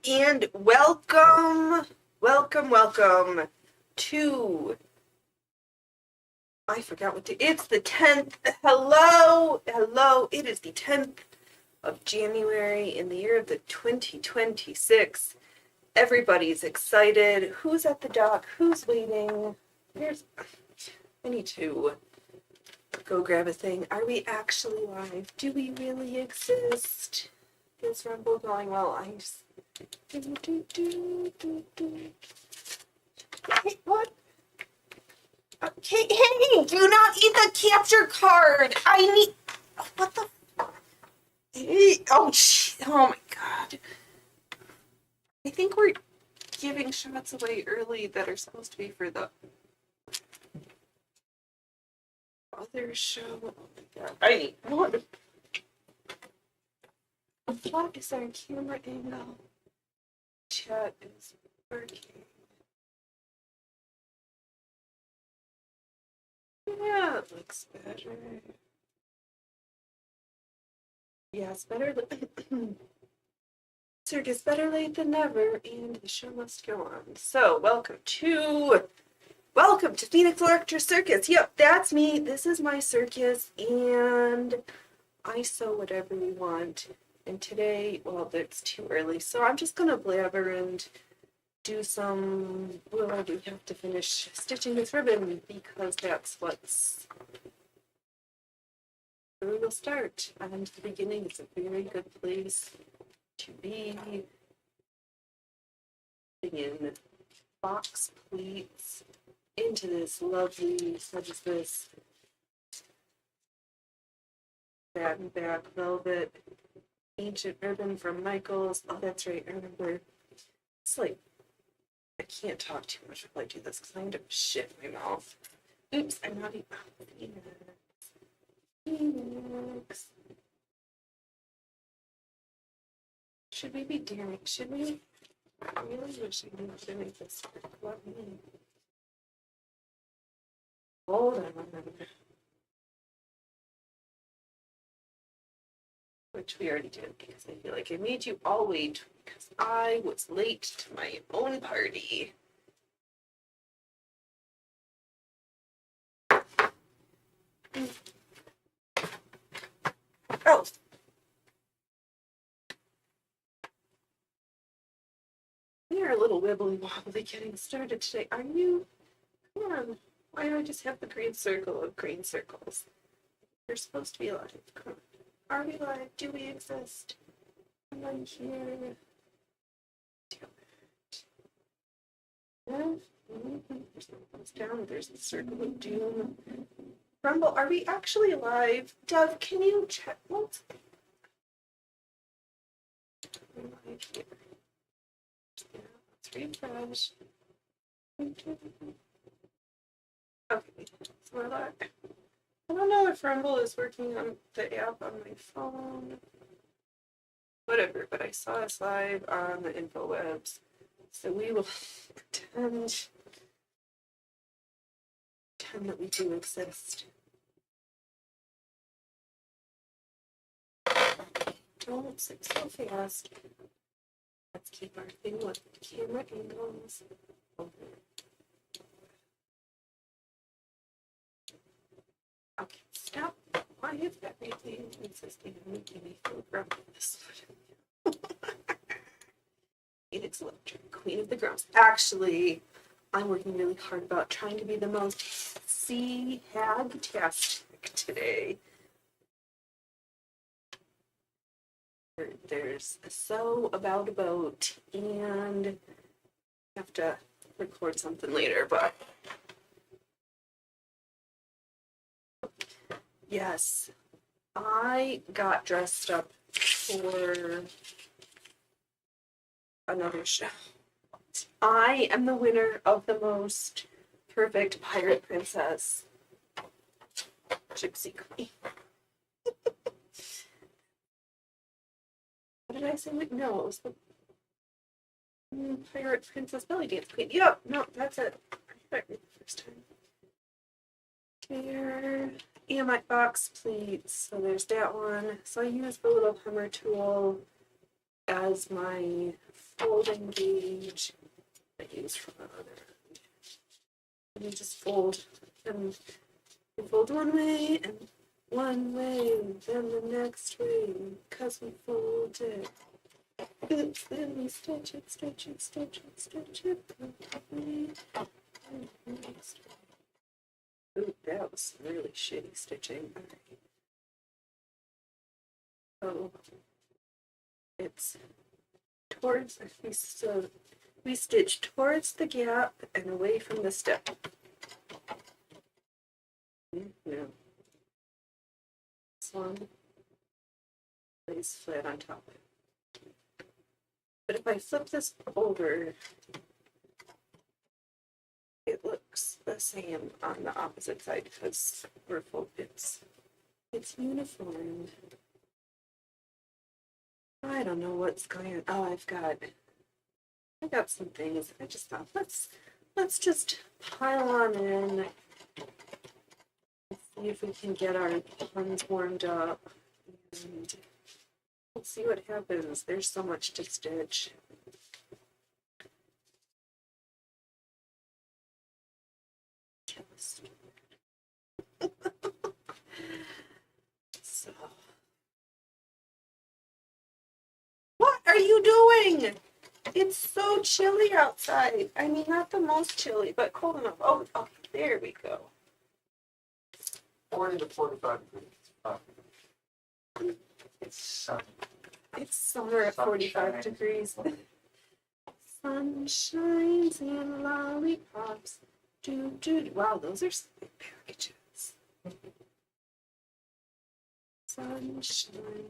And welcome to, I forgot it's the 10th. Hello, it is the 10th of January in the year of the 2026. Everybody's excited. Who's at the dock? Who's waiting? I need to go grab a thing. Are we actually live? Do we really exist? Is Rumble going well? Hey, what? Hey, do not eat the capture card. I need. What the? Hey, oh my god. I think we're giving shots away early that are supposed to be for the other show. Oh my god. I need one. What is our camera angle? Chat is working. Yeah, it looks better. Yeah, it's better. Circus better late than never, and the show must go on. So, welcome to Phoenix Electra Circus. Yep, that's me. This is my circus, and I sew whatever we want. And today, well, it's too early, so I'm just gonna blabber and do some. Well, I do have to finish stitching this ribbon because that's what's. Where we will start. And the beginning is a very good place to be. In box pleats into this lovely, such as this satin back velvet ancient ribbon from Michaels. Oh, that's right. I remember. It's like I can't talk too much while I do this because I end up shit in my mouth. Oops, I'm not even. Phoenix. Should we be daring? Should we? I really wish I knew how to make this work. Let me. Hold on a minute. Which we already did because I feel like I made you all wait because I was late to my own party. Oh. We are a little wibbly wobbly getting started today. Are you? Come on. Why do I just have the green circle of green circles? You're supposed to be live. Come on. Are we live? Do we exist? Am I here? Damn it. Down, there's the circle of doom. Rumble, are we actually live? Dove, can you check? Let's live here. Yeah, let's refresh. Okay, so we're live. I don't know if Rumble is working on the app on my phone. Whatever, but I saw us live on the InfoWebs. So we will pretend that we do exist. Don't sit so fast. Let's keep our thing with the camera angles. Okay, stop. Why is everything insisting on making me feel grumpy this one? Phoenix Electra, Queen of the Grumps. Actually, I'm working really hard about trying to be the most hag-tastic today. There's a sew about a boat, and I have to record something later, but yes, I got dressed up for another show. I am the winner of the most perfect pirate princess, Gypsy Queen. What did I say? No, it was the Pirate Princess Belly Dance Queen. Yep, no, that's it. I got it the first time. There. And my box pleats. So there's that one. So I used the little hammer tool as my folding gauge I use from the other end. And you just fold, and you fold one way, and one way, then the next way, because we fold it. Then we stitch it, stitch it, stitch it, stitch it. Ooh, that was really shitty stitching. So it's towards, so we stitch towards the gap and away from the step. No. This one lays flat on top. But if I flip this over, it looks the same on the opposite side because we're full. It's uniform. I don't know what's going on. Oh, I got some things. I just thought let's just pile on in. See if we can get our puns warmed up. And let's see what happens. There's so much to stitch. So, what are you doing? It's so chilly outside. I mean, not the most chilly, but cold enough. Oh, there we go. 40 to 45 degrees. It's sunny. It's summer at 45 degrees. Sun shines and lollipops. Wow, those are some big packages. Sunshine.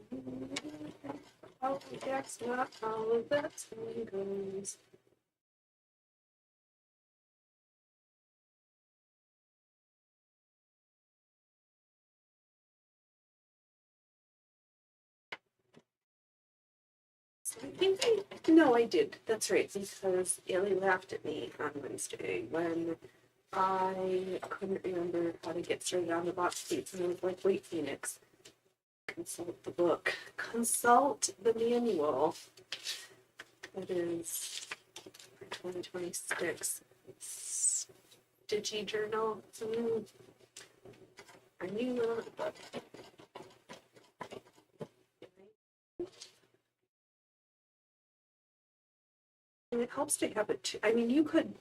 Oh, that's not all of that goes. I think I did. That's right, because Ellie laughed at me on Wednesday when I couldn't remember how to get started on the box pleats, and I was like, wait, Phoenix, consult the book. Consult the manual. That is for 2026. Digi Journal. I knew that, but and it helps to have it too. I mean, you could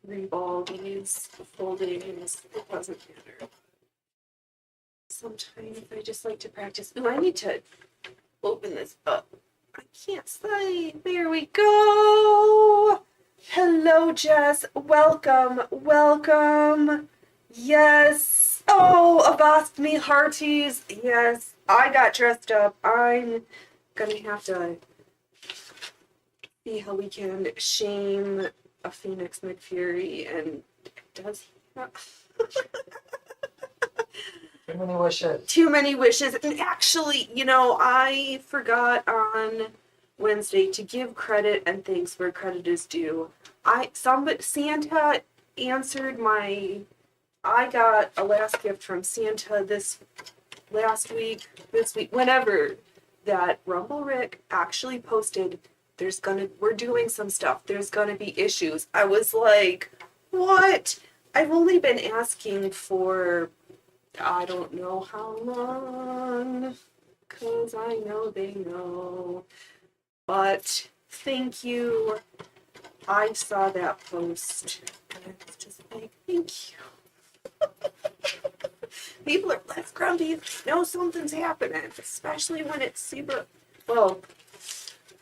freeball these foldings, it doesn't matter. Sometimes I just like to practice. Oh, I need to open this up. I can't say. There we go. Hello, Jess. Welcome. Welcome. Yes. Oh, Avast me hearties. Yes. I got dressed up. I'm gonna have to see how we can shame a Phoenix McFury, and does he not? Too many wishes. Too many wishes. And actually, I forgot on Wednesday to give credit and thanks where credit is due. Santa answered I got a last gift from Santa this week, whenever that Rumble Rick actually posted, we're doing some stuff. There's gonna be issues. I was like, what? I've only been asking for I don't know how long, because I know they know. But thank you. I saw that post, and I was just like, thank you. People are less grumpy. Know something's happening, especially when it's super, well,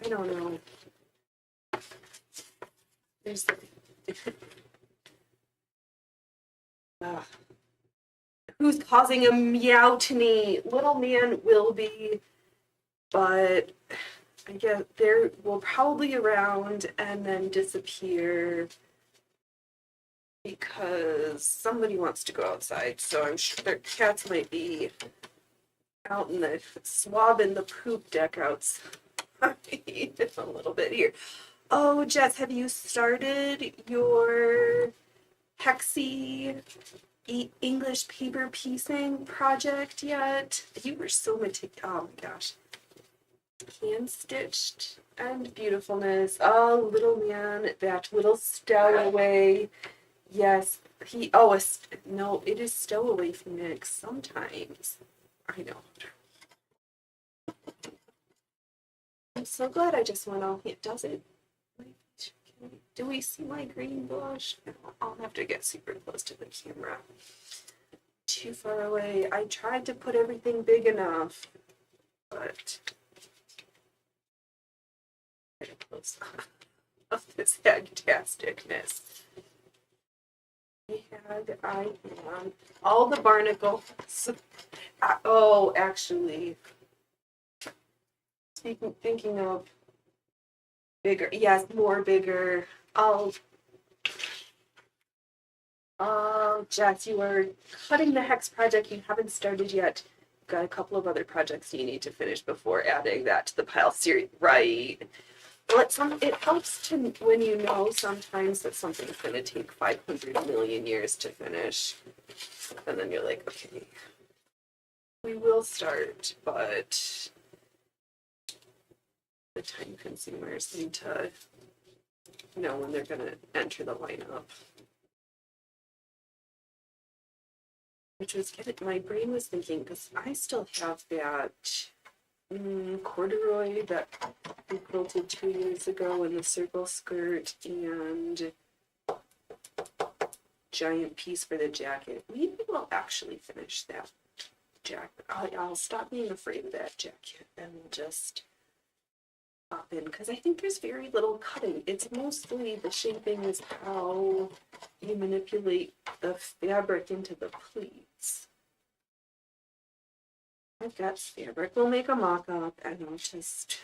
I don't know. There's who's causing a meowtony? Little man will be, but I guess they will probably around and then disappear because somebody wants to go outside. So I'm sure their cats might be out in the swabbing the poop deck outside a little bit here. Oh, Jess, have you started your Hexie English paper piecing project yet? You were so meticulous. Oh my gosh. hand stitched and beautifulness. Oh, little man, that little stowaway. Yes, no, it is stowaway Phoenix sometimes. I know. I'm so glad I just went all, it does it. Do we see my green blush? I'll have to get super close to the camera. Too far away. I tried to put everything big enough, but close of this fantasticness. I am all the barnacles. Oh, actually, thinking of bigger, yes, more bigger. Oh, Jess, you are cutting the Hex project. You haven't started yet. Got a couple of other projects you need to finish before adding that to the pile series, right? Well, it helps to when you know sometimes that something's going to take 500 million years to finish, and then you're like, okay, we will start, but the time consumers need to know when they're going to enter the lineup. Which was my brain was thinking, because I still have that corduroy that we quilted 2 years ago in the circle skirt and giant piece for the jacket. Maybe we'll actually finish that jacket. I'll stop being afraid of that jacket and we'll just pop in, because I think there's very little cutting. It's mostly the shaping is how you manipulate the fabric into the pleats. I've got fabric. We'll make a mock-up and I'll just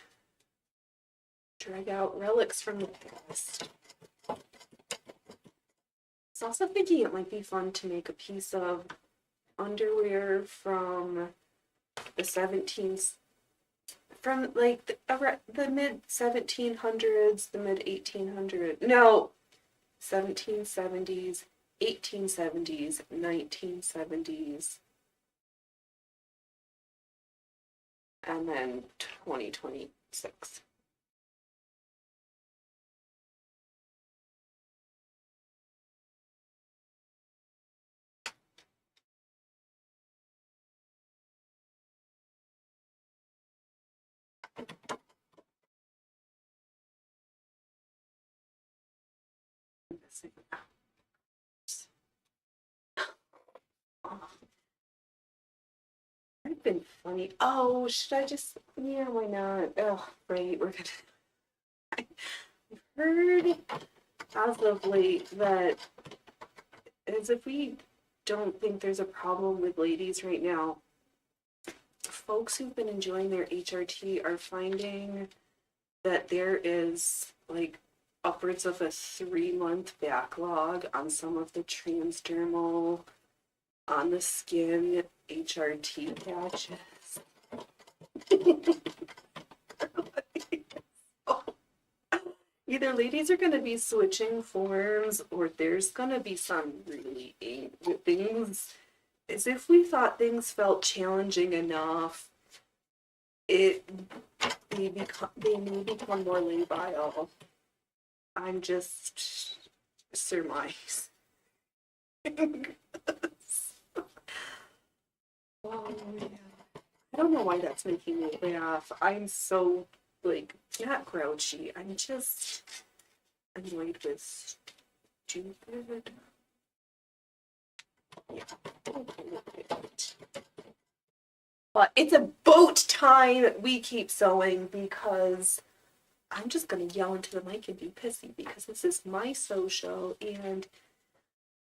drag out relics from the past. I was also thinking it might be fun to make a piece of underwear from the 17th, from like the mid 1700s, the mid 1800s, no, 1770s, 1870s, 1970s, and then 2026. I've been funny. Oh, should I just? Yeah, why not? Oh, right. We're gonna. I've heard as of late that as if we don't think there's a problem with ladies right now, folks who've been enjoying their HRT are finding that there is like upwards of a 3-month backlog on some of the transdermal on the skin HRT patches. Either ladies are going to be switching forms or there's going to be some really things. As if we thought things felt challenging enough, they may become more labile. I'm just surmise. Oh, yeah. I don't know why that's making me laugh. I'm so, like, not grouchy. I'm just annoyed with stupid. Yeah. But it's about time we keep sewing because I'm just going to yell into the mic and be pissy because this is my sew show and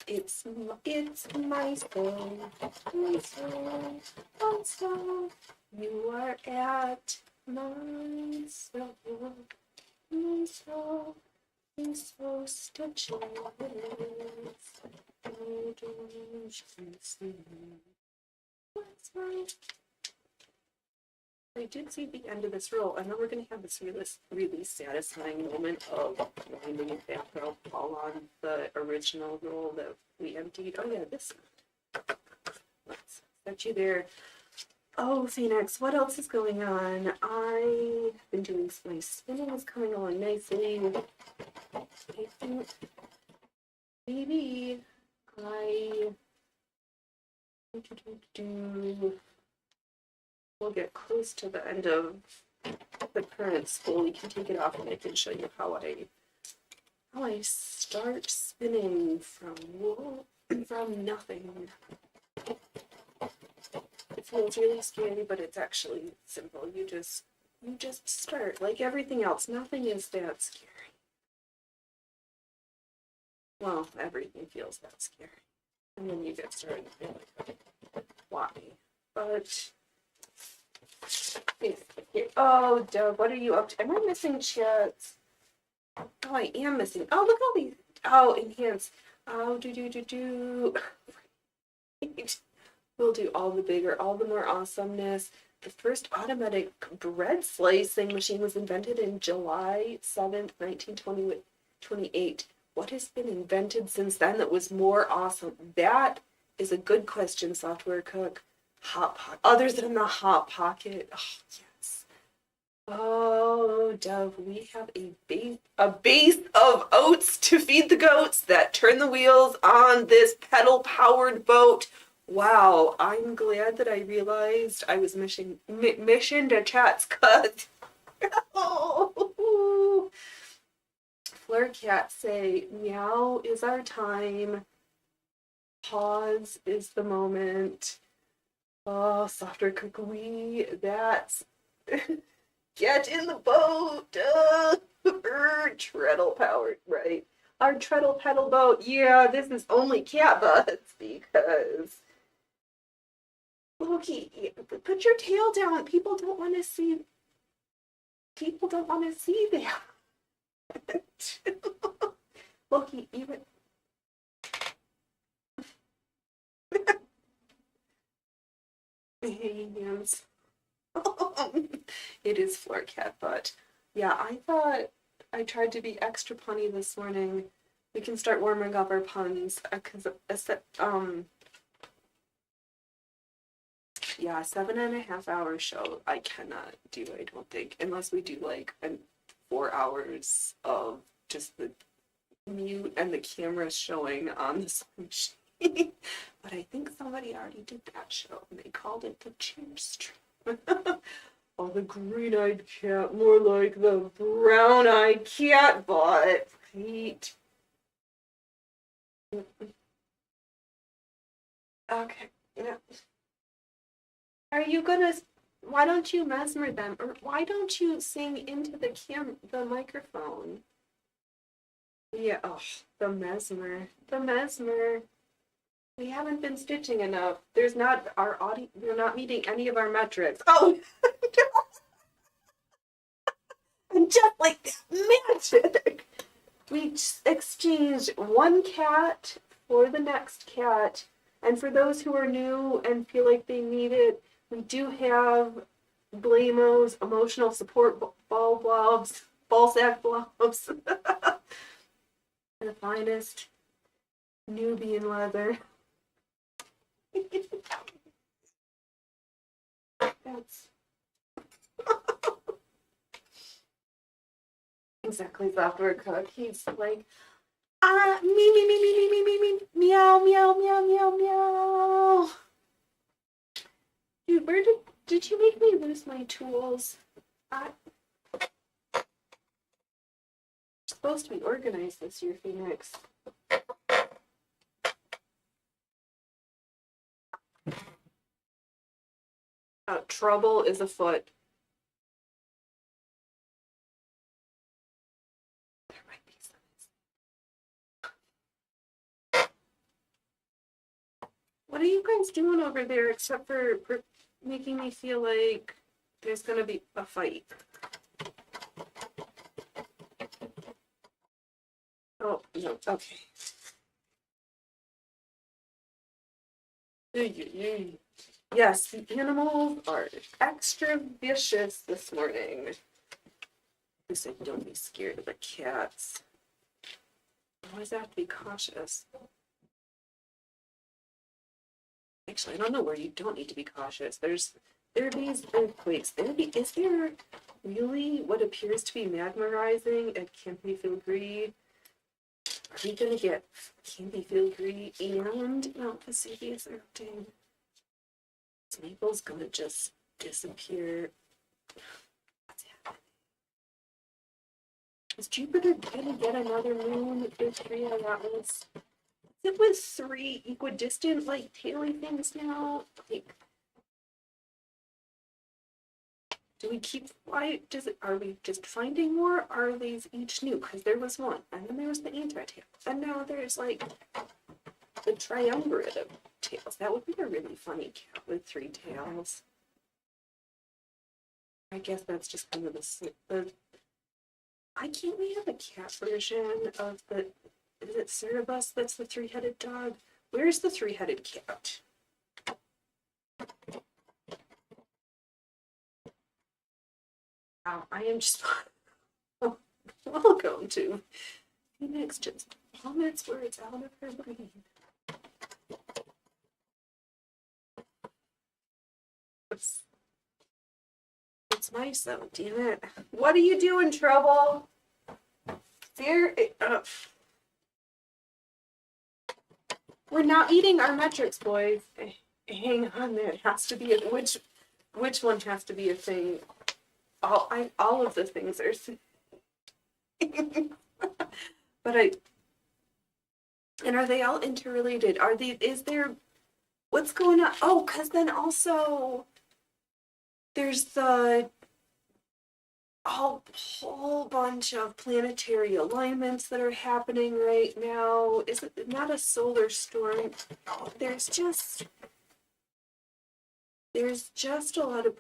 it's my sew, my sew, my sew. You are at my sew, my sew, my sew stitches. Oh, don't you see? That's right. I did see the end of this roll, and then we're going to have this really satisfying moment of winding it back up all on the original roll that we emptied. Oh yeah, this. Let's set you there. Oh, Phoenix, what else is going on? I've been doing my spinning is coming along nicely. I think maybe I we'll get close to the end of the current school. We can take it off and I can show you how I start spinning from nothing. It feels really scary, but it's actually simple. You just start like everything else. Nothing is that scary. Well, everything feels that scary. And then you get started and feel like, why? But oh, Doug, what are you up to? Am I missing chats? Oh, I am missing. Oh, look at all these. Oh, enhance. Oh, do. We'll do all the bigger, all the more awesomeness. The first automatic bread slicing machine was invented in July 7th, 1928. What has been invented since then that was more awesome? That is a good question, Software Cook. Hot Pocket. Other than the Hot Pocket. Oh, yes. Oh, Dove, we have a base of oats to feed the goats that turn the wheels on this pedal-powered boat. Wow, I'm glad that I realized I was mission to chat's cut. Oh. Flurcat say, meow is our time. Pause is the moment. Oh, Software Cook, that's get in the boat. Treadle powered, right? Our treadle pedal boat. Yeah, this is only cat butts because Loki, put your tail down. People don't want to see that. Loki, even hands. It is Florcat, but yeah, I thought I tried to be extra punny this morning. We can start warming up our puns because yeah, 7.5 hour show I cannot do. I don't think unless we do like 4 hours of just the mute and the camera showing on the machine. But I think somebody already did that show and they called it the Cheer Stream. Oh, the green-eyed cat, more like the brown-eyed cat bot. Right. Okay. Yeah. Are you gonna? Why don't you mesmer them, or why don't you sing into the microphone? Yeah. Oh, the mesmer. We haven't been stitching enough. There's not our audio. We're not meeting any of our metrics. Oh. And just like that, magic, we exchanged one cat for the next cat. And for those who are new and feel like they need it, we do have Blamo's emotional support ball sack blobs. The finest Nubian leather. That's exactly Software Cook. He's like, me, meow, meow, meow, meow, meow. Dude, where did you make me lose my tools? I'm supposed to be organized this year, Phoenix. Trouble is afoot. There might be some. What are you guys doing over there except for making me feel like there's gonna be a fight? Oh, no, okay. Yes, the animals are extra vicious this morning. Who said don't be scared of the cats? Always have to be cautious. Actually, I don't know where you don't need to be cautious. There's There are these earthquakes. Is there really what appears to be magma rising at Campbellfield Green? Are we gonna get Campbellfield Green and Mount Vesuvius erupting? Is Naples gonna just disappear? What's happening? Is Jupiter gonna get another moon if there's 3 on Atlas? Is it with 3 equidistant, like, tailing things now? Like, do we keep, why does it, are we just finding more? Are these each new? Because there was one, and then there was the anti-tail, and now there's like the triumvirate of tails. That would be a really funny cat with 3 tails. I guess that's just kind of the why can't we have a cat version of the, is it Cerebus that's the 3-headed dog? Where's the 3-headed cat? Wow, I am just welcome to Phoenix just plummets where it's out of her brain. It's nice though, damn it. What are you doing, Trouble? There, we're not eating our metrics, boys. Hang on, there has to be a, which one has to be a thing? All of the things are. But and are they all interrelated? Is there, what's going on? Oh, because then also there's the whole bunch of planetary alignments that are happening right now. Is it not a solar storm? Oh, there's just a lot of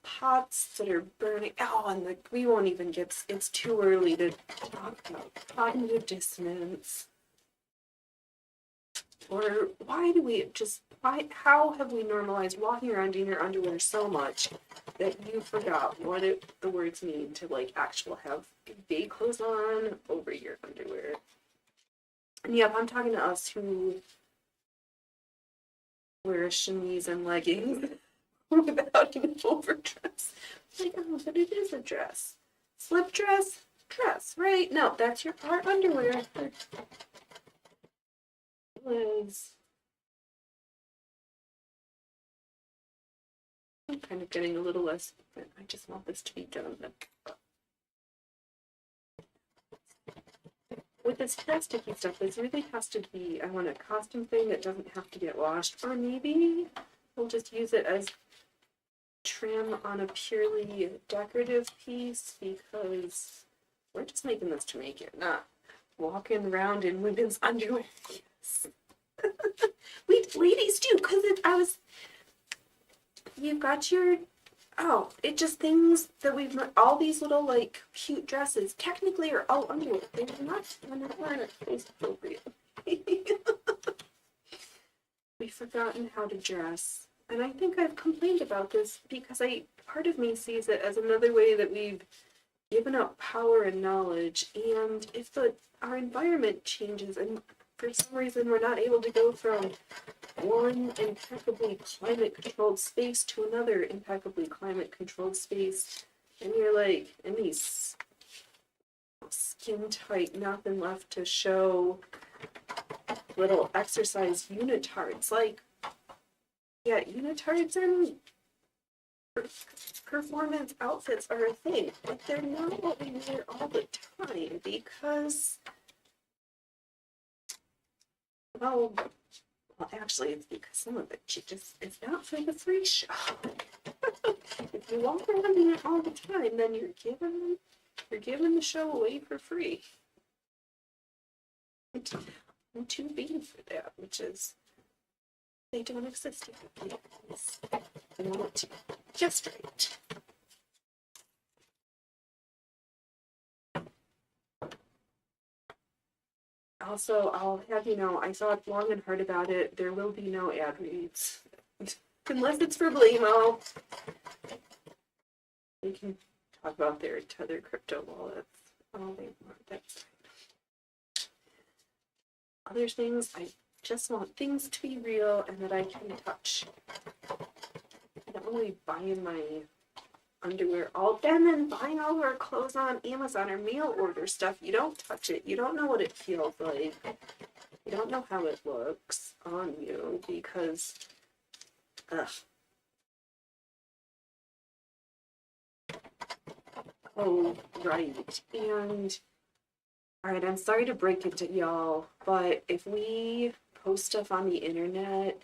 pots that are burning. Oh, and we won't even get, it's too early to talk about cognitive dissonance. Or how have we normalized walking around in your underwear so much that you forgot what the words mean to like actual have day clothes on over your underwear? And yep, I'm talking to us who wear a chemise and leggings without an overdress. Like, oh, but it is a dress. Slip dress, right? No, that's our underwear. Liz. I'm kind of getting a little less, but I just want this to be done. With this plasticky stuff, this really has to be, I want a costume thing that doesn't have to get washed, or maybe we'll just use it as trim on a purely decorative piece, because we're just making this to make it, not walking around in women's underwear. We ladies do, because you've got your, it just things that we've, all these little like cute dresses technically are all underwear. They're not wearing it face appropriate. We've forgotten how to dress. And I think I've complained about this because part of me sees it as another way that we've given up power and knowledge. And if our environment changes and for some reason we're not able to go from one impeccably climate-controlled space to another impeccably climate-controlled space, and you're like in these skin-tight, nothing left to show little exercise unitards. Like, yeah, unitards and performance outfits are a thing, but they're not what we wear all the time because, well, actually, it's because some of it it's not for the free show. If you walk around in it all the time, then you're giving the show away for free. I'm too big for that, which is they don't exist yet. I want to just right. Also, I'll have you know, I thought long and hard about it. There will be no ad reads. Unless it's for Blamo. They can talk about their Tether crypto wallets. Oh, they want that. Other things, I just want things to be real and that I can touch. I don't only buying my underwear and then buying all of our clothes on Amazon or mail order stuff. You don't touch it. You don't know what it feels like. You don't know how it looks on you because, ugh. Oh, right. And, all right, I'm sorry to break it to y'all, but if we post stuff on the internet,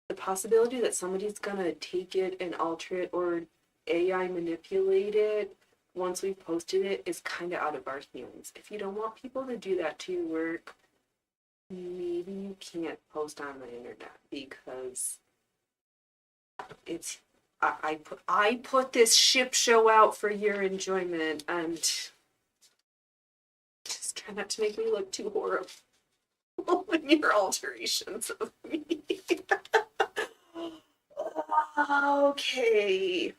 the possibility that somebody's gonna take it and alter it or AI manipulate it once we've posted it is kind of out of our hands. If you don't want people to do that to your work, maybe you can't post on the internet because it's I put this ship show out for your enjoyment and just try not to make me look too horrible in your alterations of me. Okay.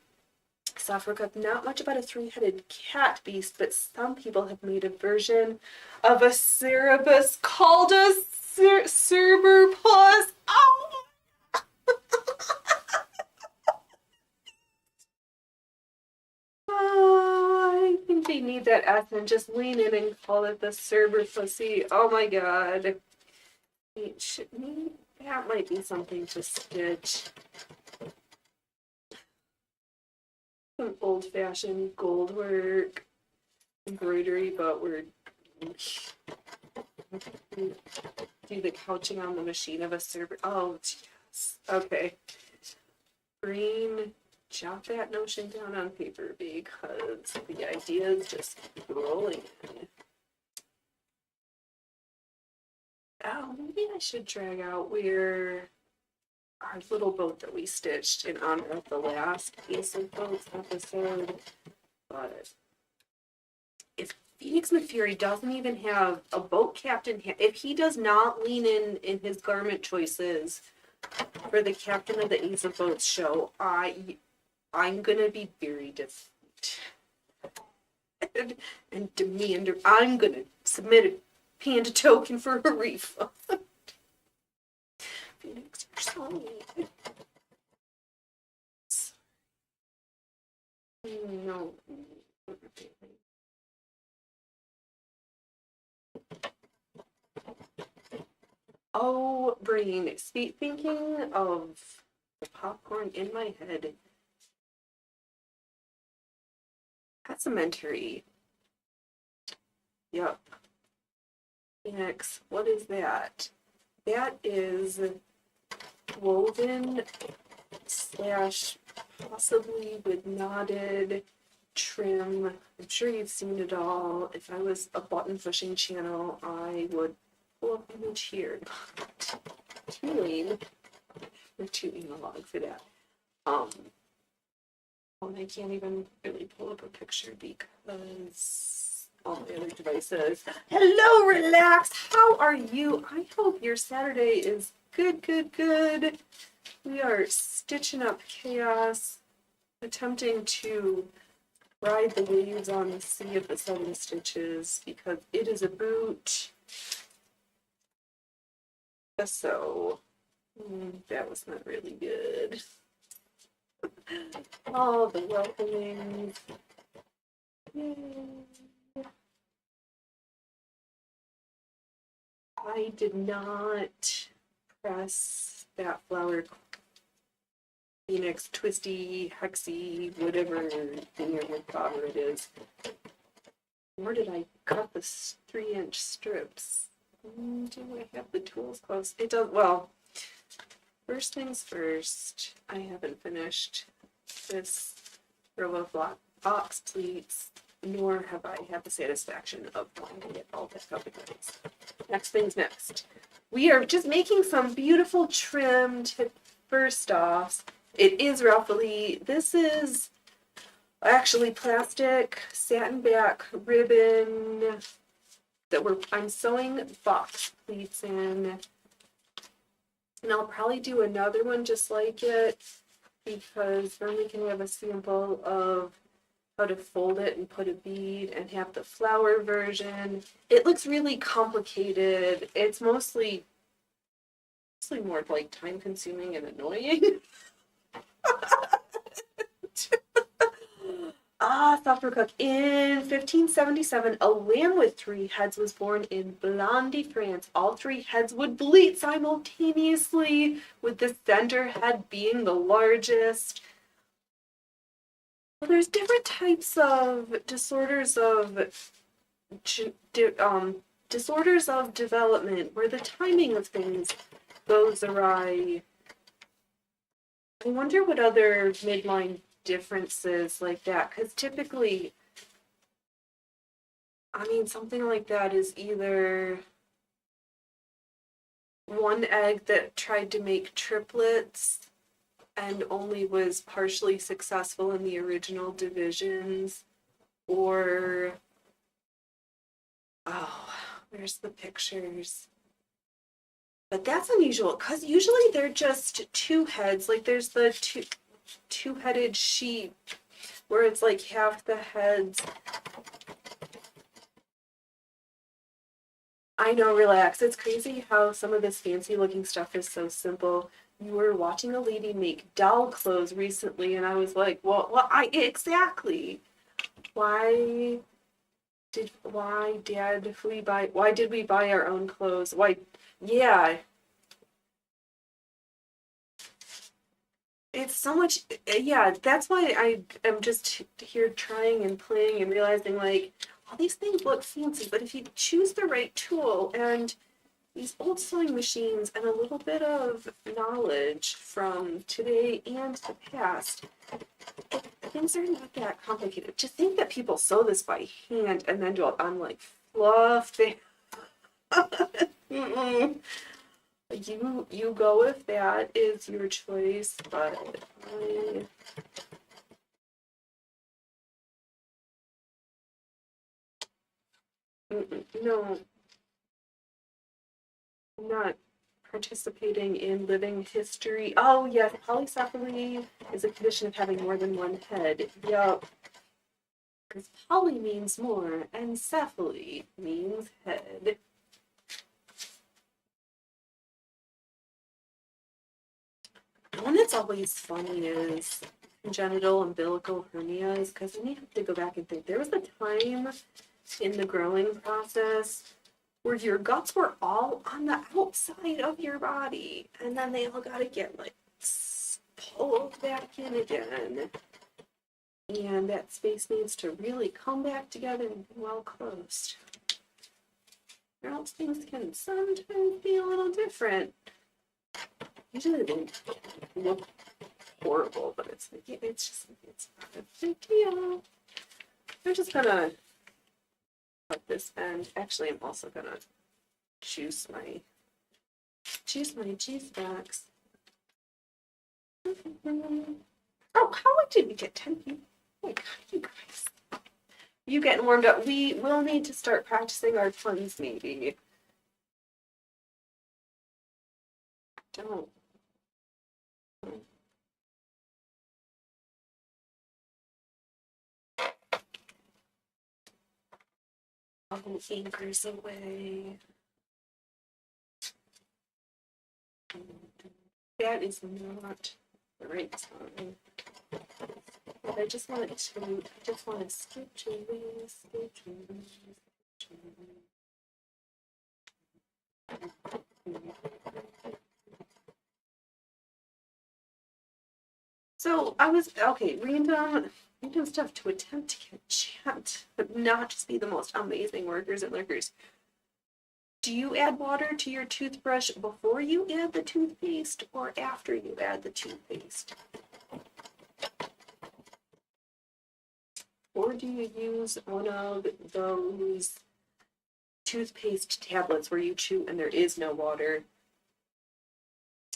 Software Cup, not much about a three-headed cat beast, but some people have made a version of a Cerebus called a Cerberus. Oh! I think they need that S and just lean in and call it the Cerberus. Oh my god. That might be something to stitch. Some old-fashioned gold work, embroidery, but we're do the couching on the machine of a server. Oh, yes. Okay. Green, jot that notion down on paper because the ideas just keep rolling in. Oh, maybe I should drag out where our little boat that we stitched in honor of the last Ace of Boats episode. But if Phoenix McFury doesn't even have a boat captain, if he does not lean in his garment choices for the captain of the Ace of Boats show, I'm gonna be very disappointed and demand. I'm gonna submit a panda token for a refund. Phoenix, you're so mean. No. Oh, brain. Thinking of the popcorn in my head. Passementery. Yup. Phoenix, what is that? That is woven slash possibly with knotted trim. I'm sure you've seen it all. If I was a button pushing channel, I would pull up an image here. Too lame. We're too analog for that. And I can't even really pull up a picture because all my other devices. Hello, Relax. How are you? I hope your Saturday is good. We are stitching up chaos, attempting to ride the waves on the sea of the 7 stitches because it is a boot. So that was not really good. All the welcoming. Yay. I did not press that flower Phoenix twisty, hexy, whatever thing your woodbobber it is. Nor did I cut the 3-inch strips. Do I have the tools close? It does, well, first things first, I haven't finished this row of box pleats, nor have I had the satisfaction of wanting to get all that up again. Next thing's next. We are just making some beautiful trimmed first off. It is ruffly. This is actually plastic satin back ribbon that I'm sewing box pleats in. And I'll probably do another one just like it because then we can have a sample of how to fold it and put a bead and have the flower version. It looks really complicated. It's mostly more like time consuming and annoying. Software Cook. In 1577, a lamb with 3 heads was born in Blandy, France. All 3 heads would bleat simultaneously, with the center head being the largest. Well, there's different types of disorders of development where the timing of things goes awry. I wonder what other midline differences like that, because typically, I mean, something like that is either one egg that tried to make triplets and only was partially successful in the original divisions, or, oh, where's the pictures? But that's unusual, because usually they're just 2 heads, like there's the two-headed sheep, where it's like half the heads. I know, relax. It's crazy how some of this fancy looking stuff is so simple. You were watching a lady make doll clothes recently, and I was like, well, exactly. Why did we buy our own clothes? Yeah. It's so much, yeah, that's why I am just here trying and playing and realizing, like, all these things look fancy, but if you choose the right tool and these old sewing machines and a little bit of knowledge from today and the past, things are not that complicated. To think that people sew this by hand and then do it on, like, fluff, You go if that is your choice, but no, I'm not participating in living history. Oh yes, polycephaly is a condition of having more than one head. Yup. Because poly means more and cephaly means head. One that's always funny is congenital umbilical hernias, because then you have to go back and think. There was a time in the growing process where your guts were all on the outside of your body, and then they all got to get like pulled back in again. And that space needs to really come back together and be well closed. Or else things can sometimes be a little different. Usually they look horrible, but it's not a big deal. I'm just gonna cut this end. Actually, I'm also gonna juice my cheese box. Oh, how long did we get? 10 people? Oh my god, you guys. You getting warmed up. We will need to start practicing our puns, maybe. Don't. Oh, anchors away. That is not the right time. But I just want to sketch away. So I was, okay, random stuff to attempt to get chat, but not just be the most amazing workers and lurkers. Do you add water to your toothbrush before you add the toothpaste or after you add the toothpaste? Or do you use one of those toothpaste tablets where you chew and there is no water?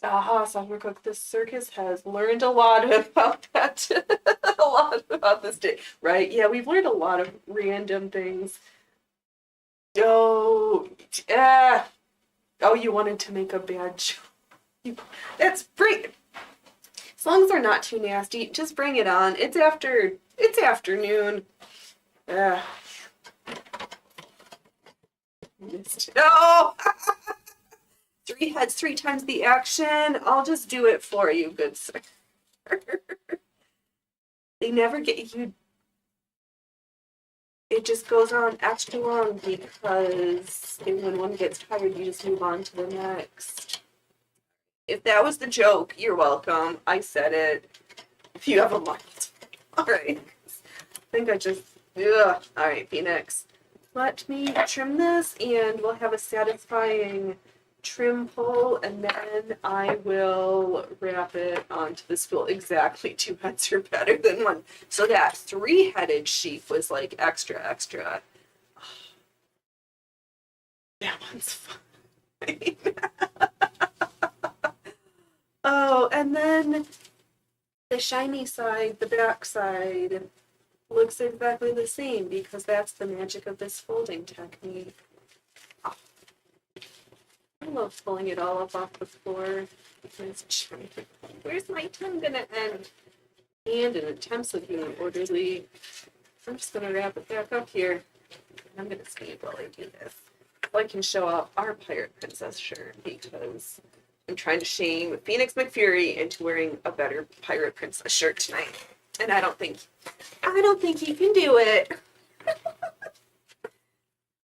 Aha, Software Cook, the circus has learned a lot about that. A lot about this day, right? Yeah, we've learned a lot of random things. Oh, you wanted to make a bad joke. That's great. As long as they're not too nasty, just bring it on. It's afternoon. No! 3 heads, 3 times the action. I'll just do it for you, good sir. They never get you. it just goes on extra long because when one gets tired, you just move on to the next. If that was the joke, you're welcome. I said it. If you have a mind. All right. I think I just, ugh. All right, Phoenix. Let me trim this and we'll have a satisfying trim pull, and then I will wrap it onto the spool. Exactly, 2 heads are better than 1. So that 3-headed sheep was like extra. That one's fine. Oh, and then the shiny side, the back side, looks exactly the same because that's the magic of this folding technique. Oh. I love pulling it all up off the floor. Where's my tongue gonna end? And in attempts of being orderly, I'm just gonna wrap it back up here. I'm gonna sneeze while I do this. So I can show off our Pirate Princess shirt because I'm trying to shame Phoenix McFury into wearing a better Pirate Princess shirt tonight. And I don't think he can do it.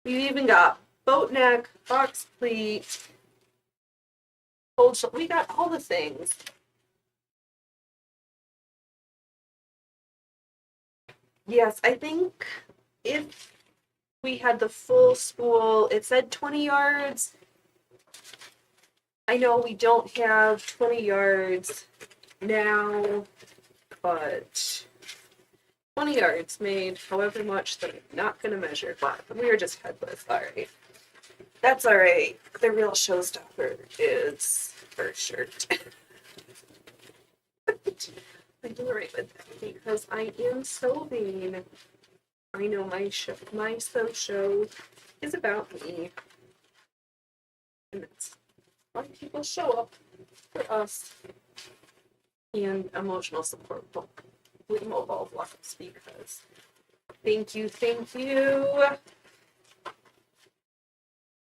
You even got boat neck, box pleat, cold shoulder. We got all the things. Yes, I think if we had the full spool, it said 20 yards. I know we don't have 20 yards now, but 20 yards made however much that I'm not going to measure, but we are just headless. All right. That's all right. The real showstopper is her shirt. I'm all right with that because I am so vain. I know my sew show is about me. And it's why people show up for us. And emotional support with mobile vlogs because thank you.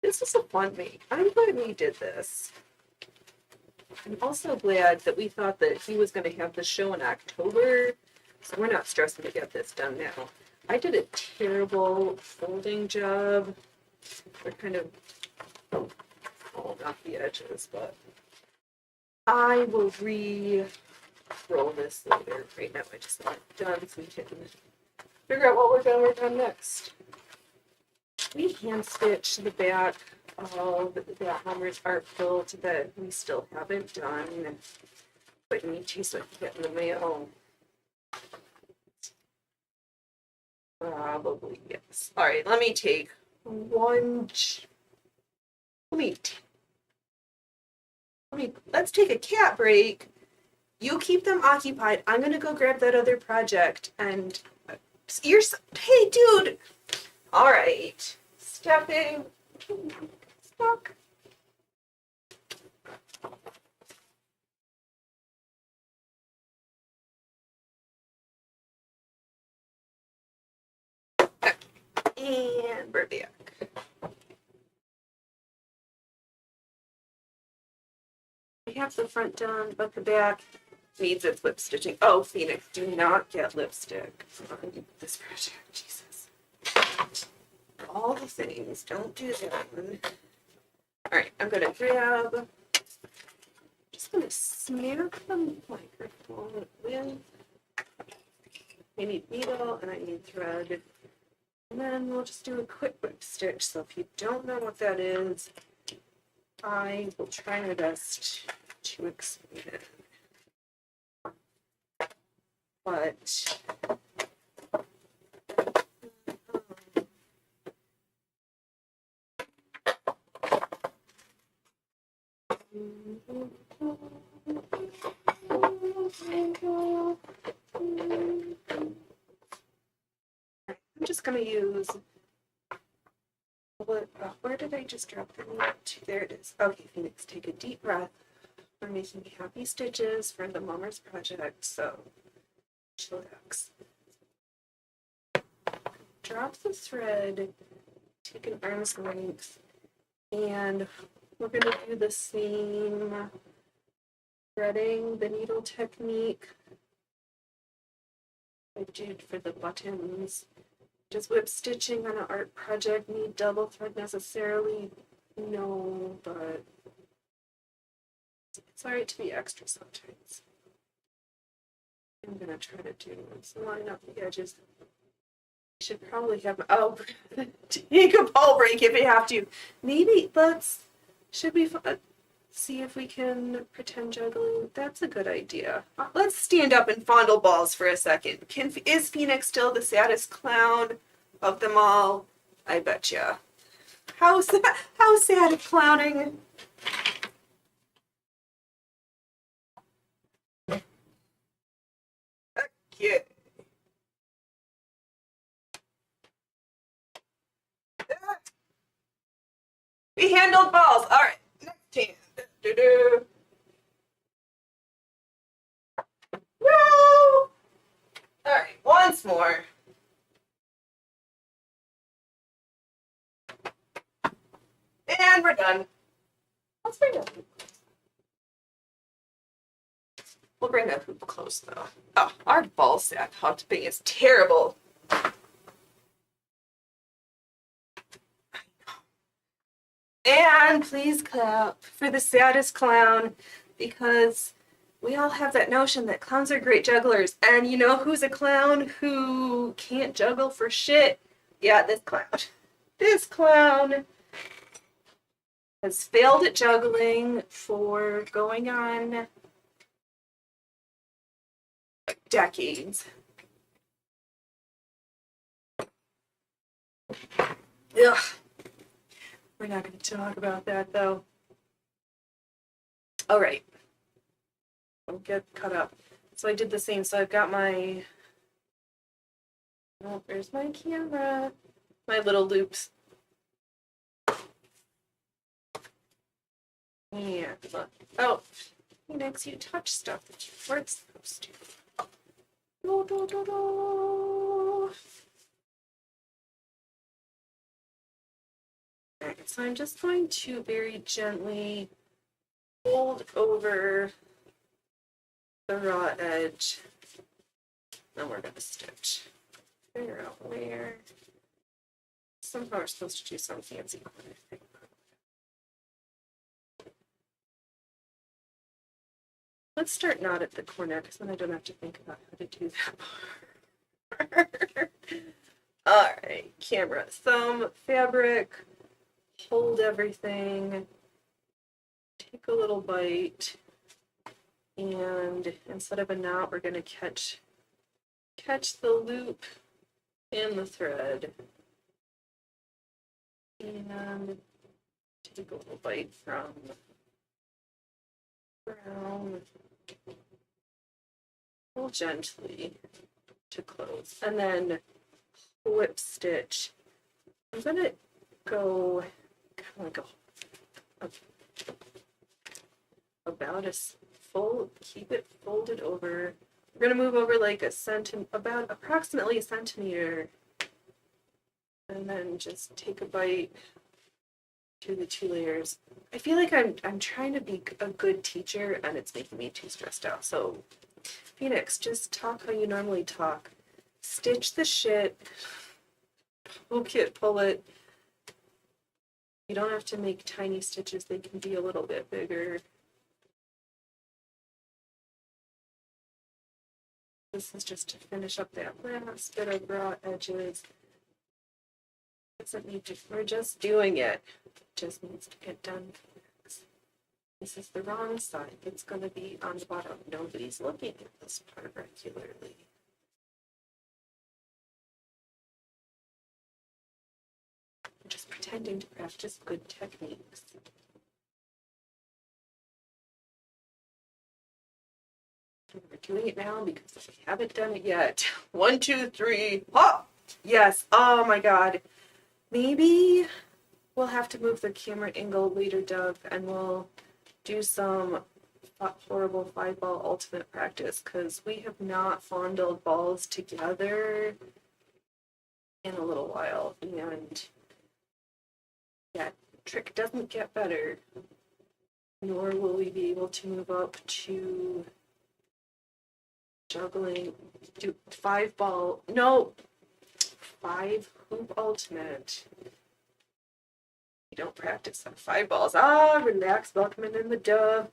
This was a fun week. I'm glad we did this. I'm also glad that we thought that he was going to have the show in October, so we're not stressing to get this done now. I did a terrible folding job. They're kind of falling off the edges, but I will roll this later. Right now I just want it done so we can figure out what we're going to work on next. We hand stitch the back of the Homer's art quilt that we still haven't done, but need to so I can get in the mail. Probably yes. All right, let me take let's take a cat break. You keep them occupied. I'm gonna go grab that other project and hey dude. All right. Stepping. Stuck. Okay. And we're back. We have the front done, but the back needs its lip stitching. Oh, Phoenix, do not get lipstick on this project. Jesus. All the things. Don't do that one. All right, I'm gonna grab. Just gonna smack the microphone with. I need needle and I need thread. And then we'll just do a quick whip stitch. So if you don't know what that is, I will try my best to explain it. But I'm just going to use, where did I just drop the needle to? There it is. Okay, Phoenix, take a deep breath. We're making happy stitches for the Mummers project, so chillax. Drop the thread, take an arm's length, and we're going to do the same threading the needle technique I did for the buttons Does whip stitching on an art project need double thread necessarily? No, but it's alright to be extra sometimes. I'm gonna try to do is line up the edges. I should probably have take a ball break if you have to. Maybe should we see if we can pretend juggling? That's a good idea. Let's stand up and fondle balls for a second. Is Phoenix still the saddest clown of them all? I betcha. How sad at clowning? Okay. We handled balls. All right. Next hand. Do-do. No. All right. Once more. And we're done. Let's bring that hoop close. We'll bring that hoop close though. Oh, our ball sack hopping is terrible. And please clap for the saddest clown, because we all have that notion that clowns are great jugglers. And you know who's a clown who can't juggle for shit? Yeah, this clown. This clown has failed at juggling for going on decades. Ugh. We're not going to talk about that though. All right. I'll get cut up. So I did the same. So I've got my, oh, where's my camera? My little loops. Yeah. Oh, Phoenix, you touch stuff that you weren't supposed to. Do, do, do, do. Alright, so I'm just going to very gently fold over the raw edge. Then we're going to stitch. Figure out where. Somehow we're supposed to do some fancy corner thing. Let's start not at the corner, because then I don't have to think about how to do that part. Alright, camera, thumb, fabric, hold everything, take a little bite, and instead of a knot, we're going to catch the loop in the thread. And take a little bite from brown, pull gently to close, and then whip stitch. I'm gonna go kind of like about as full, keep it folded over. We're gonna move over like about approximately a centimeter, and then just take a bite to the two layers. I feel like I'm trying to be a good teacher, and it's making me too stressed out. So, Phoenix, just talk how you normally talk. Stitch the shit. Poke it, pull it. You don't have to make tiny stitches. They can be a little bit bigger. This is just to finish up that last bit of raw edges. Doesn't need to, we're just doing it. Just needs to get done. This is the wrong side. It's going to be on the bottom. Nobody's looking at this part regularly. I'm just pretending to practice good techniques. We're doing it now because we haven't done it yet. 1, 2, 3, hop! Yes. Oh my god. Maybe we'll have to move the camera angle later, Doug, and we'll do some horrible 5-ball ultimate practice, because we have not fondled balls together in a little while, and that trick doesn't get better, nor will we be able to move up to juggling, do 5-ball, no, 5 hoop ultimate. You don't practice on 5 balls. Ah, relax, Buckman and the Dove.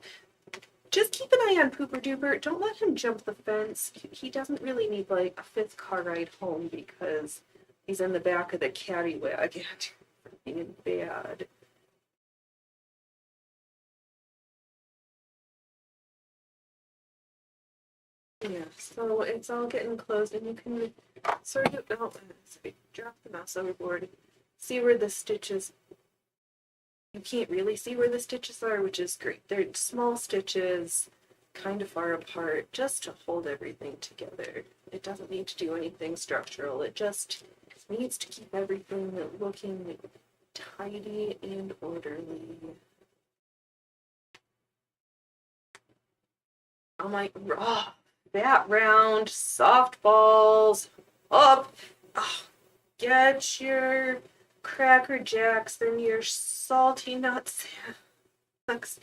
Just keep an eye on Pooper Duper. Don't let him jump the fence. He doesn't really need like a 5th car ride home because he's in the back of the caddy wagon for being bad. Yeah, so it's all getting closed, and you can sort of drop the mouse overboard. See where the stitches. You can't really see where the stitches are, which is great. They're small stitches, kind of far apart, just to hold everything together. It doesn't need to do anything structural. It just needs to keep everything looking tidy and orderly. Oh my, that round, softballs, up. Oh, get your Cracker Jacks and your salty nut sacks.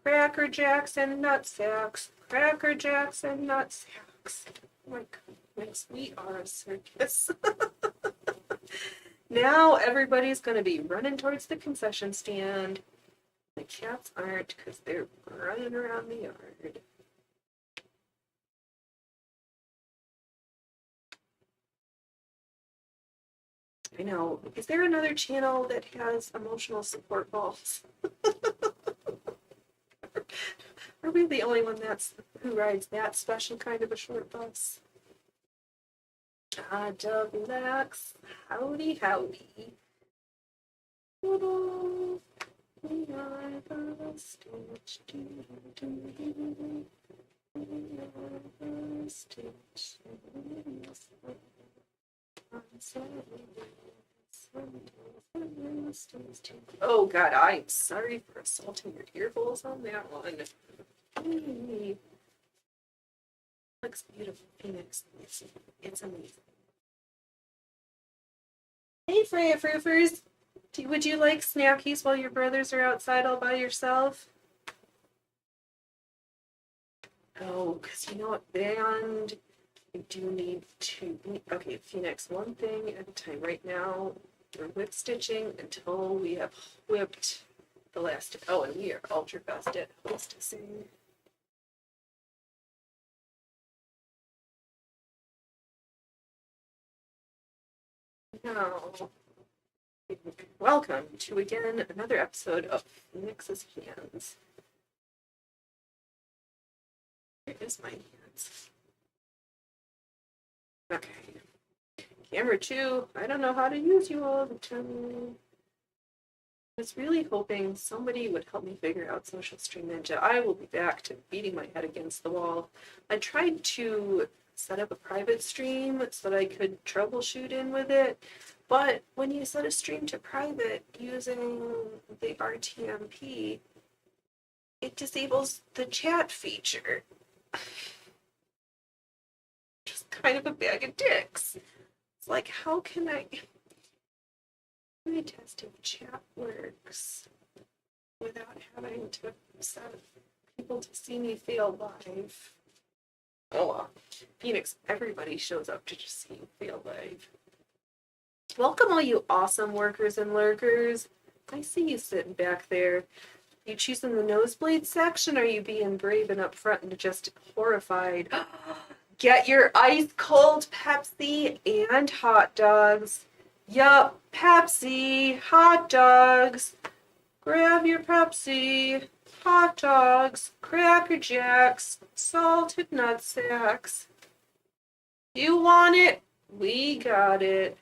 Cracker Jacks and nut sacks. Cracker Jacks and nut sacks. Oh my goodness, we are a circus. Now everybody's going to be running towards the concession stand. The cats aren't because they're running around the yard. I know. Is there another channel that has emotional support balls? Are we the only one who rides that special kind of a short bus? Relax. Howdy, howdy. We are the Stitch. We are the Stitch. Oh God, I'm sorry for assaulting your ear holes on that one. Hey. Looks beautiful, Phoenix. It's amazing. Hey, Freya Froofers. Would you like snackies while your brothers are outside all by yourself? Oh, because you know what, band? I do need to. Okay, Phoenix, one thing at a time. Right now, we're whip stitching until we have whipped the last. Oh, and we are ultra fast at hostessing. Now, welcome to again another episode of Phoenix's Hands. Where is my hands? Okay. Camera 2, I don't know how to use you all the time. I was really hoping somebody would help me figure out Social Stream Ninja. I will be back to beating my head against the wall. I tried to set up a private stream so that I could troubleshoot in with it, but when you set a stream to private using the RTMP, it disables the chat feature. Just kind of a bag of dicks. It's like, how can I test if chat works without having to set people to see me fail live? Oh well. Phoenix, everybody shows up to just see you fail live. Welcome all you awesome workers and lurkers. I see you sitting back there. You choosing the nosebleed section, or are you being brave and up front and just horrified? Get your ice cold Pepsi and hot dogs. Yup, Pepsi, hot dogs. Grab your Pepsi, hot dogs, Cracker Jacks, salted nut sacks. You want it? We got it.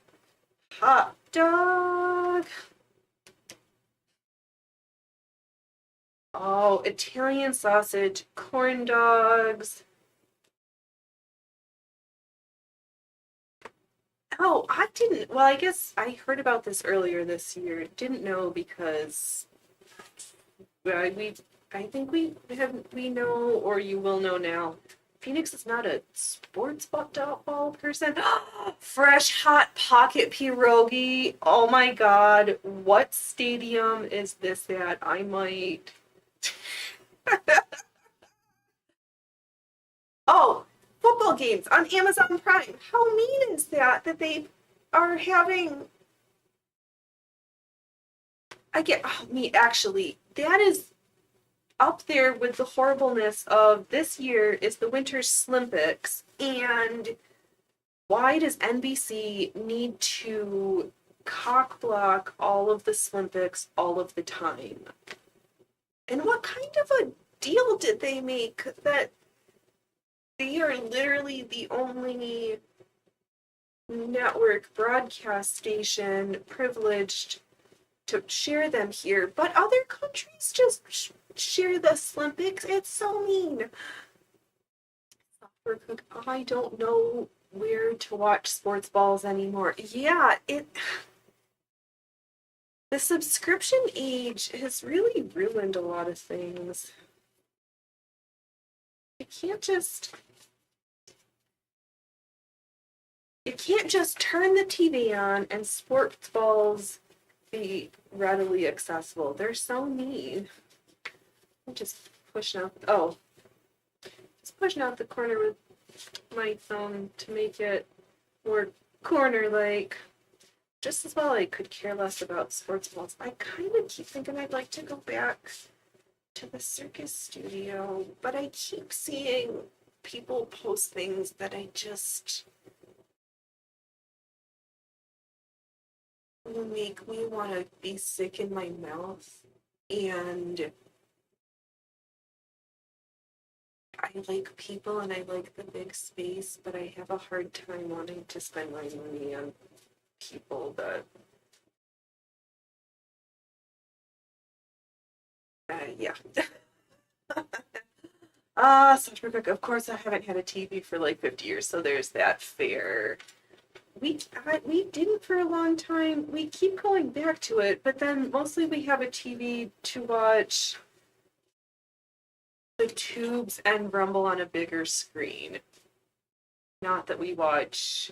Hot dog. Oh, Italian sausage, corn dogs. Oh, I didn't. Well, I guess I heard about this earlier this year. Didn't know because I think we know, or you will know now. Phoenix is not a sports ball person. Fresh hot pocket pierogi. Oh my God, what stadium is this at? I might. Oh, football games on Amazon Prime. How mean is that they are having, actually, that is up there with the horribleness of this year is the Winter Olympics. And why does NBC need to cock block all of the Olympics all of the time? And what kind of a deal did they make that they are literally the only network broadcast station privileged to share them here, but other countries just share the Olympics? It's so mean. I don't know where to watch sports balls anymore. Yeah, the subscription age has really ruined a lot of things. You can't just turn the TV on and sports balls be readily accessible. They're so mean. I'm just pushing out the corner with my thumb to make it more corner-like. Just as well I could care less about sports balls. I kind of keep thinking I'd like to go back to the circus studio, but I keep seeing people post things that I just make me want to be sick in my mouth. And I like people and I like the big space, but I have a hard time wanting to spend my money on people that yeah. Such Rebecca, of course I haven't had a TV for like 50 years, so there's that fair. We didn't for a long time. We keep going back to it, but then mostly we have a TV to watch the tubes and Rumble on a bigger screen. Not that we watch.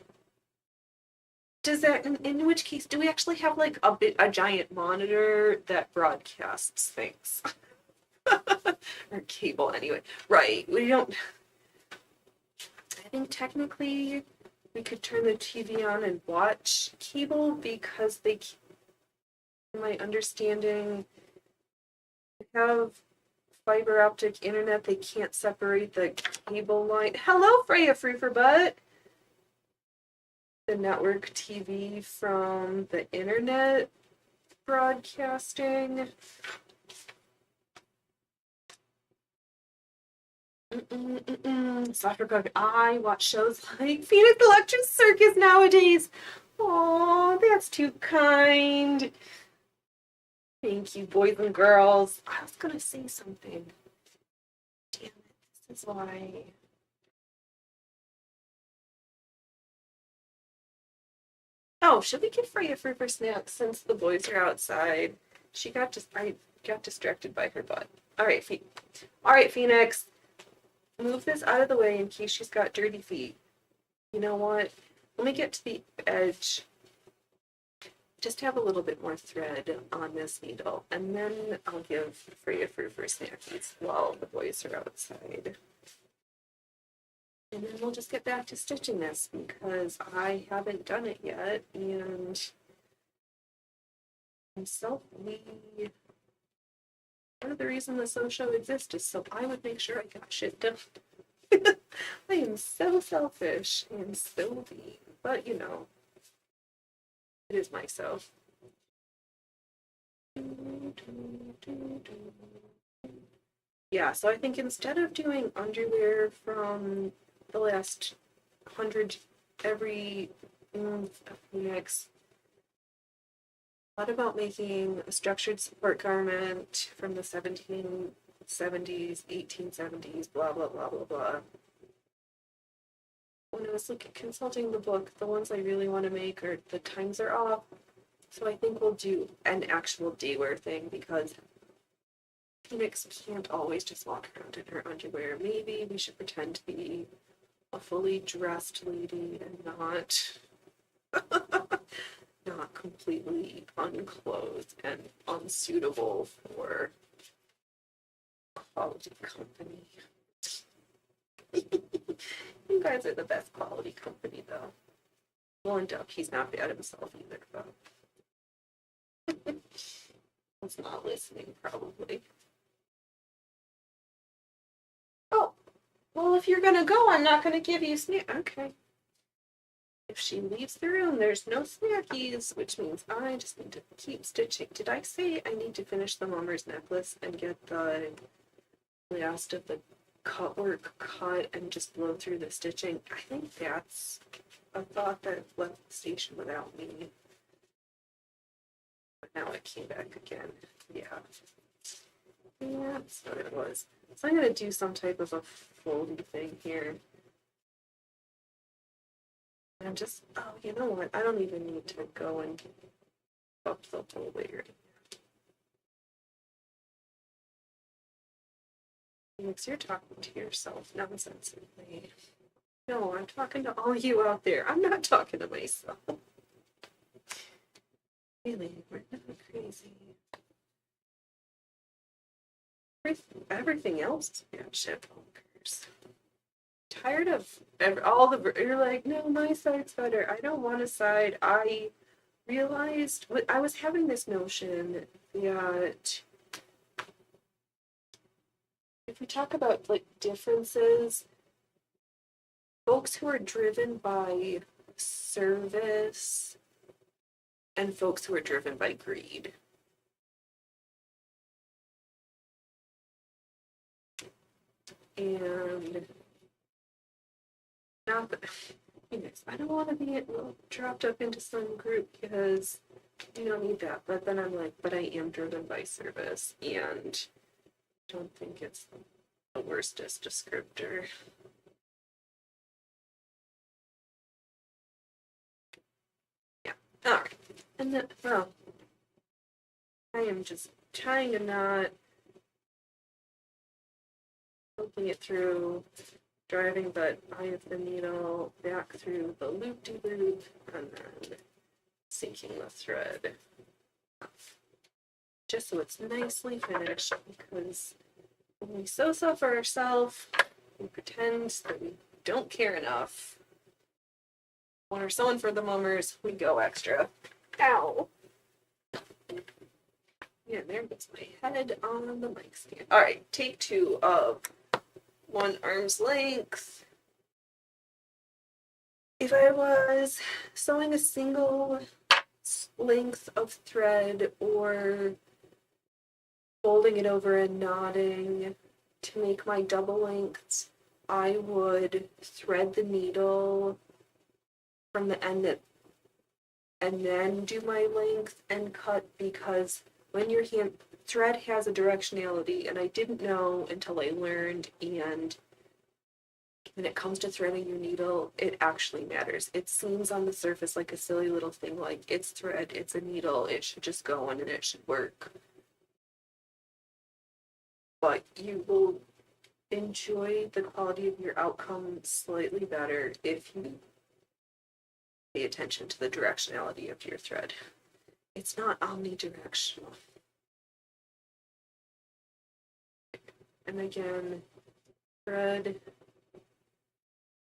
Does that, in which case, do we actually have like a giant monitor that broadcasts things? Or cable anyway. Right. We don't. I think technically we could turn the TV on and watch cable because they, in my understanding, have fiber optic internet. They can't separate the cable line. Hello, Freya Fruferbutt. The network TV from the internet broadcasting. Soccer Cook. I watch shows like Phoenix Electric Circus nowadays. Oh, that's too kind. Thank you, boys and girls. I was gonna say something. Damn it, this is why. Oh, should we get Freya fruit for snacks since the boys are outside? I got distracted by her butt. All right, Phoenix. Move this out of the way in case she's got dirty feet. You know what? Let me get to the edge. Just have a little bit more thread on this needle, and then I'll give Freya fruit for snackies while the boys are outside. And then we'll just get back to stitching this because I haven't done it yet, and part of the reason the show exists is so I would make sure I got shit done. I am so selfish and so mean, but you know, it is myself. Yeah, so I think instead of doing underwear from the last 100 every next, what about making a structured support garment from the 1770s, 1870s, blah, blah, blah, blah, blah. When I was consulting the book, the ones I really want to make are the times are off. So I think we'll do an actual daywear thing because Phoenix can't always just walk around in her underwear. Maybe we should pretend to be a fully dressed lady and not completely unclothed and unsuitable for quality company. You guys are the best quality company, though. Well, and Duck, he's not bad himself either, but he's not listening probably. Oh, well, if you're gonna go, I'm not gonna give you snack. Okay. If she leaves the room, there's no snackies, which means I just need to keep stitching. Did I say I need to finish the mummer's necklace and get the last of the cut work cut and just blow through the stitching? I think that's a thought that left the station without me. But now it came back again. Yeah. That's what it was. So I'm gonna do some type of a foldy thing here. I'm just, oh, you know what? I don't even need to go and up the whole layer. Phoenix, you're talking to yourself nonsensically. No, I'm talking to all you out there. I'm not talking to myself. Really, we're not crazy. Everything else is bad shit bonkers. Tired of all the, you're like, no, my side's better. I don't want a side. I realized, I was having this notion that if we talk about like differences, folks who are driven by service and folks who are driven by greed. And not that, I don't want to be dropped up into some group because you don't need that. But then I'm like, but I am driven by service, and I don't think it's the worstest descriptor. Yeah. All right. And then, well, I am just trying to not poking it through, driving the eye of the needle back through the loop-de-loop, and then sinking the thread. Just so it's nicely finished, because when we sew stuff for ourselves, we pretend that we don't care enough. When we're sewing for the mummers, we go extra. Ow! Yeah, there goes my head on the mic stand. All right, take 2 of 1 arm's length. If I was sewing a single length of thread or folding it over and knotting to make my double lengths, I would thread the needle from the end and then do my length and cut, because when your thread has a directionality, and I didn't know until I learned, and when it comes to threading your needle, it actually matters. It seems on the surface like a silly little thing, like it's thread, it's a needle, it should just go on and it should work. But you will enjoy the quality of your outcome slightly better if you pay attention to the directionality of your thread. It's not omnidirectional. And again, thread,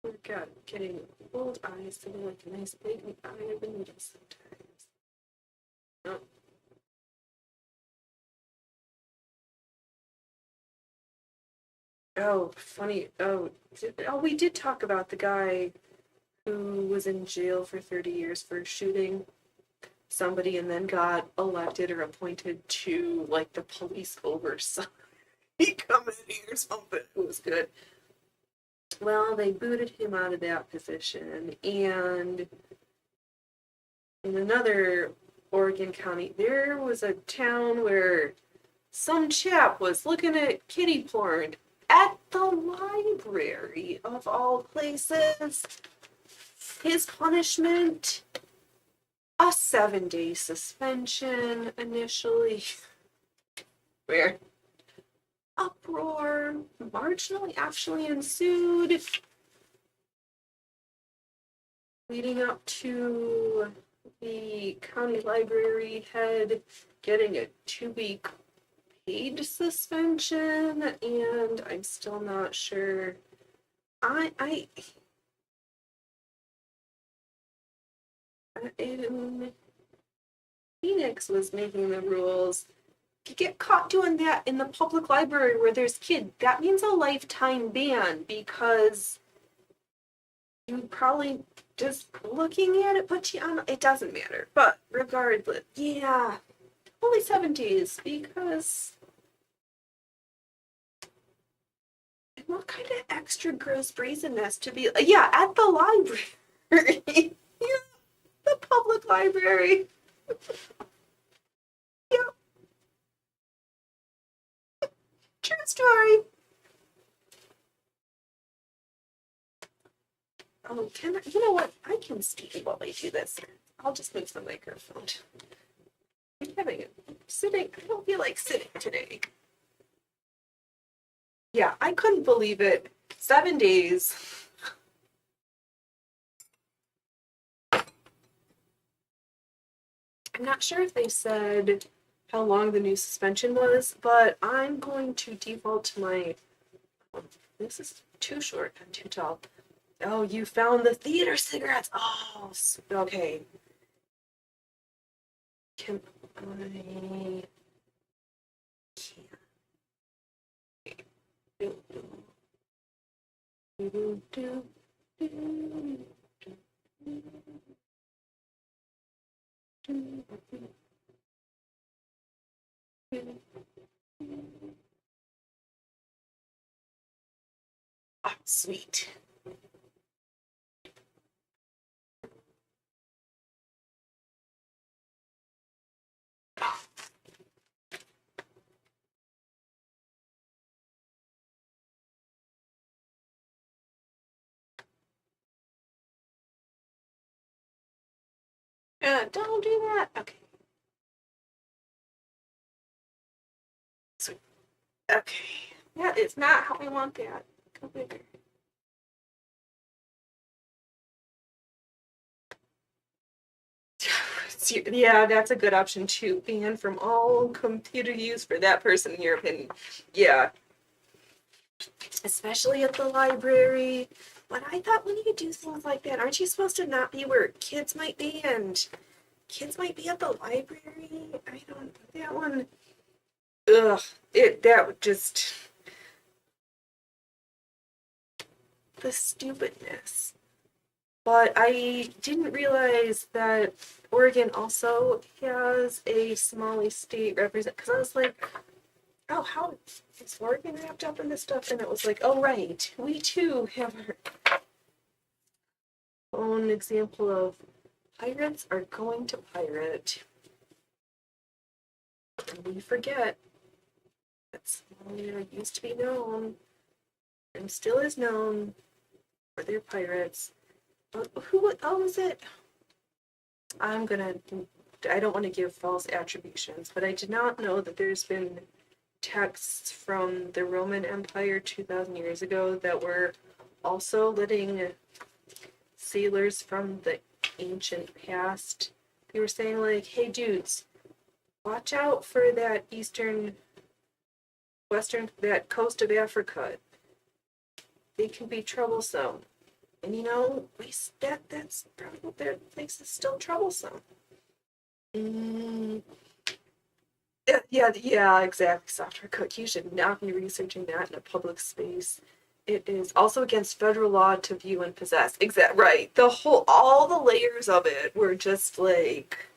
work out getting old eyes to be like a nice big eye of the needle sometimes. Oh. Oh, funny. Oh, we did talk about the guy who was in jail for 30 years for shooting somebody and then got elected or appointed to like the police oversight committee or something. It was good. Well, they booted him out of that position, and in another Oregon county, there was a town where some chap was looking at kitty porn at the library, of all places. His punishment, a 7-day suspension initially. Weird. Uproar marginally actually ensued, leading up to the county library head getting a 2-week paid suspension, and I'm still not sure. in Phoenix was making the rules. You get caught doing that in the public library where there's kids, that means a lifetime ban because you probably just looking at it, but it doesn't matter. But regardless, yeah, only 7 days because what kind of extra gross brazenness to be, yeah, at the library. Yeah, the public library. Yeah, true story. Oh, you know what? I can speak while I do this. I'll just move the microphone. I'm sitting. I don't feel like sitting today. Yeah, I couldn't believe it. 7 days. I'm not sure if they said how long the new suspension was, but I'm going to default to my. This is too short and too tall. Oh, you found the theater cigarettes. Oh, okay. Can I? Oh, sweet. Don't do that. Okay. Sweet. Okay. That is not how I want that. Go bigger. Yeah, that's a good option too. Ban from all computer use for that person, in your opinion. Yeah. Especially at the library. But I thought when you do things like that, aren't you supposed to not be where kids might be and kids might be at the library? I don't, that one, ugh, that would just, the stupidness. But I didn't realize that Oregon also has a Somali state represent, because I was like, oh, how is Oregon wrapped up in this stuff? And it was like, oh, right, we too have our own example of pirates are going to pirate. And we forget that Somalia used to be known and still is known for their pirates. But who was it? I don't want to give false attributions, but I did not know that there's been texts from the Roman Empire 2,000 years ago that were also letting sailors from the ancient past. They were saying like, hey dudes, watch out for that that coast of Africa. They can be troublesome. And you know, that's probably what that makes it still troublesome. Yeah, exactly. Software code. You should not be researching that in a public space. It is also against federal law to view and possess. Right. All the layers of it were just like.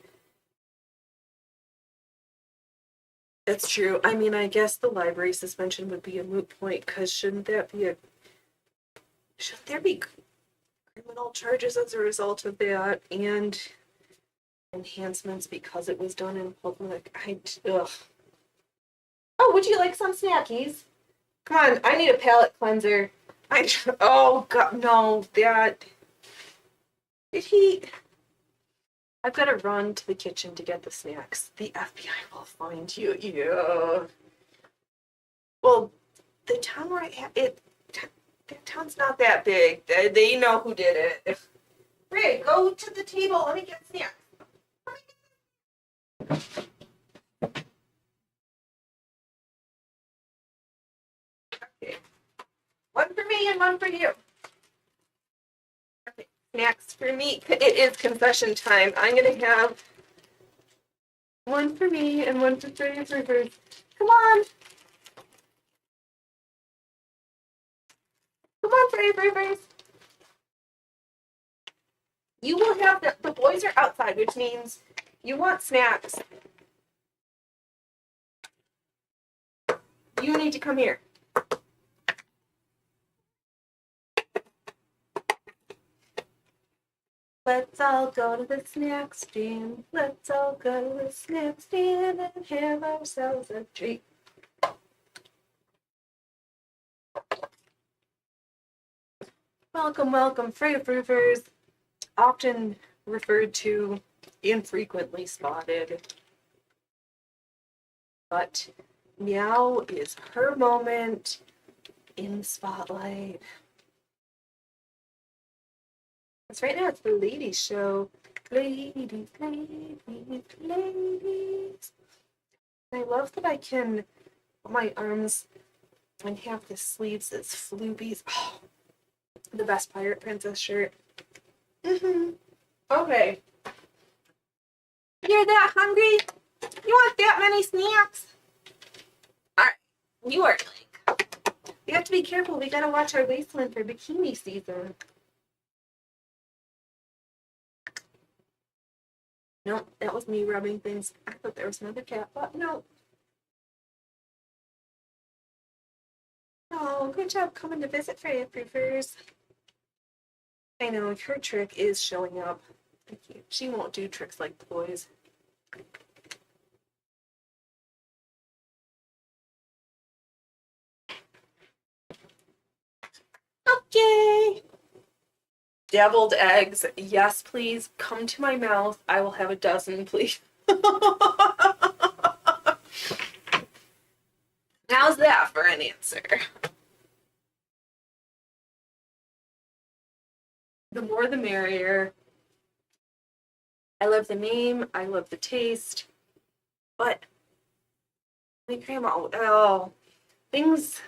That's true. I mean, I guess the library suspension would be a moot point because shouldn't there be criminal charges as a result of that and enhancements because it was done in public? Ugh. Oh, would you like some snackies? Come on, I need a palate cleanser. Oh god, no, that. Did he? I've got to run to the kitchen to get the snacks. The FBI will find you. Yeah. Well, the town where that town's not that big. They know who did it. Ray, go to the table. Let me get snacks. Okay. One for me and one for you. Okay, snacks for me. It is confession time. I'm gonna have one for me and one for Freya's Rivers. Come on. Come on, Freya's Rivers. You will have the boys are outside, which means you want snacks. You need to come here. Let's all go to the snack stand. Let's all go to the snack stand and have ourselves a treat. Welcome, welcome, Freya Rivers. Often referred to, infrequently spotted. But now is her moment in the spotlight. Because right now it's the ladies' show. Ladies, ladies, ladies. I love that I can put my arms and have the sleeves as floobies. Oh, the best Pirate Princess shirt. Okay. You're that hungry? You want that many snacks? Alright. You are like. We have to be careful. We gotta watch our waistline for bikini season. No, that was me rubbing things. I thought there was another cat, but no. Oh, good job coming to visit Freya Proofers. I know, her trick is showing up. She won't do tricks like the boys. Okay. Deviled eggs. Yes, please. Come to my mouth. I will have a dozen, please. How's that for an answer? The more the merrier. I love the name. I love the taste. But my grandma, oh, things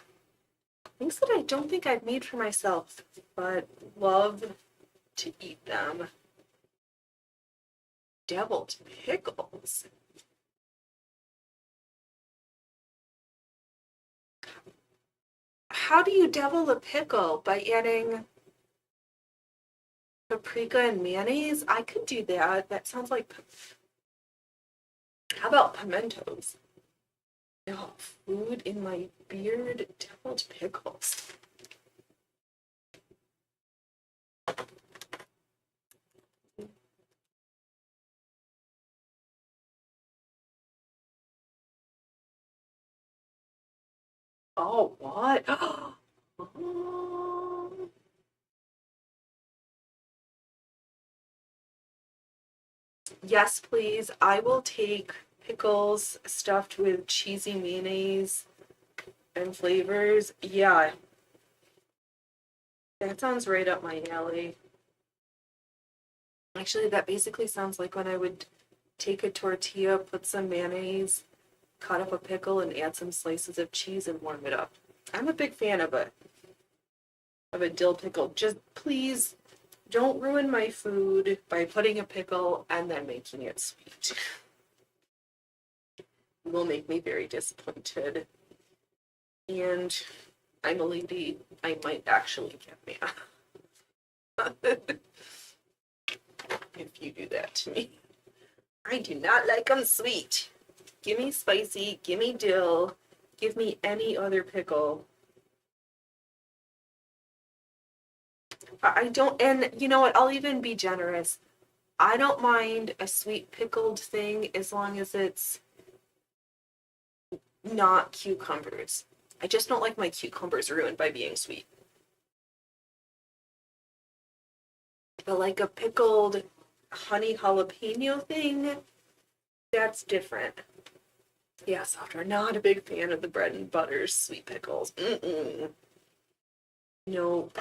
that I don't think I've made for myself, but love to eat them. Deviled pickles. How do you devil a pickle? By adding paprika and mayonnaise? I could do that. That sounds like... How about pimentos? Oh, food in my beard. Deviled pickles. Oh, what? Oh. Yes, please. I will take pickles stuffed with cheesy mayonnaise and flavors. Yeah. That sounds right up my alley. Actually, that basically sounds like when I would take a tortilla, put some mayonnaise, cut up a pickle, and add some slices of cheese and warm it up. I'm a big fan of a dill pickle. Just please don't ruin my food by putting a pickle and then making it sweet. It will make me very disappointed. And I'm a lady. I might actually get mad if you do that to me. I do not like them sweet. Give me spicy, give me dill, give me any other pickle. I don't, and you know what, I'll even be generous. I don't mind a sweet pickled thing as long as it's not cucumbers. I just don't like my cucumbers ruined by being sweet. But like a pickled honey jalapeno thing, that's different. Yeah, softer. Not a big fan of the bread and butter sweet pickles. Nope.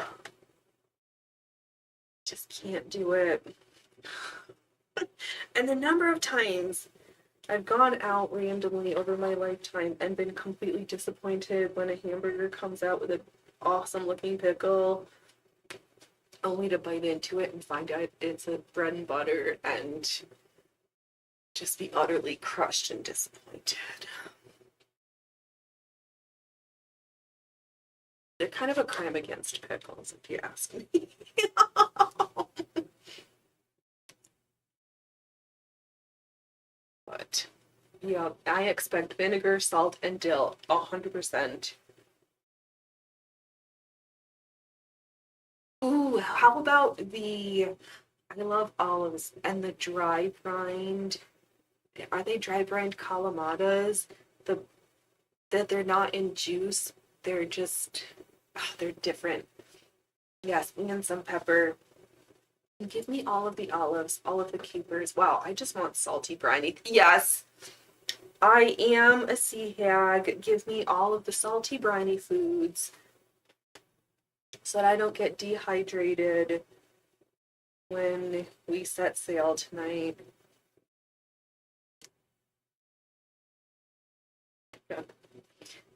Just can't do it. And the number of times I've gone out randomly over my lifetime and been completely disappointed when a hamburger comes out with an awesome looking pickle. only to bite into it and find out it's a bread and butter and just be utterly crushed and disappointed. They're kind of a crime against pickles, if you ask me. But yeah, I expect vinegar, salt, and dill 100%. Ooh, how about I love olives and the dry brined. Are they dry brined calamatas? That they're not in juice. They're just, they're different. Yes, and some pepper. Give me all of the olives, all of the capers. Wow, I just want salty briny. Yes, I am a sea hag. Give me all of the salty briny foods so that I don't get dehydrated when we set sail tonight. Yeah.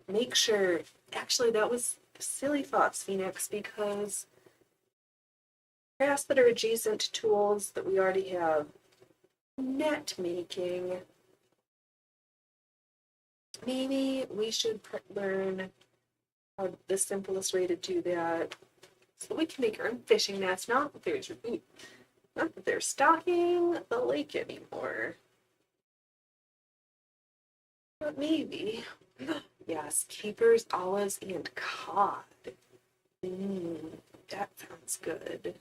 Make sure, actually, that was silly thoughts, Phoenix, because crafts that are adjacent to tools that we already have. Net making. Maybe we should learn how the simplest way to do that so we can make our own fishing nets. Not that they're stocking the lake anymore. But maybe. Yes, capers, olives, and cod. That sounds good.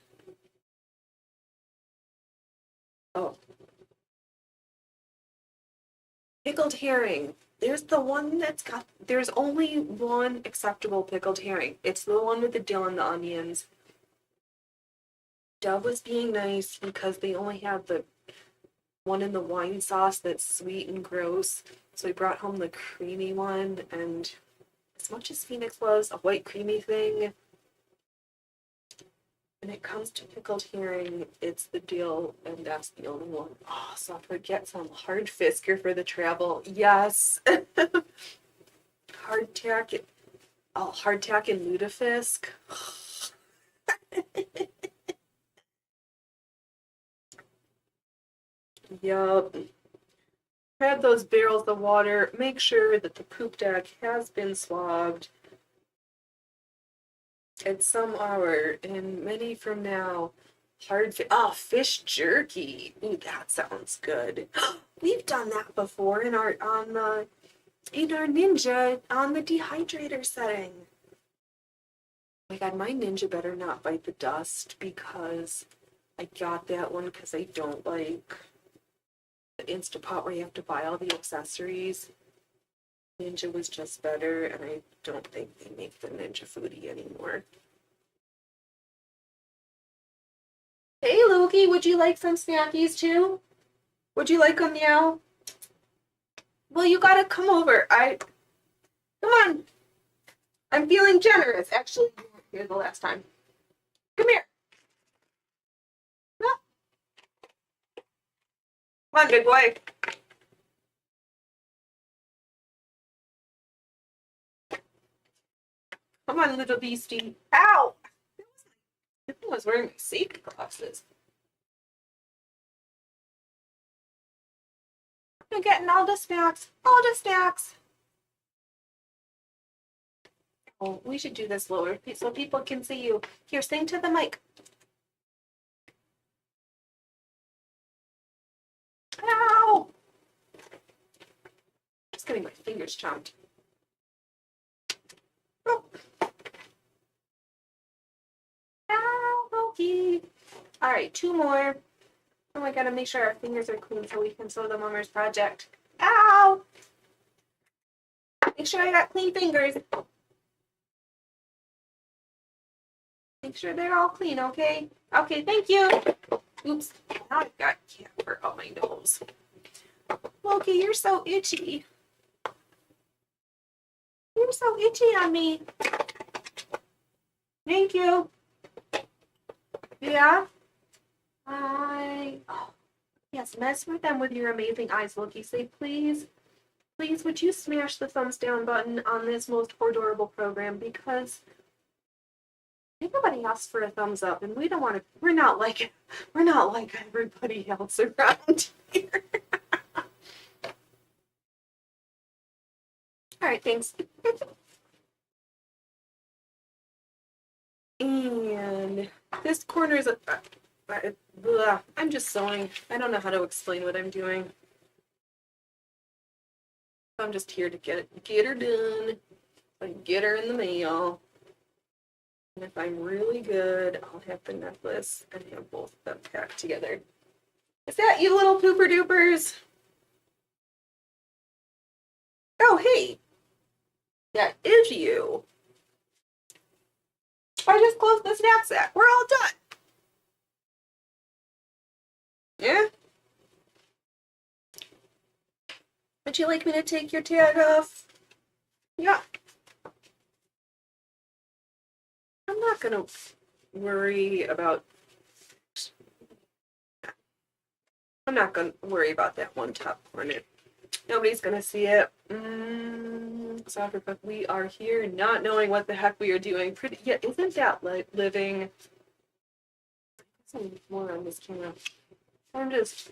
Oh. Pickled herring. There's the one there's only one acceptable pickled herring. It's the one with the dill and the onions. Dove was being nice because they only have the one in the wine sauce that's sweet and gross. So we brought home the creamy one, and as much as Phoenix loves a white creamy thing, when it comes to pickled herring, it's the dill, and that's the only one. Oh, so I could get some hard fisker for the travel. Yes. Hardtack and lutefisk. Yup. Grab those barrels of water. Make sure that the poop deck has been swabbed. At some hour and many from now. Fish jerky. Ooh, that sounds good. We've done that before in our Ninja on the dehydrator setting. Oh my god, my Ninja better not bite the dust because I got that one because I don't like the Instapot where you have to buy all the accessories. Ninja was just better, and I don't think they make the Ninja Foodie anymore. Hey, Loki, would you like some snackies too? Would you like them now? Well, you gotta come over. Come on. I'm feeling generous. Actually, you weren't here the last time. Come here. No. Come on, big boy. Come on, little beastie. Ow! I was wearing my safety glasses. I'm getting all the snacks. All the snacks. Oh, we should do this lower so people can see you. Here, sing to the mic. Ow! Just getting my fingers chomped. Oh. Ow, Loki. All right, 2 more. Oh, I gotta make sure our fingers are clean so we can sew the Mummers project. Ow! Make sure I got clean fingers. Make sure they're all clean, okay? Okay, thank you. Oops, now I've got cat fur on my nose. Loki, you're so itchy. You're so itchy on me. Thank you. Yeah? Yes, mess with them with your amazing eyes, Loki. Say, please, would you smash the thumbs down button on this most adorable program because Everybody asks for a thumbs up, and we don't want to. We're not like everybody else around here. All right, thanks. And this corner is I'm just sewing. I don't know how to explain what I'm doing. I'm just here to get her done. And get her in the mail. And if I'm really good, I'll have the necklace and have both of them packed together. Is that you little pooper doopers? Oh, hey. That is you. I just closed the snack sack. We're all done. Yeah? Would you like me to take your tag off? Yeah. I'm not gonna worry about. I'm not gonna worry about that one top corner. Nobody's gonna see it. Soccer puck. We are here, not knowing what the heck we are doing. Pretty. Yeah, isn't that like living? Some more on this camera. I'm just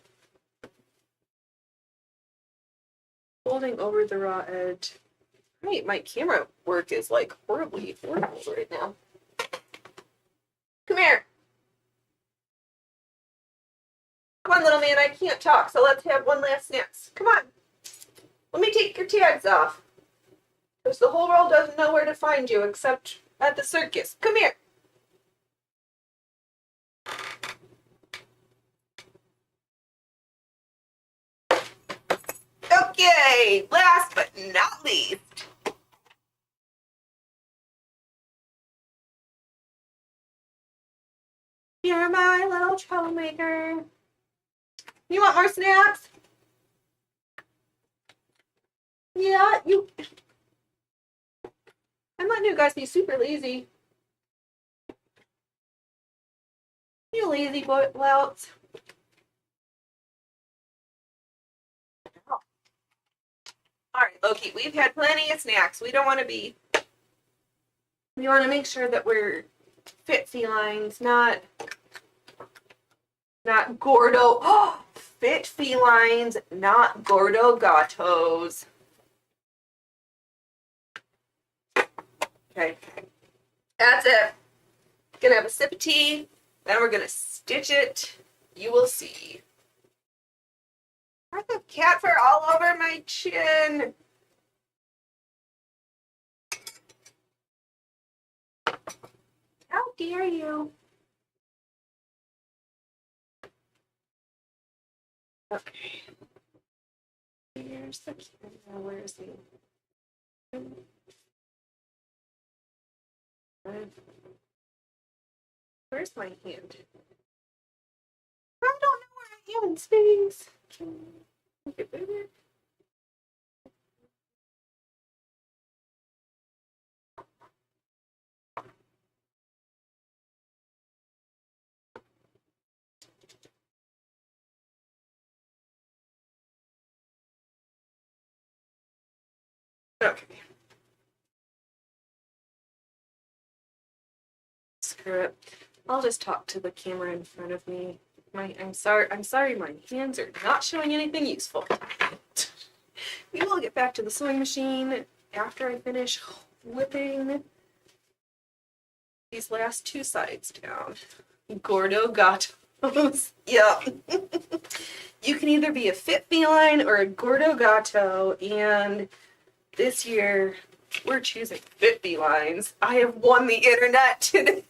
holding over the raw edge. Right, my camera work is like horrible right now. Come here. Come on, little man, I can't talk, so let's have one last snack. Come on. Let me take your tags off. Because the whole world doesn't know where to find you except at the circus. Come here. Okay, last but not least. You're my little troublemaker. You want more snacks? Yeah, you. I'm letting you guys be super lazy. You lazy boy louts. All right, Loki, we've had plenty of snacks. We don't want to be. We want to make sure that we're fit felines, not gordo. Oh, fit felines, not gordo gatos. Okay, that's it. Gonna have a sip of tea, then we're gonna stitch it. You will see. Where's the cat fur all over my chin? How dare you? Okay. Here's the camera. Where is he? Where's my hand? I don't know where I am in space. Can you get bigger? Okay. Screw it. I'll just talk to the camera in front of me. I'm sorry, my hands are not showing anything useful. We will get back to the sewing machine after I finish whipping these last two sides down. Gordo gatos. Yep. You can either be a fit feline or a gordo gato, and this year we're choosing fit felines. I have won the internet today.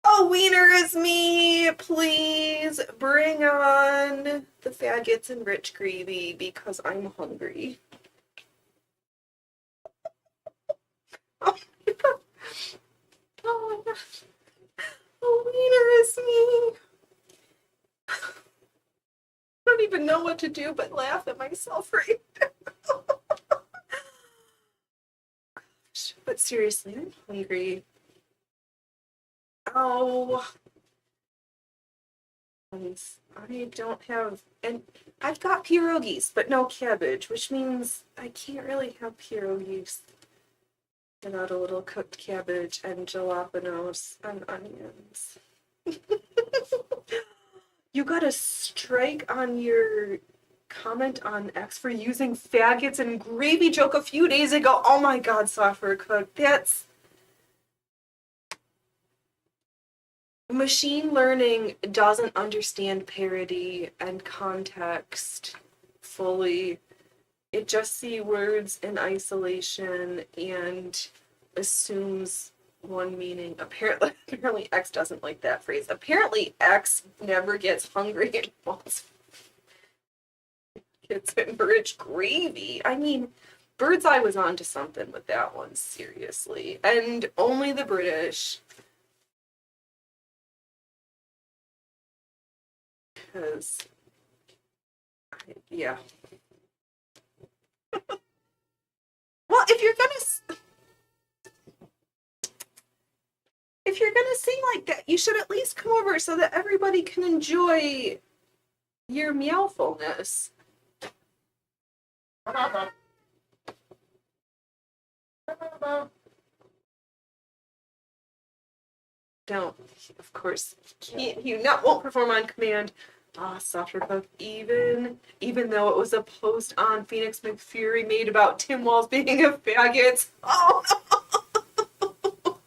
Oh, wiener is me. Please bring on the faggots and rich gravy because I'm hungry. Oh my god. Oh my gosh. Oh, wiener is me. I don't even know what to do but laugh at myself right now. But seriously, I'm hungry. Oh, I don't have, and I've got pierogies, but no cabbage, which means I can't really have pierogies without a little cooked cabbage and jalapenos and onions. You got a strike on your comment on X for using faggots and gravy joke a few days ago. Oh my god, Software Cook. That's... Machine learning doesn't understand parody and context fully. It just sees words in isolation and assumes one meaning. Apparently X doesn't like that phrase. Apparently X never gets hungry and wants it's in rich gravy. I mean, Birdseye was onto something with that one, seriously. And only the British. Because, yeah. Well, if you're gonna sing like that, you should at least come over so that everybody can enjoy your meowfulness. Don't, of course, can't you not won't perform on command. Software Cook, even though it was a post on Phoenix McFury made about Tim Walz being a faggot. Oh no!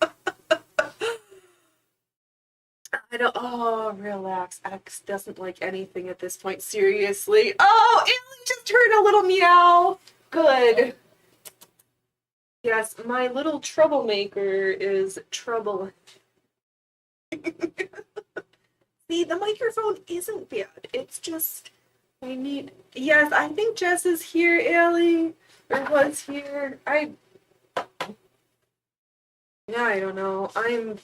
I don't. Oh, relax. X doesn't like anything at this point. Seriously. Oh, Allie just heard a little meow. Good. Yes, my little troublemaker is trouble. See, the microphone isn't bad. It's just I need. Yes, I think Jess is here, Allie, or was here. Yeah, I don't know. I'm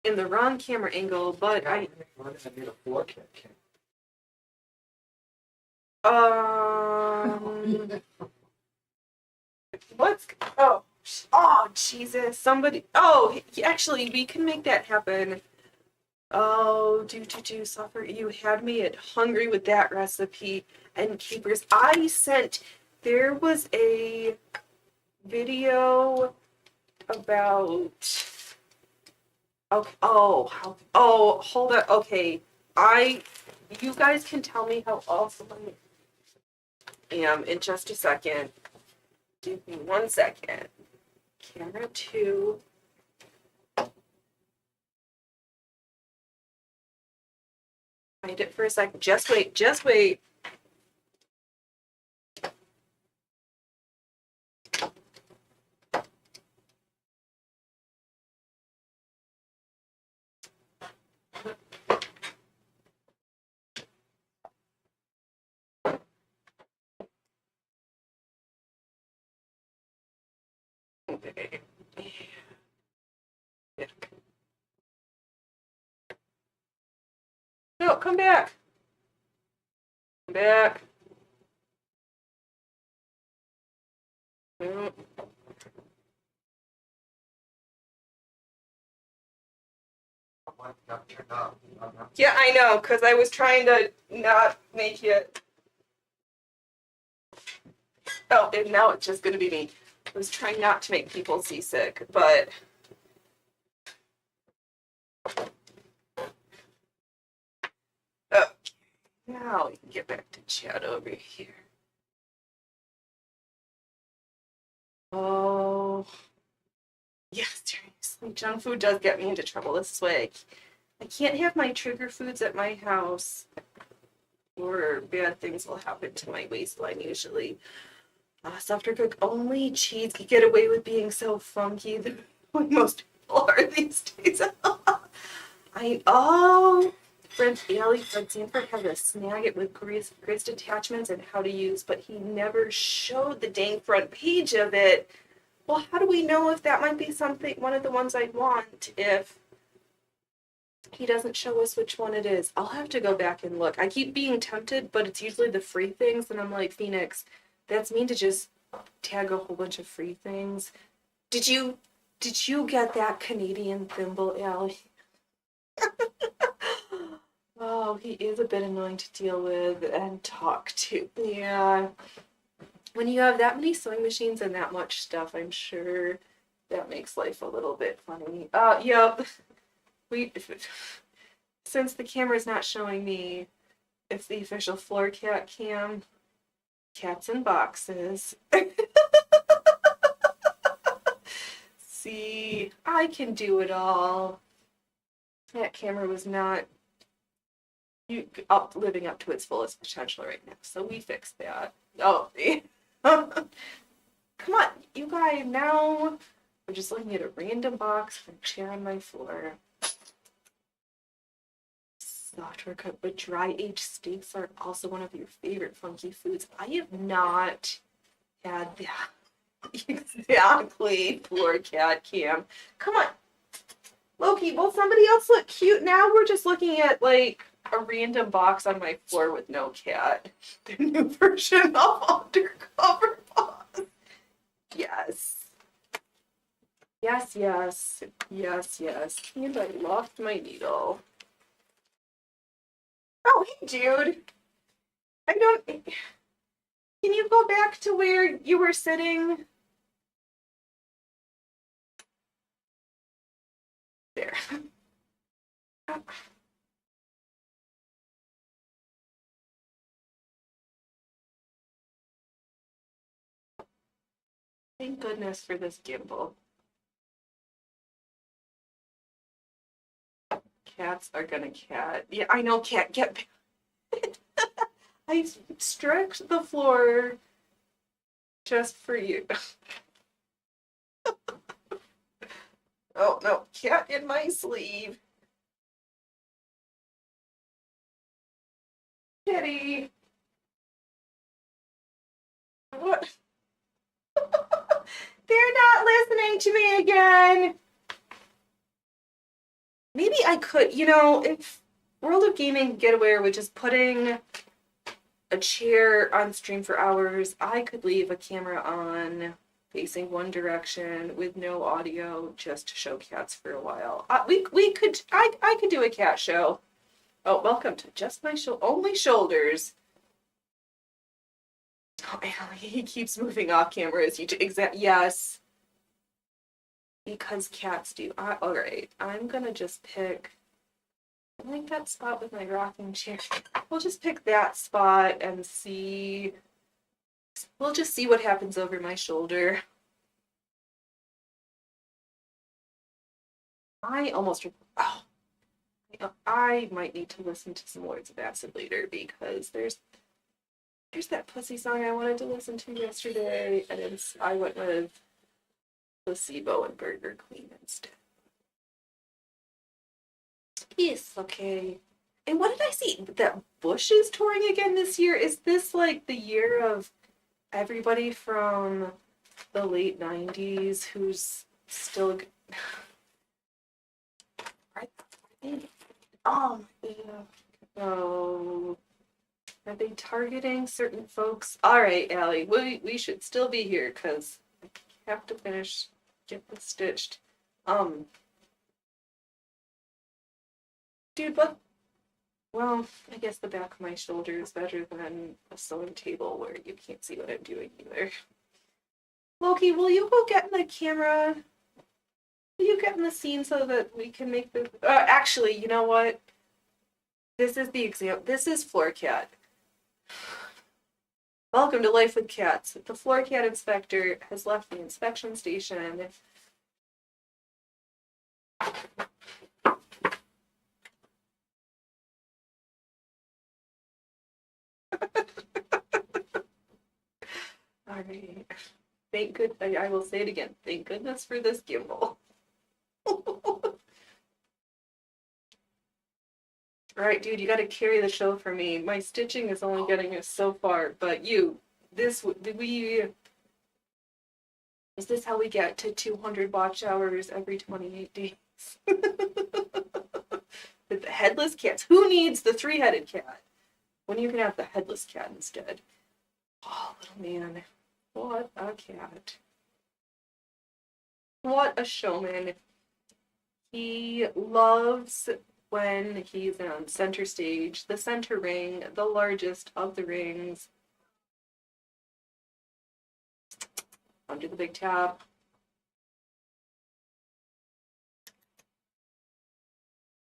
in the wrong camera angle, but Yeah, I need a floor kick. What's Jesus, somebody. Actually, we can make that happen. Oh, do suffer. You had me at hungry with that recipe. And keepers, there was a video about. Okay. Hold on. Okay, you guys can tell me how awesome I am in just a second. Give me 1 second. Camera 2. Find it for a second. Just wait. Okay. No, come back. Come back. No. Yeah, I know, because I was trying to not make it. Oh, and now it's just going to be me. I was trying not to make people seasick, but. Oh, now we can get back to chat over here. Oh. Yes, seriously. Junk food does get me into trouble this way. I can't have my trigger foods at my house, or bad things will happen to my waistline usually. Software Cook, only cheese can get away with being so funky the way most people are these days. Friend Allie Fred Sanford has a Snagit with grist attachments and how to use, but he never showed the dang front page of it. Well, how do we know if that might be one of the ones I want, if he doesn't show us which one it is? I'll have to go back and look. I keep being tempted, but it's usually the free things, and I'm like, Phoenix, that's mean to just tag a whole bunch of free things. Did you get that Canadian thimble, Allie? Oh, he is a bit annoying to deal with and talk to. Yeah. When you have that many sewing machines and that much stuff, I'm sure That makes life a little bit funny. Yep. Since the camera's not showing me it's the official floor cat cam, cats in boxes. See, I can do it all. That camera was not living up to its fullest potential right now, so we fixed that. Oh, come on, you guys, now we're just looking at a random box and a chair on my floor. Software cut, but dry aged steaks are also one of your favorite funky foods. I have not had that. Exactly, poor cat cam. Come on, Loki, will somebody else look cute? Now we're just looking at like a random box on my floor with no cat. The new version of Undercover Boss. Yes. Yes, yes. Yes, yes. And I lost my needle. Oh, hey, dude. I don't... Can you go back to where you were sitting? There. Thank goodness for this gimbal. Cats are gonna cat. Yeah, I know, cat, get... I stretched the floor just for you. Oh, no, cat in my sleeve. Kitty. What? They're not listening to me again. Maybe I could, if World of Gaming could get away with just putting a chair on stream for hours, I could leave a camera on facing one direction with no audio just to show cats for a while. I could do a cat show. Oh, welcome to Just My Only Shoulders. Oh, Allie, he keeps moving off camera as you yes. Because cats do. Alright, I'm gonna just pick, I like that spot with my rocking chair. We'll just pick that spot and see. We'll just see what happens over my shoulder. I might need to listen to some Lords of Acid later because there's that pussy song I wanted to listen to yesterday, and I went with Placebo and Burger Queen instead. Yes, okay. And what did I see? That Bush is touring again this year? Is this like the year of everybody from the late 90s who's still... Are they... Oh, yeah. Oh... Are they targeting certain folks? Alright, Allie, we should still be here, because I have to get this stitched. Dude, what? Well, I guess the back of my shoulder is better than a sewing table where you can't see what I'm doing either. Loki, will you go get in the camera? Will you get in the scene so that we can make the... actually, you know what? This is the example. This is Floor Cat. Welcome to Life with Cats. The Floor Cat inspector has left the inspection station. Alright. Thank good. I will say it again. Thank goodness for this gimbal. Alright, dude, you gotta carry the show for me. My stitching is only getting us so far, but is this how we get to 200 watch hours every 28 days? With the headless cats. Who needs the three-headed cat when you can have the headless cat instead? Oh, little man. What a cat. What a showman. He loves when he's on center stage, the center ring, the largest of the rings. Under the big tap.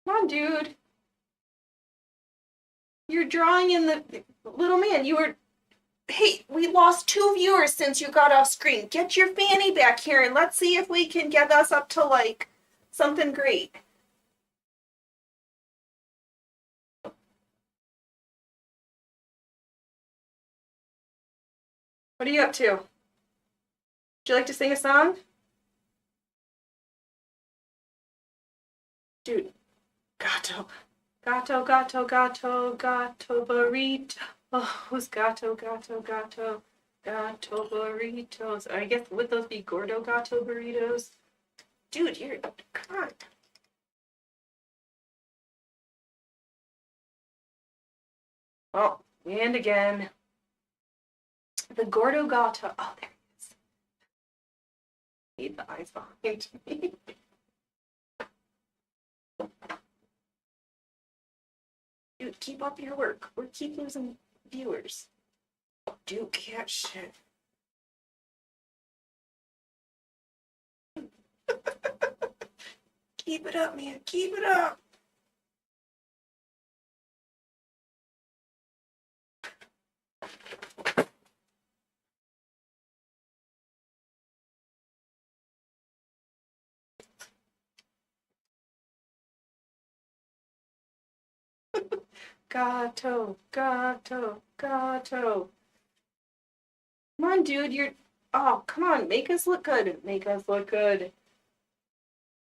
Come on, dude. You're drawing in the little man. You were. Hey, we lost 2 viewers since you got off screen. Get your fanny back here and let's see if we can get us up to like something great. What are you up to? Would you like to sing a song? Dude, gato. Gato, gato, gato, gato burrito. Oh, who's gato, gato, gato, gato burritos? I guess would those be gordo gato burritos? Dude, you're come on. Oh, and again. The gordo gato. Oh, there he is. Need the eyes behind me. Dude, keep up your work. We're keep losing viewers. Dude, cat shit. Keep it up, man. Keep it up. Gato, gato, gato. Come on, dude. You're. Oh, come on. Make us look good. Make us look good.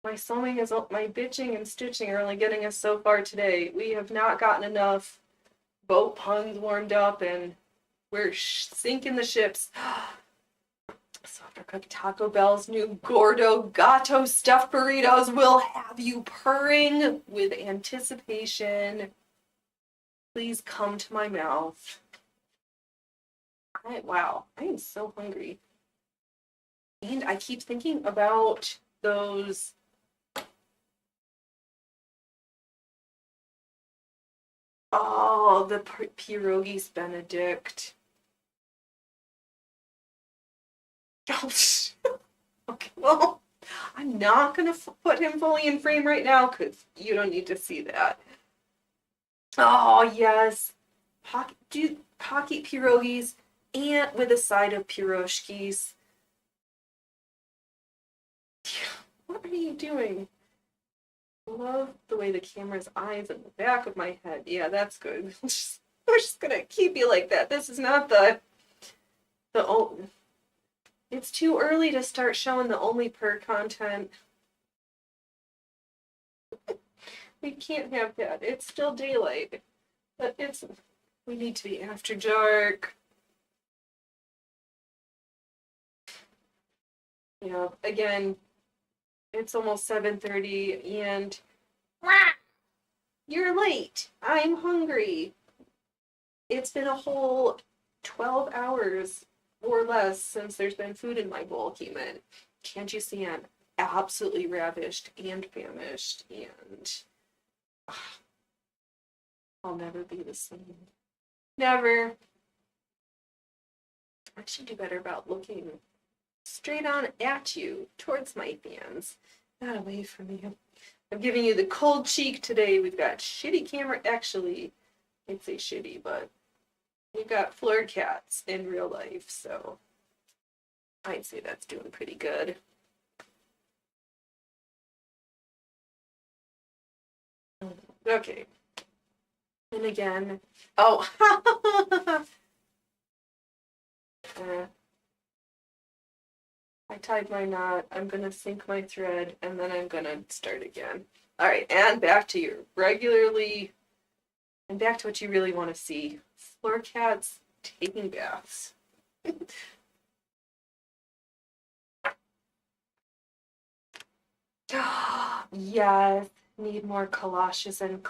My sewing is. My bitching and stitching are only getting us so far today. We have not gotten enough boat puns warmed up and we're sinking the ships. Softer cooked Taco Bell's new Gordo Gato stuffed burritos will have you purring with anticipation. Please come to my mouth. Wow, I am so hungry. And I keep thinking about those. Oh, the pierogies Benedict. Oh, okay, well, I'm not gonna put him fully in frame right now because you don't need to see that. Oh, yes. Pocket pierogies and with a side of piroshkis. What are you doing? Love the way the camera's eyes in the back of my head. Yeah, that's good. We're just gonna keep you like that. This is not the it's too early to start showing the only per content. We can't have that. It's still daylight. But we need to be after dark. You know, again, it's almost 7:30 and you're late. I'm hungry. It's been a whole 12 hours or less since there's been food in my bowl, human. Can't you see I'm absolutely ravished and famished and I'll never be the same. Never. I should do better about looking straight on at you, towards my fans, not away from you. I'm giving you the cold cheek today. We've got shitty camera. Actually, I'd say shitty, but we've got floor cats in real life, so I'd say that's doing pretty good. Okay. And again, oh, I tied my knot. I'm gonna sink my thread, and then I'm gonna start again. All right, and back to your and back to what you really want to see: floor cats taking baths. Yes, need more galoshes and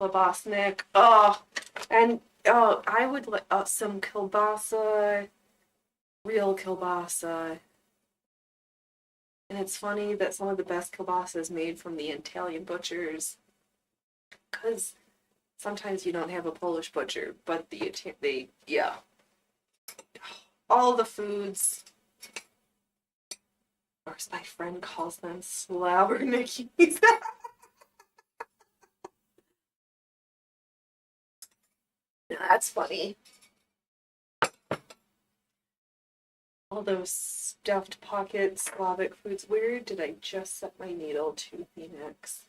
kielbasnik. Oh, and I would like some kielbasa, real kielbasa. And it's funny that some of the best kielbasa is made from the Italian butchers, because sometimes you don't have a Polish butcher, but yeah, all the foods, or as my friend calls them, slobbernickies. That's funny. All those stuffed pocket Slavic foods. Where did I just set my needle to, Phoenix?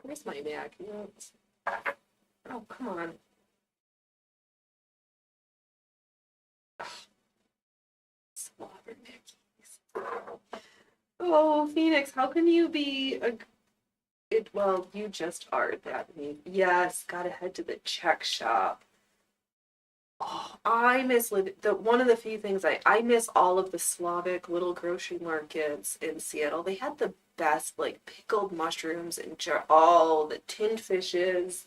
Where's my magnet? Oh, come on. Slobber Mickeys. Oh, Phoenix, how can you be a... well, you just are that mean. Yes, gotta head to the Czech shop. Oh, I miss one of the few things I miss all of the Slavic little grocery markets in Seattle. They had the best like pickled mushrooms and all the tinned fishes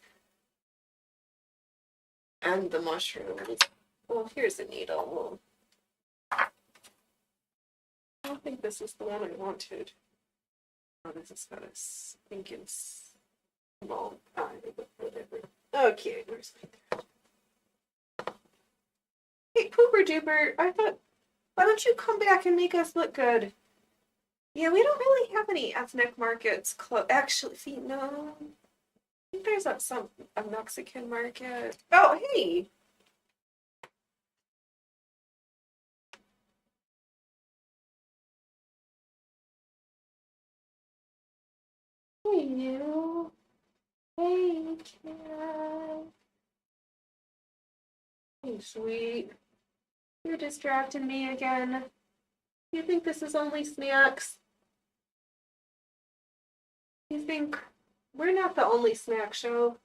and the mushrooms. Well, here's a needle. I don't think this is the one I wanted. Oh, this has got a stinking small eye, but whatever. Okay, where's my thread? Hey, Pooper Duper, I thought, why don't you come back and make us look good? Yeah, we don't really have any ethnic markets close. Actually, see, no. I think there's a Mexican market. Oh, hey! Hey, you. Hey, cat. Hey, sweet. You're distracting me again. You think this is only snacks? You think we're not the only snack show?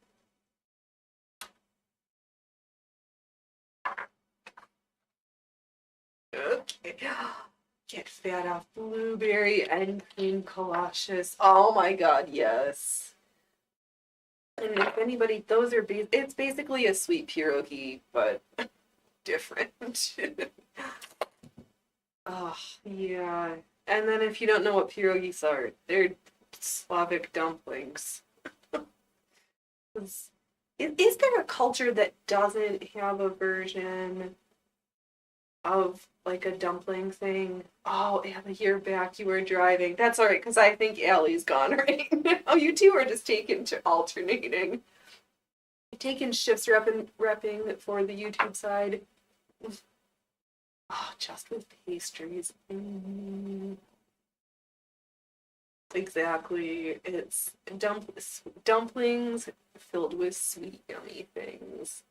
Okay. Get fat off blueberry and cream kolaches. Oh my god, yes. And if anybody, those are it's basically a sweet pierogi, but different. Oh, yeah. And then if you don't know what pierogis are, they're Slavic dumplings. Is there a culture that doesn't have a version of like a dumpling thing? Oh, Allie, you're back. You were driving. That's all right, because I think Allie's gone right now. You two are just alternating. Taking shifts repping for the YouTube side. Oh, just with pastries. Exactly. It's dumplings filled with sweet, yummy things.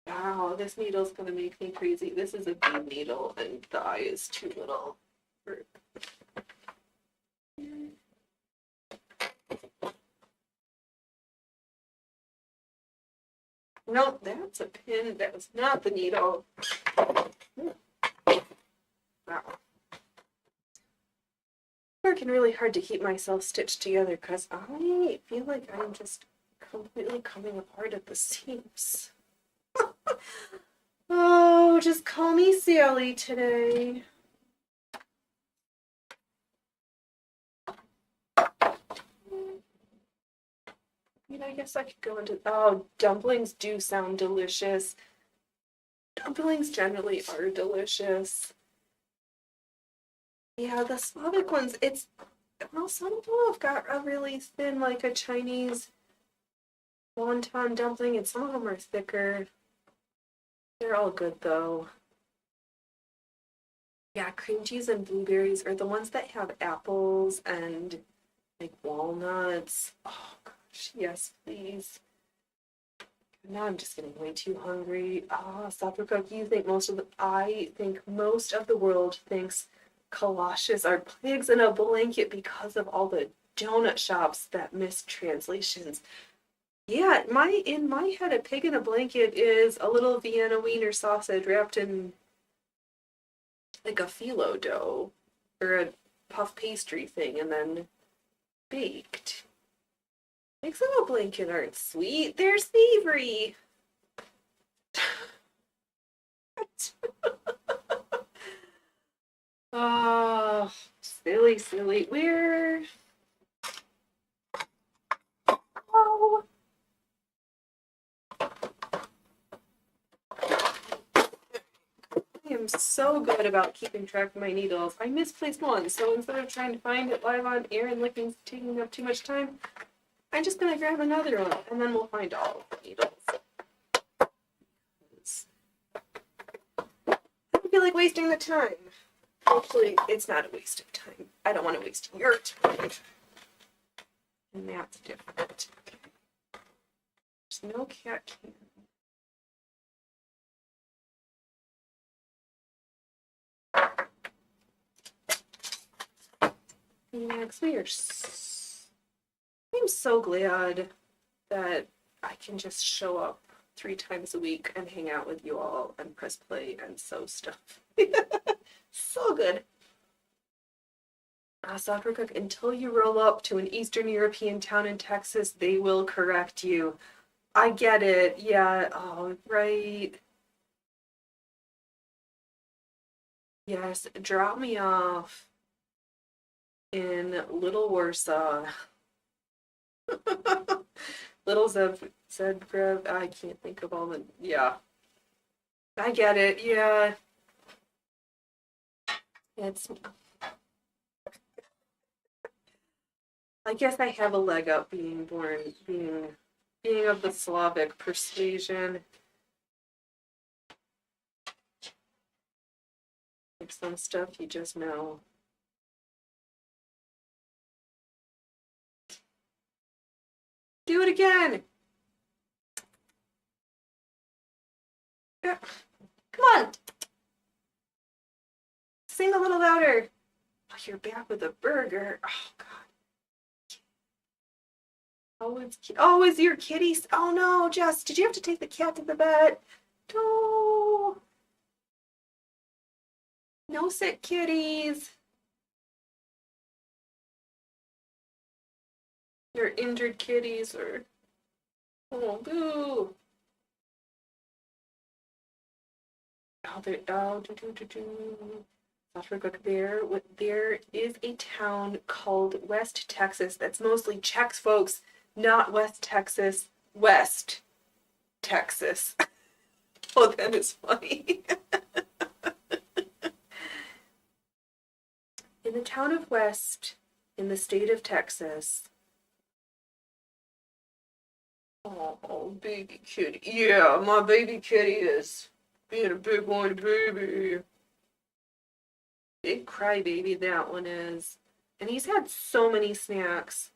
Wow, this needle's gonna make me crazy. This is a bead needle, and the eye is too little. Nope, that's a pin. That was not the needle. Wow. Working really hard to keep myself stitched together because I feel like I'm just completely coming apart at the seams. Oh, just call me Sally today. I guess I could go into... Oh, dumplings do sound delicious. Dumplings generally are delicious. Yeah, the Slavic ones, it's... Well, some of them have got a really thin, like a Chinese wonton dumpling, and some of them are thicker. They're all good, though. Yeah, cream cheese and blueberries are the ones that have apples and, like, walnuts. Oh, gosh, yes, please. Now I'm just getting way too hungry. Ah, supper cook. I think most of the world thinks kolaches are pigs in a blanket because of all the donut shops that miss translations. Yeah, in my head, a pig in a blanket is a little Vienna wiener sausage wrapped in like a phyllo dough or a puff pastry thing and then baked. Pigs in a blanket aren't sweet, they're savory. Oh, silly. Where? Oh. I am am so good about keeping track of my needles. I misplaced one, so instead of trying to find it live on air and taking up too much time, I'm just gonna grab another one, and then we'll find all of the needles. I don't feel like wasting the time. Hopefully, it's not a waste of time. I don't want to waste your time. And that's different. Okay. There's no cat can. Next, I'm so glad that I can just show up 3 times a week and hang out with you all and press play and sew stuff. So good. Soccer Cook, until you roll up to an Eastern European town in Texas, they will correct you. I get it. Yeah. Oh, right. Yes. Drop me off in Little Warsaw. Little Zebrev. I can't think of all the. Yeah. I get it. Yeah. It's. I guess I have a leg up being of the Slavic persuasion. Like some stuff you just know. Do it again. Yeah. Come on. Sing a little louder. Oh, you're back with a burger. Oh, God. Oh, is your kitty? Oh, no, Jess. Did you have to take the cat to the vet? No. No sick kitties. Your injured kitties or. Oh, boo. Oh, there is a town called West Texas that's mostly Czechs, folks, not West Texas, West Texas. Oh, that is funny. In the town of West, in the state of Texas. Oh, baby kitty. Yeah, my baby kitty is being a big boy baby. Big crybaby that one is. And he's had so many snacks.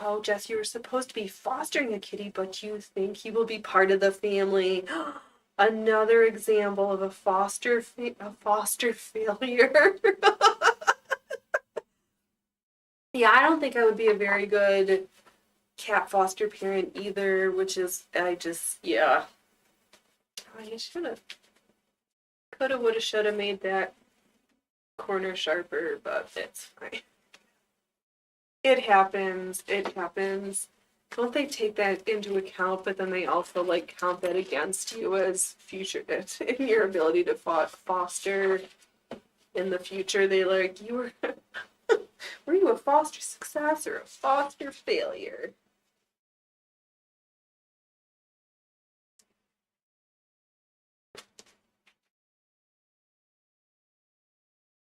Oh, Jess, you were supposed to be fostering a kitty, but you think he will be part of the family. Another example of a foster failure. Yeah, I don't think I would be a very good cat foster parent either, which is, yeah. I should've, coulda, woulda, shoulda made that corner sharper, but it's fine. It happens. Don't they take that into account, but then they also like count that against you as future in your ability to foster in the future? They like, were you a foster success or a foster failure?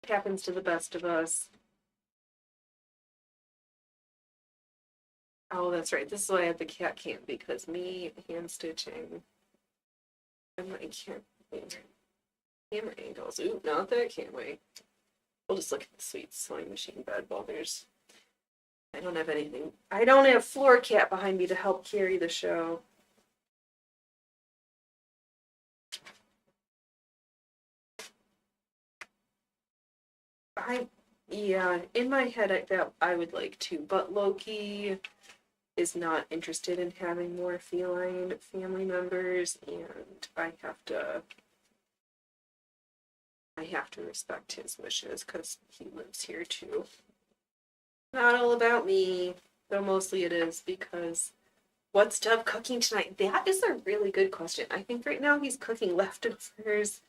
It happens to the best of us. Oh, that's right. This is why I have the cat cam, because me hand stitching and my camera angles. Ooh, not that camera. We'll just look at the sweet sewing machine bed while there's. I don't have floor cat behind me to help carry the show. Yeah, in my head I would like to, but Loki is not interested in having more feline family members, and I have to respect his wishes because he lives here too. Not all about me, though mostly it is, because what's Dove cooking tonight? That is a really good question. I think right now he's cooking leftovers.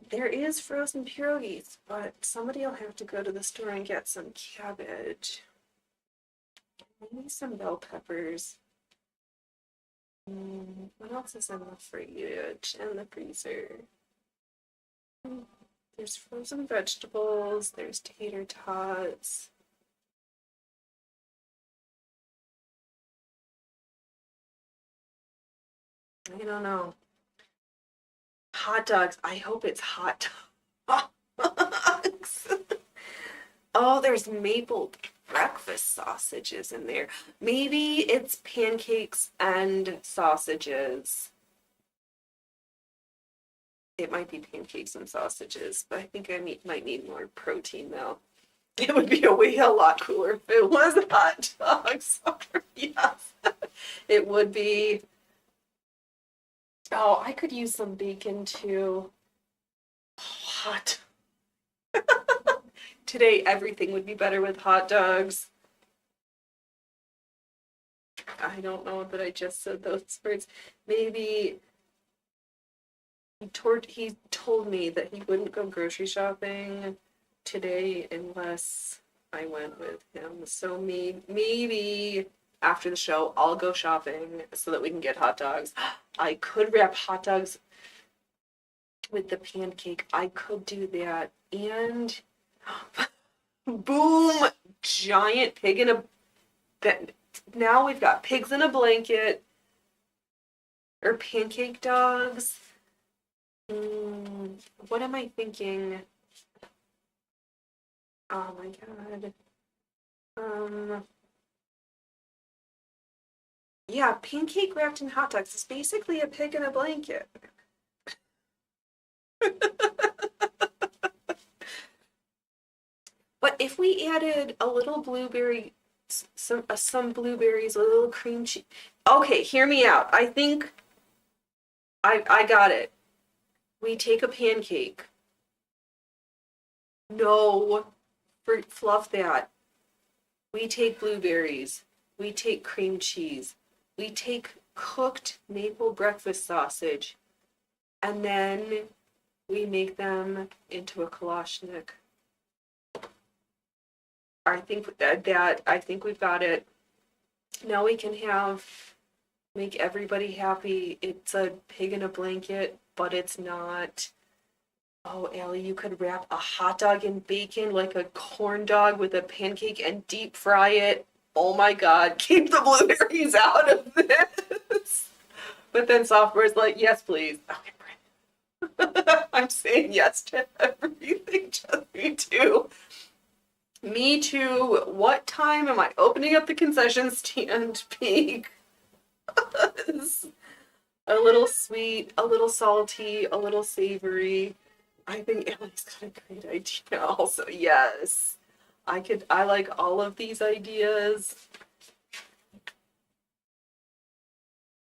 There is frozen pierogies, but somebody will have to go to the store and get some cabbage. Maybe some bell peppers. What else is in the fridge and the freezer? There's frozen vegetables, there's tater tots. I don't know. Hot dogs. I hope it's hot dogs. Oh, there's maple breakfast sausages in there. Maybe it's pancakes and sausages. It might be pancakes and sausages, but I think I might need more protein though. It would be a lot cooler if it was hot dogs. Yes, it would be. Oh, I could use some bacon too. Hot. Today, everything would be better with hot dogs. I don't know that I just said those words. Maybe he told me that he wouldn't go grocery shopping today unless I went with him. So maybe after the show, I'll go shopping so that we can get hot dogs. I could wrap hot dogs with the pancake. I could do that. And boom, giant pig in a... Now we've got pigs in a blanket. Or pancake dogs. What am I thinking? Oh my god. Yeah, pancake wrapped in hot dogs is basically a pig in a blanket. But if we added a little blueberry, some blueberries, a little cream cheese. Okay, hear me out. I think I got it. We take a pancake. No, fluff that. We take blueberries. We take cream cheese. We take cooked maple breakfast sausage. And then we make them into a kalashnik. I think I think we've got it. Now we can make everybody happy. It's a pig in a blanket, but it's not. Oh, Allie, you could wrap a hot dog in bacon like a corn dog with a pancake and deep fry it. Oh my God, keep the blueberries out of this. But then software's like, yes, please. Okay, I'm saying yes to everything, just me too. Me too. What time am I opening up the concession stand peak? A little sweet, a little salty, a little savory. I think Ellie's got a great idea also. Yes. I like all of these ideas.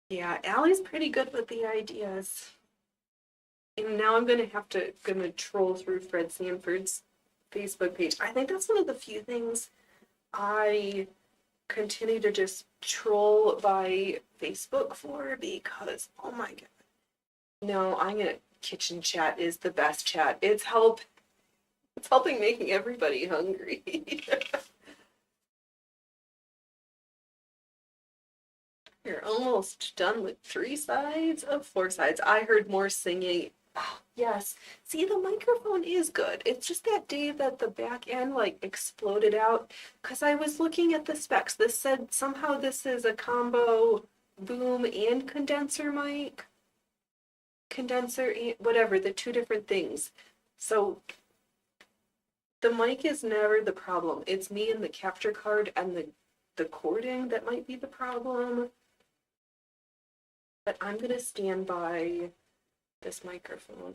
Yeah, Allie's pretty good with the ideas. And now I'm gonna troll through Fred Sanford's Facebook page. I think that's one of the few things I continue to just troll by Facebook for because, oh my God. No, kitchen chat is the best chat. It's helping making everybody hungry. You're almost done with 3 sides of 4 sides. I heard more singing. Oh, yes. See, the microphone is good. It's just that day that the back end exploded out because I was looking at the specs. This said somehow this is a combo boom and condenser mic. Condenser and whatever, the 2 different things. So the mic is never the problem. It's me and the capture card and the cording that might be the problem. But I'm gonna stand by this microphone.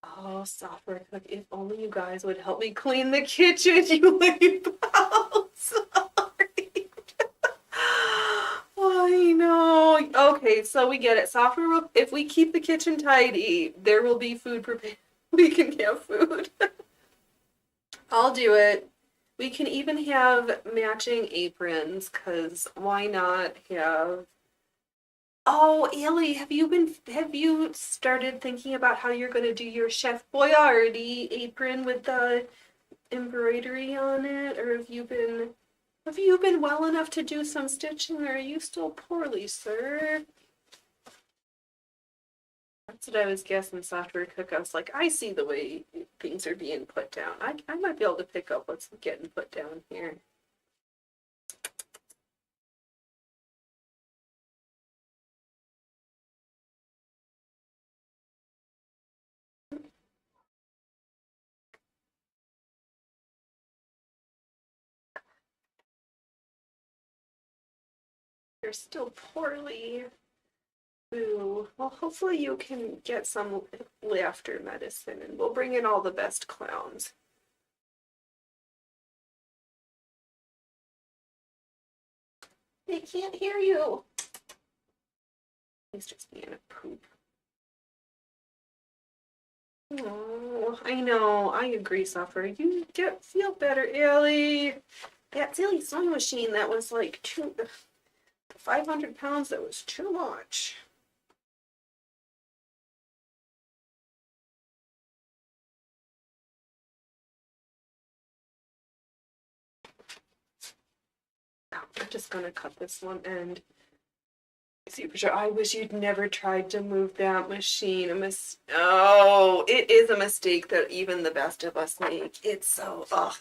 Oh, software cook, if only you guys would help me clean the kitchen, you leave the house. Sorry. I know. Okay, so we get it. Software will, if we keep the kitchen tidy, there will be food prepared. We can have food. I'll do it. We can even have matching aprons, because why not have... Oh, Ellie, have you started thinking about how you're going to do your Chef Boyardee apron with the embroidery on it? Or have you been Have you been well enough to do some stitching, or are you still poorly, sir? That's what I was guessing, Software Cook. I was like, I see the way things are being put down. I might be able to pick up what's getting put down here. You're still poorly. Ooh. Well, hopefully you can get some laughter medicine, and we'll bring in all the best clowns. They can't hear you. He's just being a poop. Oh, I know. I agree, Suffer. You feel better, Ellie. That silly sewing machine that was like 500 pounds, that was too much. I'm just gonna cut this one end. See for sure. I wish you'd never tried to move that machine. Oh, it is a mistake that even the best of us make. It's so, ugh.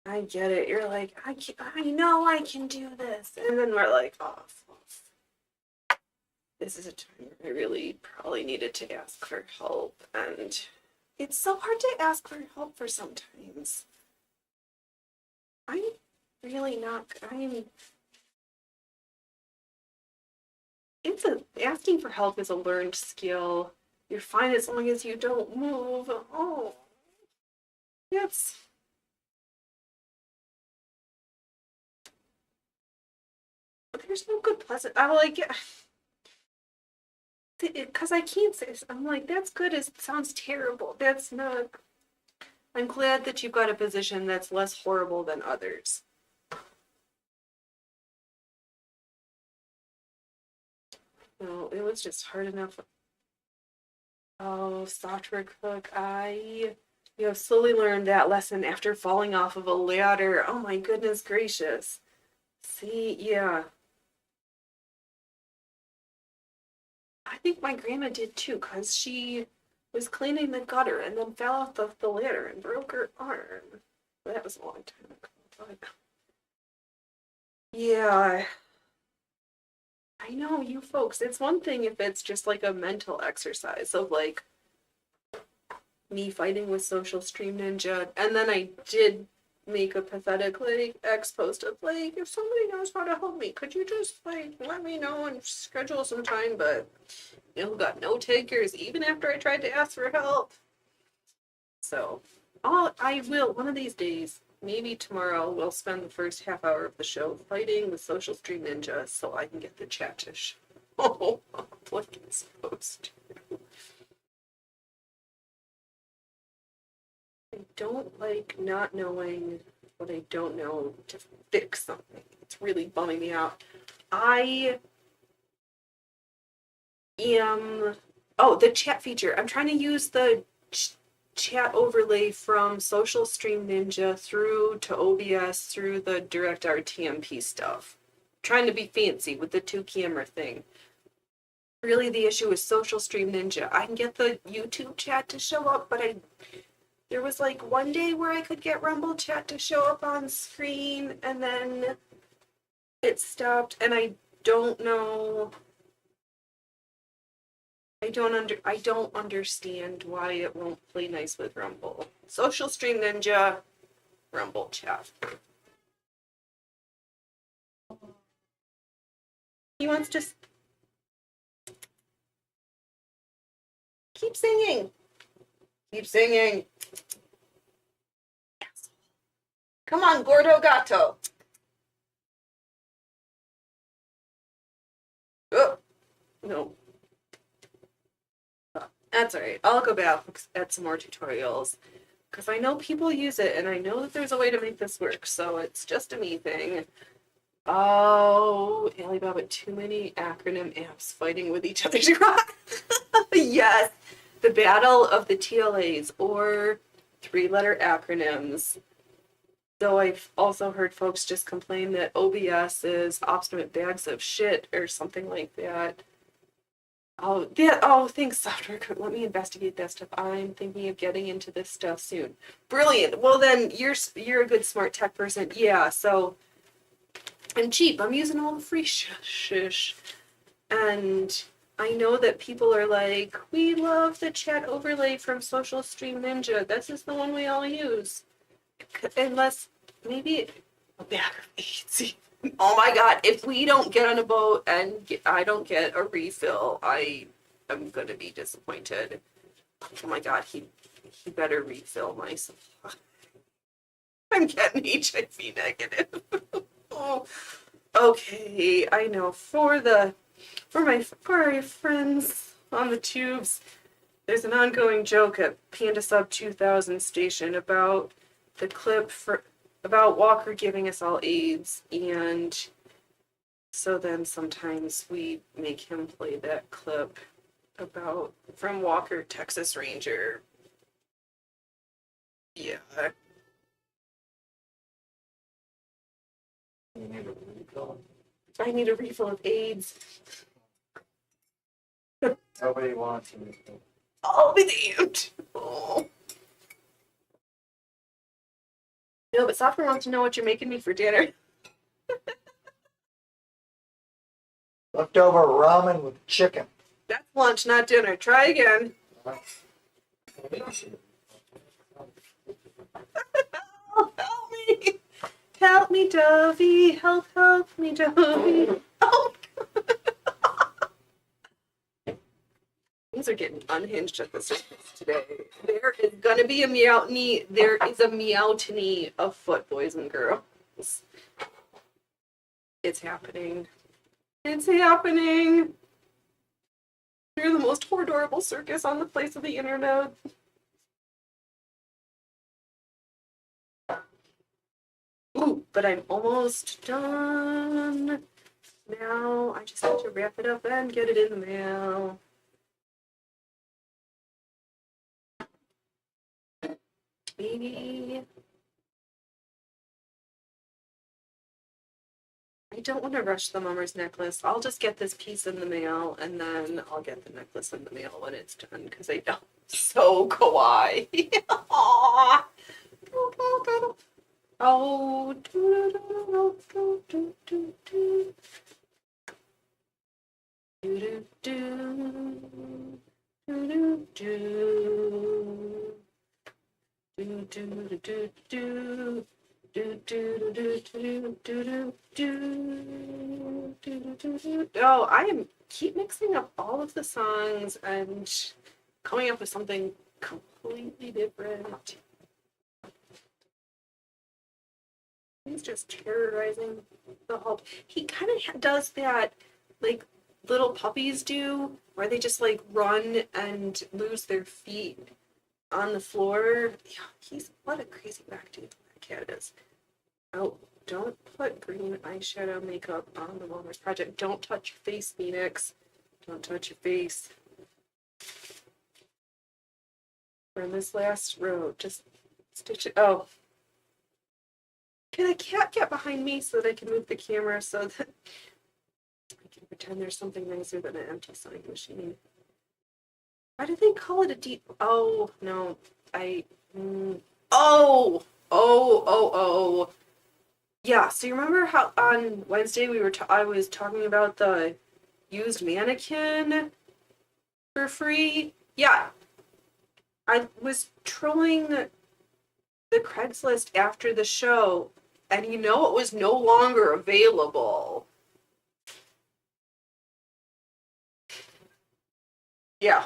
I get it. You're like, I know I can do this. And then we're like, oh, this is a time where I really probably needed to ask for help. And it's so hard to ask for help for sometimes. I'm really not, asking for help is a learned skill. You're fine as long as you don't move. Oh, yes. There's no good pleasant. I'm like, because I can't say this. I'm like, that's good. It sounds terrible. That's not. I'm glad that you've got a position that's less horrible than others. No, it was just hard enough. Oh, Software Cook, you have slowly learned that lesson after falling off of a ladder. Oh my goodness gracious. See, yeah. I think my grandma did too, because she was cleaning the gutter and then fell off the ladder and broke her arm. That was a long time ago. But yeah, I know you folks. It's one thing if it's just like a mental exercise of like me fighting with Social Stream Ninja, and then I did make a pathetic like ex post of like, if somebody knows how to help me, could you just like let me know and schedule some time? But got no takers even after I tried to ask for help. So I will one of these days, maybe tomorrow, we'll spend the first half hour of the show fighting with Social Stream Ninja so I can get the chat to show what it's supposed to. I don't like not knowing what I don't know to fix something. It's really bumming me out. I am. Oh, the chat feature. I'm trying to use the chat overlay from Social Stream Ninja through to OBS through the DirectR TMP stuff. I'm trying to be fancy with the 2-camera thing. Really, the issue is Social Stream Ninja. I can get the YouTube chat to show up, but there was like one day where I could get Rumble chat to show up on screen, and then it stopped, and I don't know. I don't understand why it won't play nice with Rumble. Social Stream Ninja, Rumble chat. He wants to keep singing. Keep singing. Come on, Gordo Gato. Oh, no. That's alright. I'll go back at some more tutorials. Because I know people use it, and I know that there's a way to make this work, so it's just a me thing. Oh, Alibaba, too many acronym apps fighting with each other. Yes. The battle of the TLAs, or 3-letter acronyms. Though I've also heard folks just complain that OBS is obstinate bags of shit or something like that. Oh, yeah. Oh, thanks, software. Let me investigate that stuff. I'm thinking of getting into this stuff soon. Brilliant. Well, then you're a good smart tech person. Yeah. So I'm cheap. I'm using all the free shish. And I know that people are like, we love the chat overlay from Social Stream Ninja. This is the one we all use. Unless maybe a bag of AIDS. Oh my god, if we don't get on a boat and I don't get a refill, I am going to be disappointed. Oh my god, he better refill my supply. I'm getting HIV negative. Oh, okay, I know. For my friends on the tubes, there's an ongoing joke at Panda Sub 2000 station about the clip about Walker giving us all AIDS, and so then sometimes we make him play that clip from Walker, Texas Ranger. Yeah. You need a refill. I need a refill of AIDS. Nobody wants a refill. I'll be damned. Oh. No, but Software wants to know what you're making me for dinner. Leftover ramen with chicken. That's lunch, not dinner. Try again. Oh, help me. Help me, Dovey. Help me, Dovey. Oh, things are getting unhinged at the surface today. There is gonna be a meowtony. There is a meowtony afoot, boys and girls. It's happening. It's happening. You're the most adorable circus on the face of the internet. Ooh, but I'm almost done. Now I just have to wrap it up and get it in the mail. Maybe. I don't want to rush the mummer's necklace. I'll just get this piece in the mail and then I'll get the necklace in the mail when it's done because I know. So kawaii. Aww. Oh, Oh, I keep mixing up all of the songs and coming up with something completely different. He's just terrorizing the whole. He kind of does that, like little puppies do, where they just like run and lose their feet on the floor. Yeah, what a crazy whack dude that cat is. Oh, don't put green eyeshadow makeup on the Wellness Project. Don't touch your face, Phoenix. Don't touch your face. We're in this last row. Just stitch it. Oh. Can a cat get behind me so that I can move the camera so that I can pretend there's something nicer than an empty sewing machine? Why do they call it a deep? Oh, no. Oh. Yeah, so you remember how on Wednesday I was talking about the used mannequin for free? Yeah. I was trolling the Craigslist after the show, and it was no longer available. Yeah.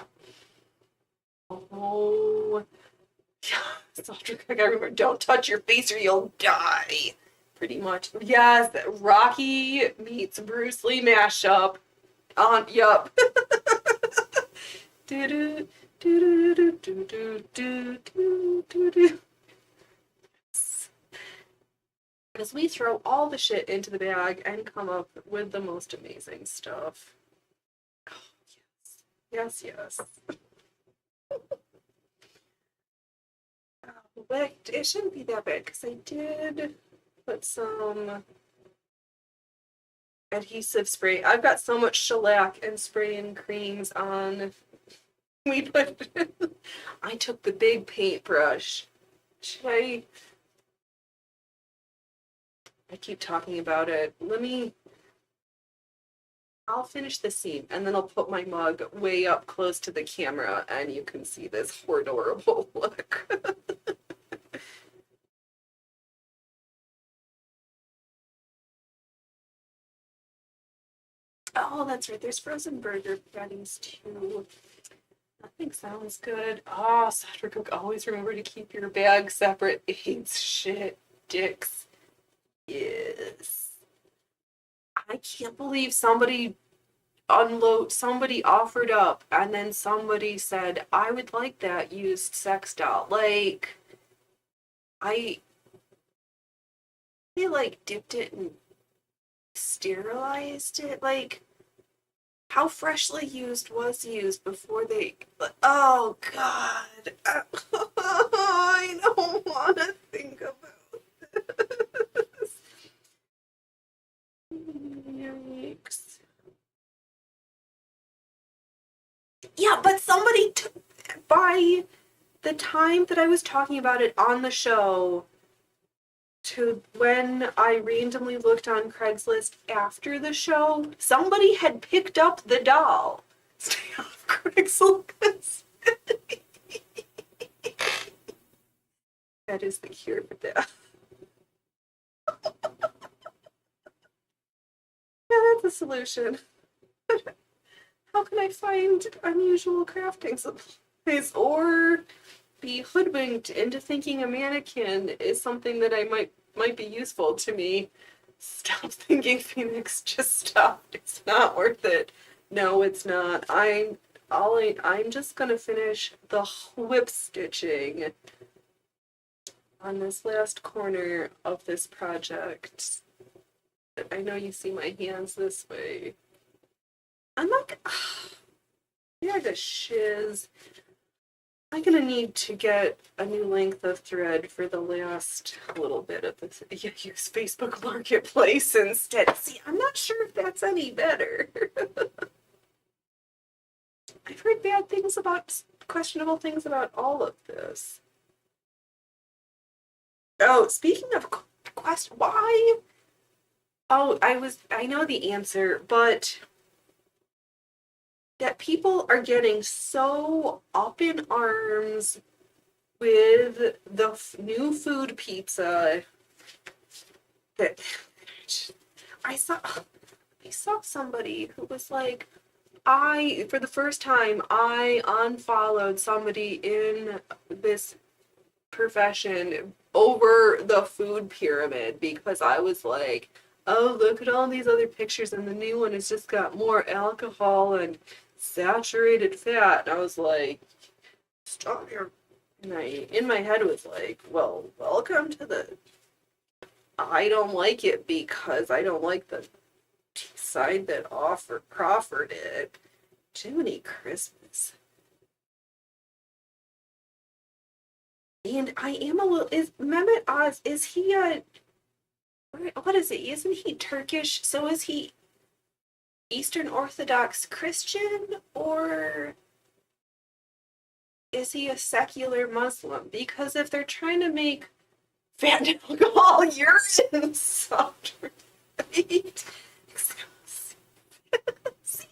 Oh. Yeah. I remember, don't touch your face or you'll die. Pretty much. Yes, Rocky meets Bruce Lee mashup. Yup. Because we throw all the shit into the bag and come up with the most amazing stuff. Oh, yes. Yes. But it shouldn't be that bad because I did put some adhesive spray. I've got so much shellac and spray and creams on. We put. I took the big paintbrush. Should I? I keep talking about it. I'll finish the scene and then I'll put my mug way up close to the camera and you can see this horrible look. Oh, that's right. There's frozen burger patties too. Nothing sounds good. Oh, Cedric Cook, always remember to keep your bag separate. AIDS shit. Dicks. Yes. I can't believe somebody offered up and then somebody said, I would like that used sex doll. Like, they like dipped it and sterilized it. Like, how freshly used was used before they. Oh, God. I don't want to think about this. Yikes. Yeah, but somebody by the time that I was talking about it on the show to when I randomly looked on Craigslist after the show, somebody had picked up the doll. Stay off Craigslist. That is the cure for death. Yeah, that's a solution. How can I find unusual crafting supplies or be hoodwinked into thinking a mannequin is something that I might be useful to me? Stop thinking, Phoenix. Just stop. It's not worth it. No, it's not. I'm just gonna finish the whip stitching on this last corner of this project. I know you see my hands this way. I'm not gonna. Yeah, the shiz. I'm gonna need to get a new length of thread for the last little bit of this. Yeah, use Facebook Marketplace instead. See, I'm not sure if that's any better. I've heard questionable things about all of this. Oh, speaking of why? Oh, I know the answer, but that people are getting so up in arms with the new food pizza that I saw somebody who was like, for the first time, I unfollowed somebody in this profession over the food pyramid because I was like, oh, look at all these other pictures and the new one has just got more alcohol and saturated fat. And I was like, stop your. And in my head was like, well, welcome to the. I don't like it because I don't like the side that proffered it. Jiminy Christmas. And I am a little. Is Mehmet Oz? Is he a? What is it? Isn't he Turkish? So is he Eastern Orthodox Christian or is he a secular Muslim? Because if they're trying to make fat and alcohol urine softer, right? See,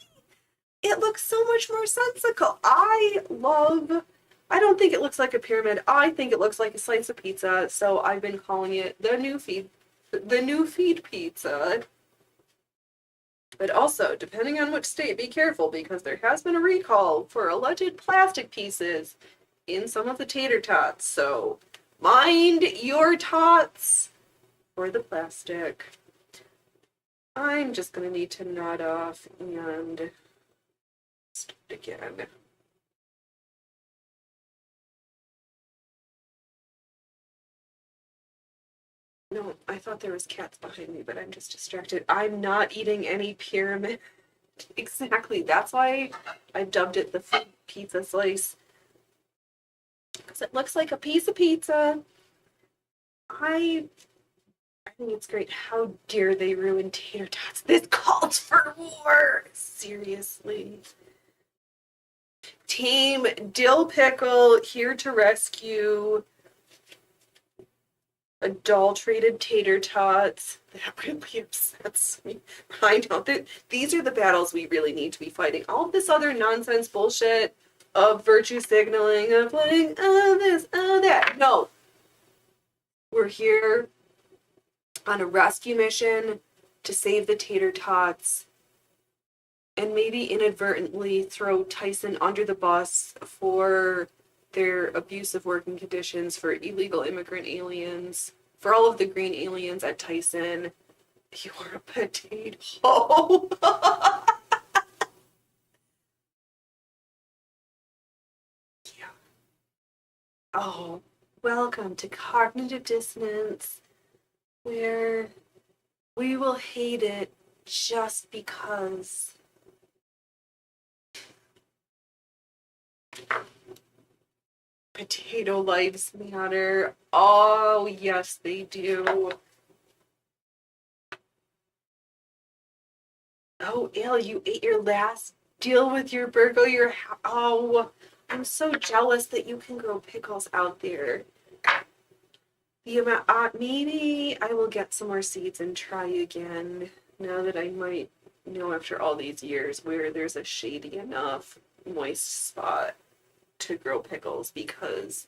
it looks so much more sensical. I don't think it looks like a pyramid. I think it looks like a slice of pizza. So I've been calling it the new feed pizza. But also, depending on which state, be careful because there has been a recall for alleged plastic pieces in some of the tater tots. So mind your tots for the plastic. I'm just gonna need to nod off and start again. No, I thought there was cats behind me, but I'm just distracted. I'm not eating any pyramid. Exactly. That's why I dubbed it the pizza slice. because it looks like a piece of pizza. I think it's great. How dare they ruin tater tots? This calls for war. Seriously. Team Dill Pickle here to rescue adulterated tater tots. That really upsets me. I know that these are the battles we really need to be fighting. All of this other nonsense bullshit of virtue signaling, of like, oh this, oh that. No. We're here on a rescue mission to save the tater tots and maybe inadvertently throw Tyson under the bus for their abusive working conditions, for illegal immigrant aliens, for all of the green aliens at Tyson. You're a potato. Yeah. Oh, welcome to Cognitive Dissonance, where we will hate it just because. Potato lives matter. Oh, yes, they do. Oh, Ale, you ate your last deal with your burger. Oh, I'm so jealous that you can grow pickles out there. The amount, maybe I will get some more seeds and try again. Now that I might know after all these years where there's a shady enough moist spot to grow pickles, because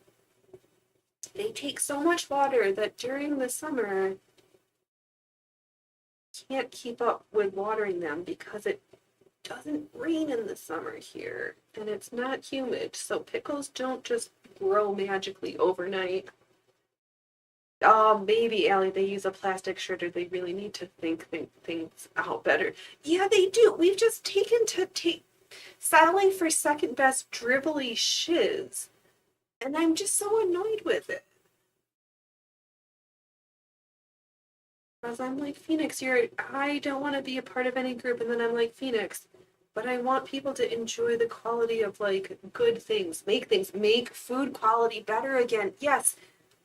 they take so much water that during the summer can't keep up with watering them because it doesn't rain in the summer here and it's not humid, so pickles don't just grow magically overnight. Maybe, Allie, they use a plastic shredder. They really need to think things out better. Yeah, they do. We've just taken to settling for second best dribbly shiz. And I'm just so annoyed with it. Because I'm like, Phoenix, I don't want to be a part of any group. And then I'm like, Phoenix, but I want people to enjoy the quality of like good things, make food quality better again. Yes,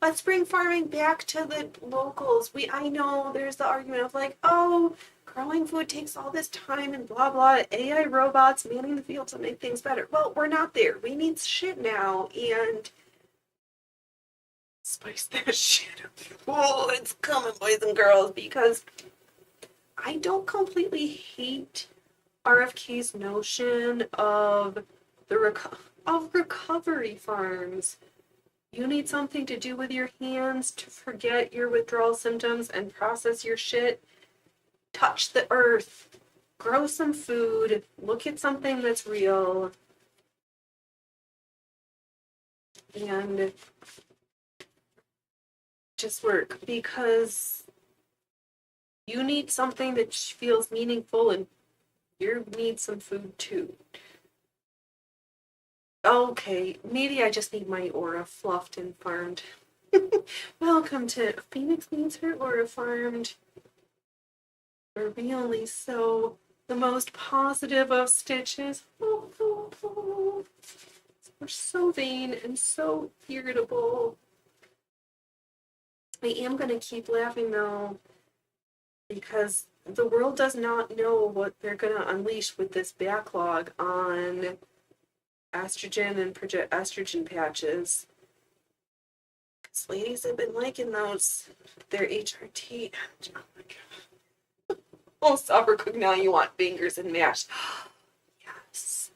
let's bring farming back to the locals. I know there's the argument of like, oh, growing food takes all this time and blah blah. AI robots manning the fields to make things better. Well, we're not there. We need shit now, and spice that shit up. Oh, it's coming, boys and girls, because I don't completely hate RFK's notion of recovery farms. You need something to do with your hands to forget your withdrawal symptoms and process your shit. Touch the earth. Grow some food. Look at something that's real. And just work, because you need something that feels meaningful, and you need some food too. Okay, maybe I just need my aura fluffed and farmed. Welcome to Phoenix Needs Her Aura Farmed. Where we only sow the most positive of stitches. We're so vain and so irritable. I am going to keep laughing though, because the world does not know what they're going to unleash with this backlog on estrogen and estrogen patches. Because ladies have been liking those, their HRT. Oh my god. Oh, sour cook, now you want fingers and mash. Yes.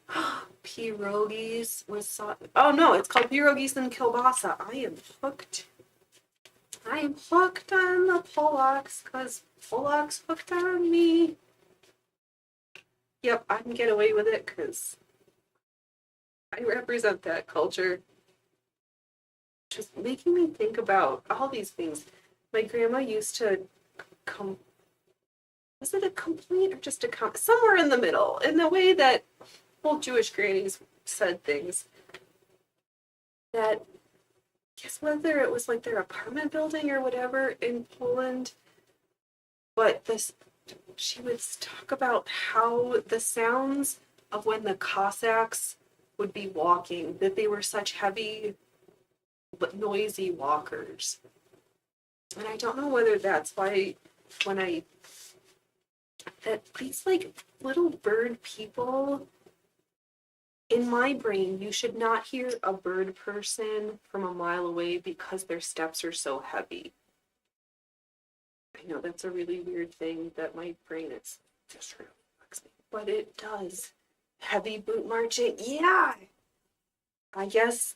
Pierogies with oh no, it's called pierogies and kielbasa. I am hooked. I am hooked on the Polacks because Polacks hooked on me. Yep, I can get away with it because I represent that culture. Just making me think about all these things. My grandma used to was it a complaint or just a somewhere in the middle, in the way that old Jewish grannies said things. That, guess whether it was like their apartment building or whatever in Poland, but she would talk about how the sounds of when the Cossacks would be walking, that they were such heavy noisy walkers. And I don't know whether that's why that these like little bird people, in my brain, you should not hear a bird person from a mile away because their steps are so heavy. I know that's a really weird thing that my brain is just reflecting, but it does. Heavy boot marching, yeah. I guess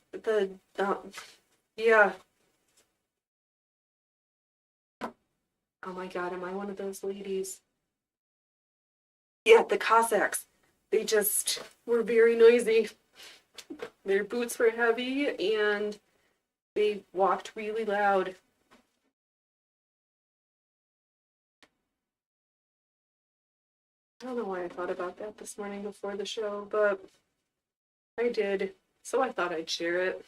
yeah. Oh my God, am I one of those ladies? Yeah, the Cossacks. They just were very noisy. Their boots were heavy and they walked really loud. I don't know why I thought about that this morning before the show, but I did. So I thought I'd share it.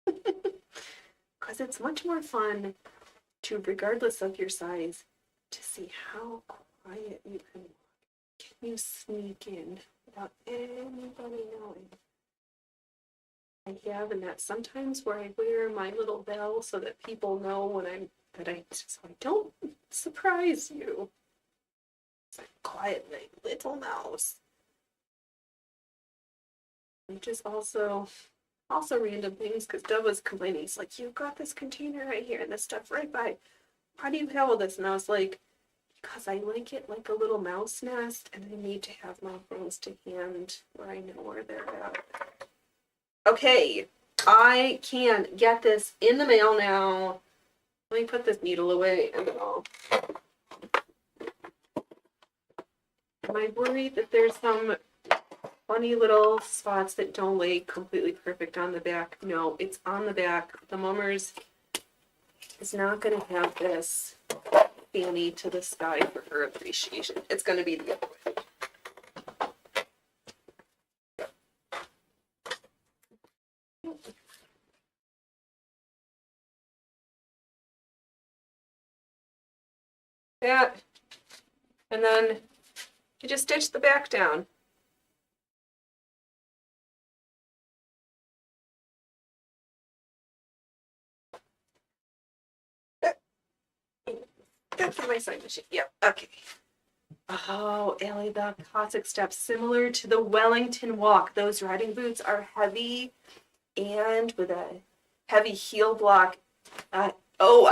Because it's much more fun to, regardless of your size, to see how quiet you can walk. Can you sneak in without anybody knowing? I have, and that's sometimes where I wear my little bell so that people know when so I don't surprise you. It's like quiet night, little mouse. Which is also random things, because Dove was complaining. He's like, you've got this container right here and this stuff right by. How do you have all this? And I was like, because I like it like a little mouse nest, and I need to have my things to hand where I know where they're at. Okay, I can get this in the mail now. Let me put this needle away and then I'll. Am I worried that there's some funny little spots that don't lay completely perfect on the back? No, it's on the back. The Mummers is not going to have this fanny to the sky for her appreciation. It's going to be the other way. That, and then you just stitch the back down. That's for my sewing machine. Yep. Okay. Oh, Ellie, the Cossack steps, similar to the Wellington walk. Those riding boots are heavy and with a heavy heel block. A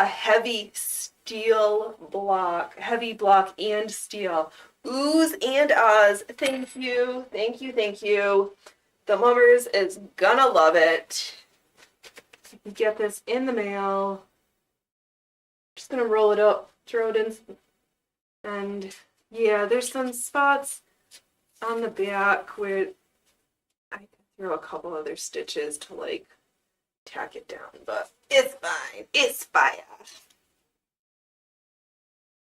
heavy steel block. Heavy block and steel. Oohs and ahs. Thank you. Thank you. Thank you. The Mummers is gonna love it. Get this in the mail. Just gonna roll it up, throw it in, and yeah, there's some spots on the back where I can throw a couple other stitches to like tack it down, but it's fine. It's fire.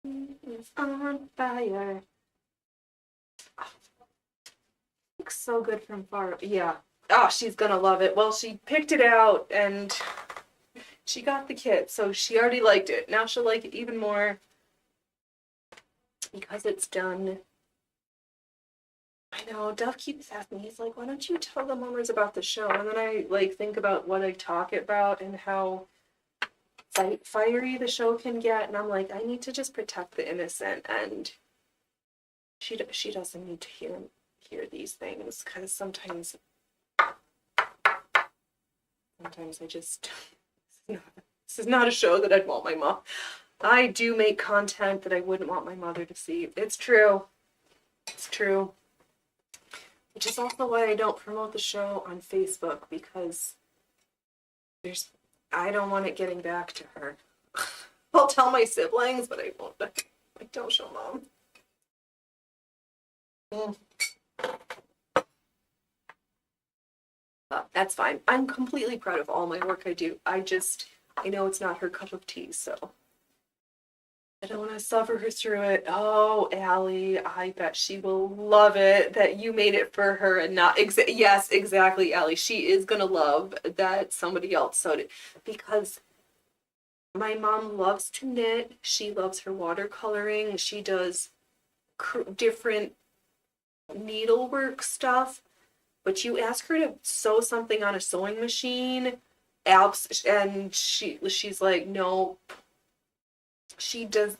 It's on fire. Oh, looks so good from far. Yeah. Oh, she's gonna love it. Well, she picked it out and she got the kit, so she already liked it. Now she'll like it even more because it's done. I know, Duff keeps asking me, he's like, why don't you tell the Mummers about the show? And then I like think about what I talk about and how fiery the show can get, and I'm like, I need to just protect the innocent, and she doesn't need to hear these things, because sometimes I just this is not a show that I'd want my mom. I do make content that I wouldn't want my mother to see. It's true. It's true. Which is also why I don't promote the show on Facebook, because I don't want it getting back to her. I'll tell my siblings, but I won't. I don't show Mom. That's fine. I'm completely proud of all my work I do. I know it's not her cup of tea, so I don't want to suffer her through it. Oh, Allie, I bet she will love it that you made it for her and not yes, exactly, Allie. She is gonna love that somebody else sewed it, because my mom loves to knit. She loves her watercoloring. She does different needlework stuff. But you ask her to sew something on a sewing machine, Alps, and she's like, no, she does.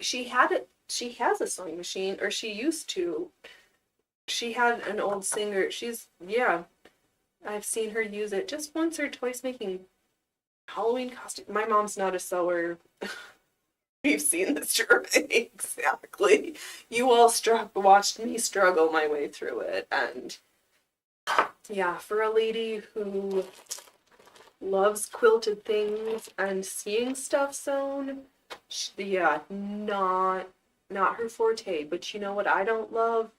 She had it. She has a sewing machine, or she used to. She had an old singer. Yeah. I've seen her use it just once or twice making Halloween costume. My mom's not a sewer. We've seen this journey. Exactly. You all watched me struggle my way through it. And yeah, for a lady who loves quilted things and seeing stuff sewn, yeah, not her forte. But you know what I don't love?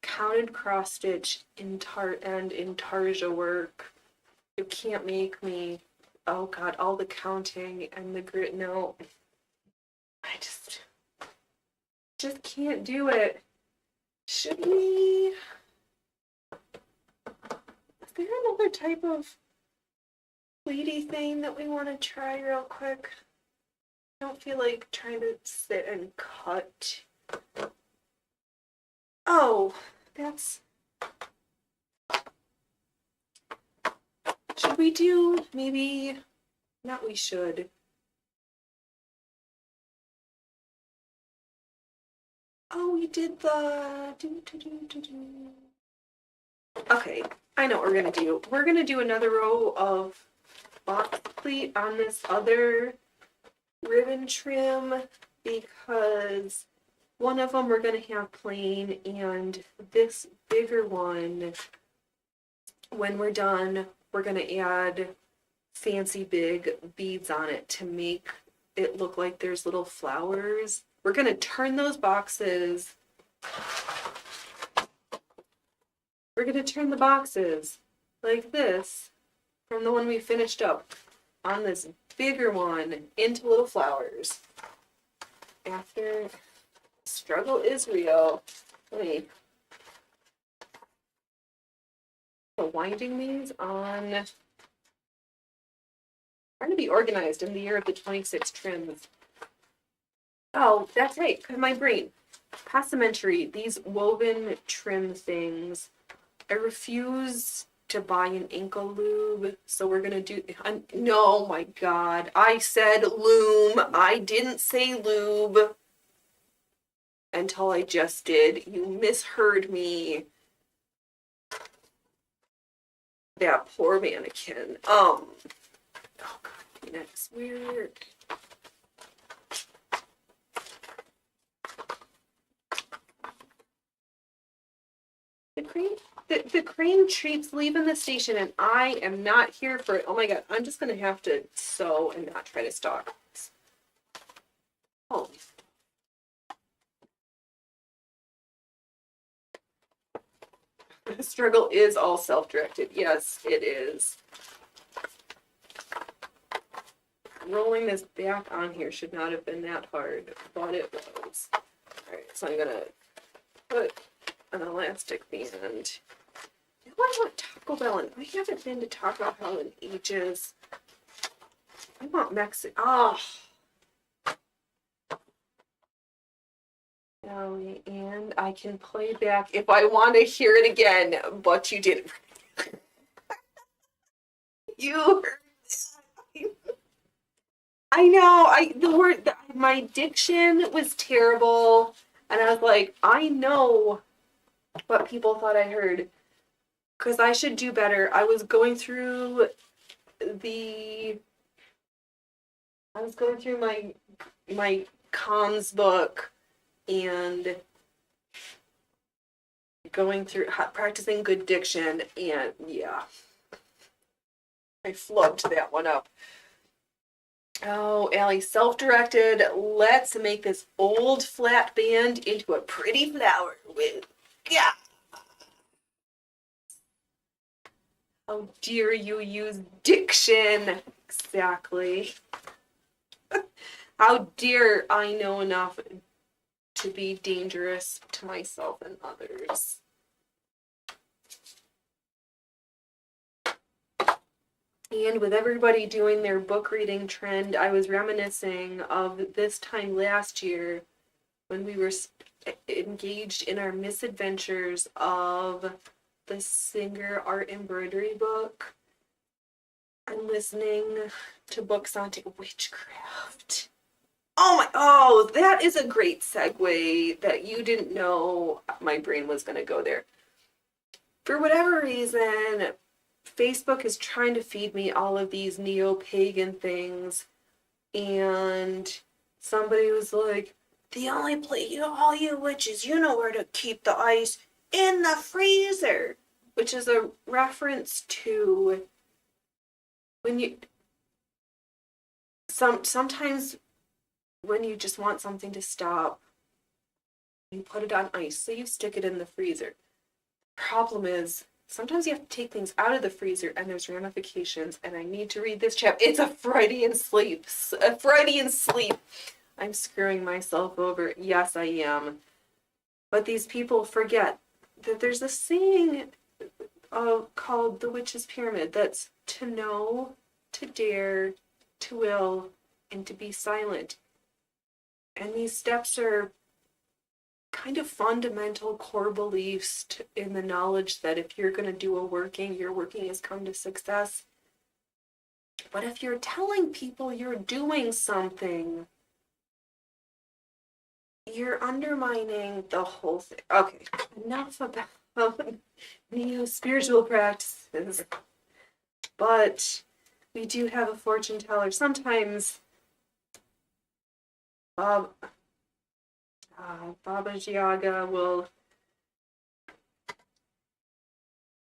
Counted cross stitch in intarsia work. You can't make me. Oh God, all the counting and the grit. No, I just can't do it. Should we? Is there another type of pleaty thing that we want to try real quick? I don't feel like trying to sit and cut. Oh, that's. Should we do maybe? Not we should. Oh, we did the. Okay, I know what we're gonna do. We're gonna do another row of box pleat on this other ribbon trim because one of them we're gonna have plain, and this bigger one, when we're done, we're gonna add fancy big beads on it to make it look like there's little flowers. We're gonna turn those boxes. We're gonna turn the boxes like this from the one we finished up on this bigger one into little flowers. After struggle is real. Let me put winding these on. Trying to be organized in the year of the 26 trims. Oh, that's right, my brain. Passementery, these woven trim things. I refuse to buy an ankle lube, so we're gonna do. No, my God, I said loom. I didn't say lube until I just did. You misheard me. That poor mannequin. Oh God, that's weird. The crane treats leaving the station, and I am not here for it. Oh my God, I'm just gonna have to sew and not try to stalk. Oh. The struggle is all self-directed. Yes, it is. Rolling this back on here should not have been that hard, but it was. Alright, so I'm gonna put an elastic band. Now I want Taco Bell, and I haven't been to Taco Bell in ages. I want Mexican. Oh. And I can play back if I want to hear it again, but you didn't. You heard. I know. My diction was terrible, and I was like, I know what people thought I heard, because I should do better. I was going through my comms book and going through practicing good diction, and yeah, I flubbed that one up. Oh, Allie, self-directed. Let's make this old flat band into a pretty flower with, yeah. How dare you use diction? Exactly. How dare I know enough to be dangerous to myself and others? And with everybody doing their book reading trend, I was reminiscing of this time last year when we were engaged in our misadventures of the Singer art embroidery book. I'm listening to books on witchcraft. Oh, that is a great segue that you didn't know my brain was going to go there. For whatever reason, Facebook is trying to feed me all of these neo-pagan things, and somebody was like, the only place, all you witches, you know where to keep the ice in the freezer, which is a reference to when you, sometimes when you just want something to stop, you put it on ice, so you stick it in the freezer. Problem is, sometimes you have to take things out of the freezer and there's ramifications, and I need to read this chapter. It's a Freudian sleep. A Freudian sleep. I'm screwing myself over. Yes, I am. But these people forget that there's a saying called the Witch's Pyramid. That's to know, to dare, to will, and to be silent. And these steps are kind of fundamental core beliefs in the knowledge that if you're going to do a working, your working has come to success. But if you're telling people you're doing something, you're undermining the whole thing. Okay, enough about neo-spiritual practices. But we do have a fortune teller. Sometimes Baba Yaga will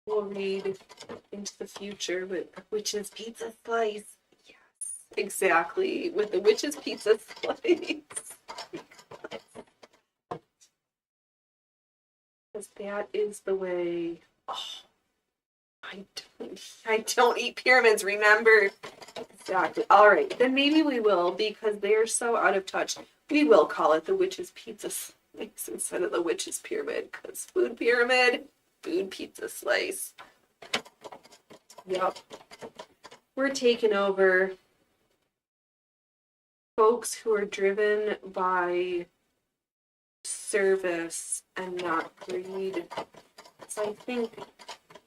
read into the future with the witch's pizza slice. Yes, exactly, with the witch's pizza slice. Because that is the way. Oh, I don't eat pyramids, remember? Exactly. All right, then maybe we will, because they're so out of touch. We will call it the witch's pizza slice instead of the witch's pyramid, because food pyramid, food pizza slice. Yep. We're taking over folks who are driven by service and not greed. So I think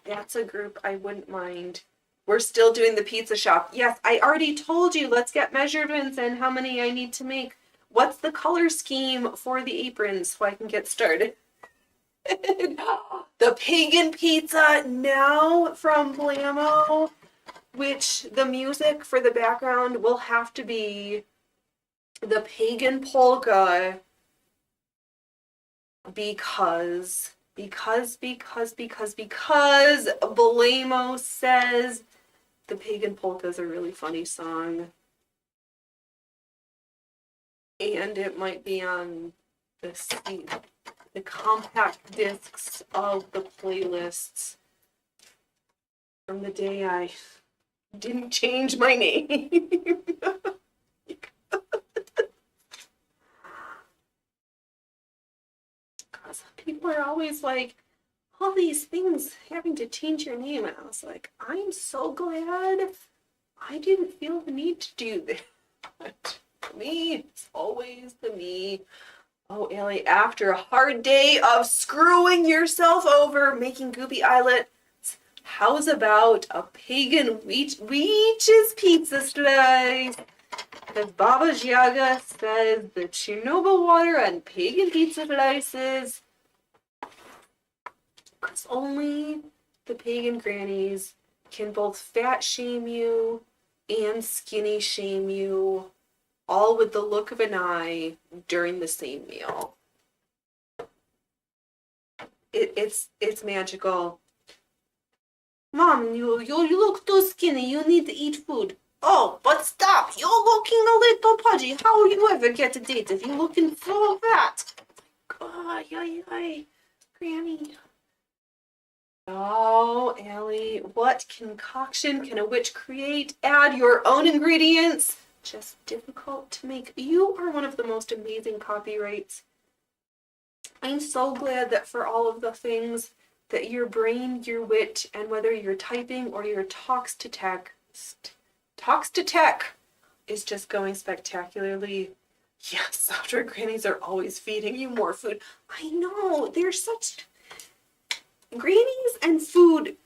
that's a group I wouldn't mind. We're still doing the pizza shop. Yes, I already told you, let's get measurements and how many I need to make. What's the color scheme for the aprons so I can get started? The pagan pizza now from Blammo, which the music for the background will have to be the pagan polka because Blammo says the pagan polka is a really funny song. And it might be on the compact discs of the playlists from the day I didn't change my name. Because people are always like, all these things having to change your name. And I was like, I'm so glad I didn't feel the need to do that. For me, it's always the me. Oh, Ellie, after a hard day of screwing yourself over making goopy eyelets, how's about a pagan witch's pizza slice? Because Baba Yaga says the Chernobyl water and pagan pizza slices, because only the pagan grannies can both fat shame you and skinny shame you, all with the look of an eye during the same meal. It's magical. Mom, you look too skinny. You need to eat food. Oh, but stop! You're looking a little pudgy. How will you ever get a date if you're looking so fat? Oh, Granny. Oh, Ellie, what concoction can a witch create? Add your own ingredients. Just difficult to make. You are one of the most amazing copyrights. I'm so glad that for all of the things that your brain, your wit, and whether you're typing or your talks to tech is just going spectacularly. Yes, software grannies are always feeding you more food. I know, they're such grannies and food.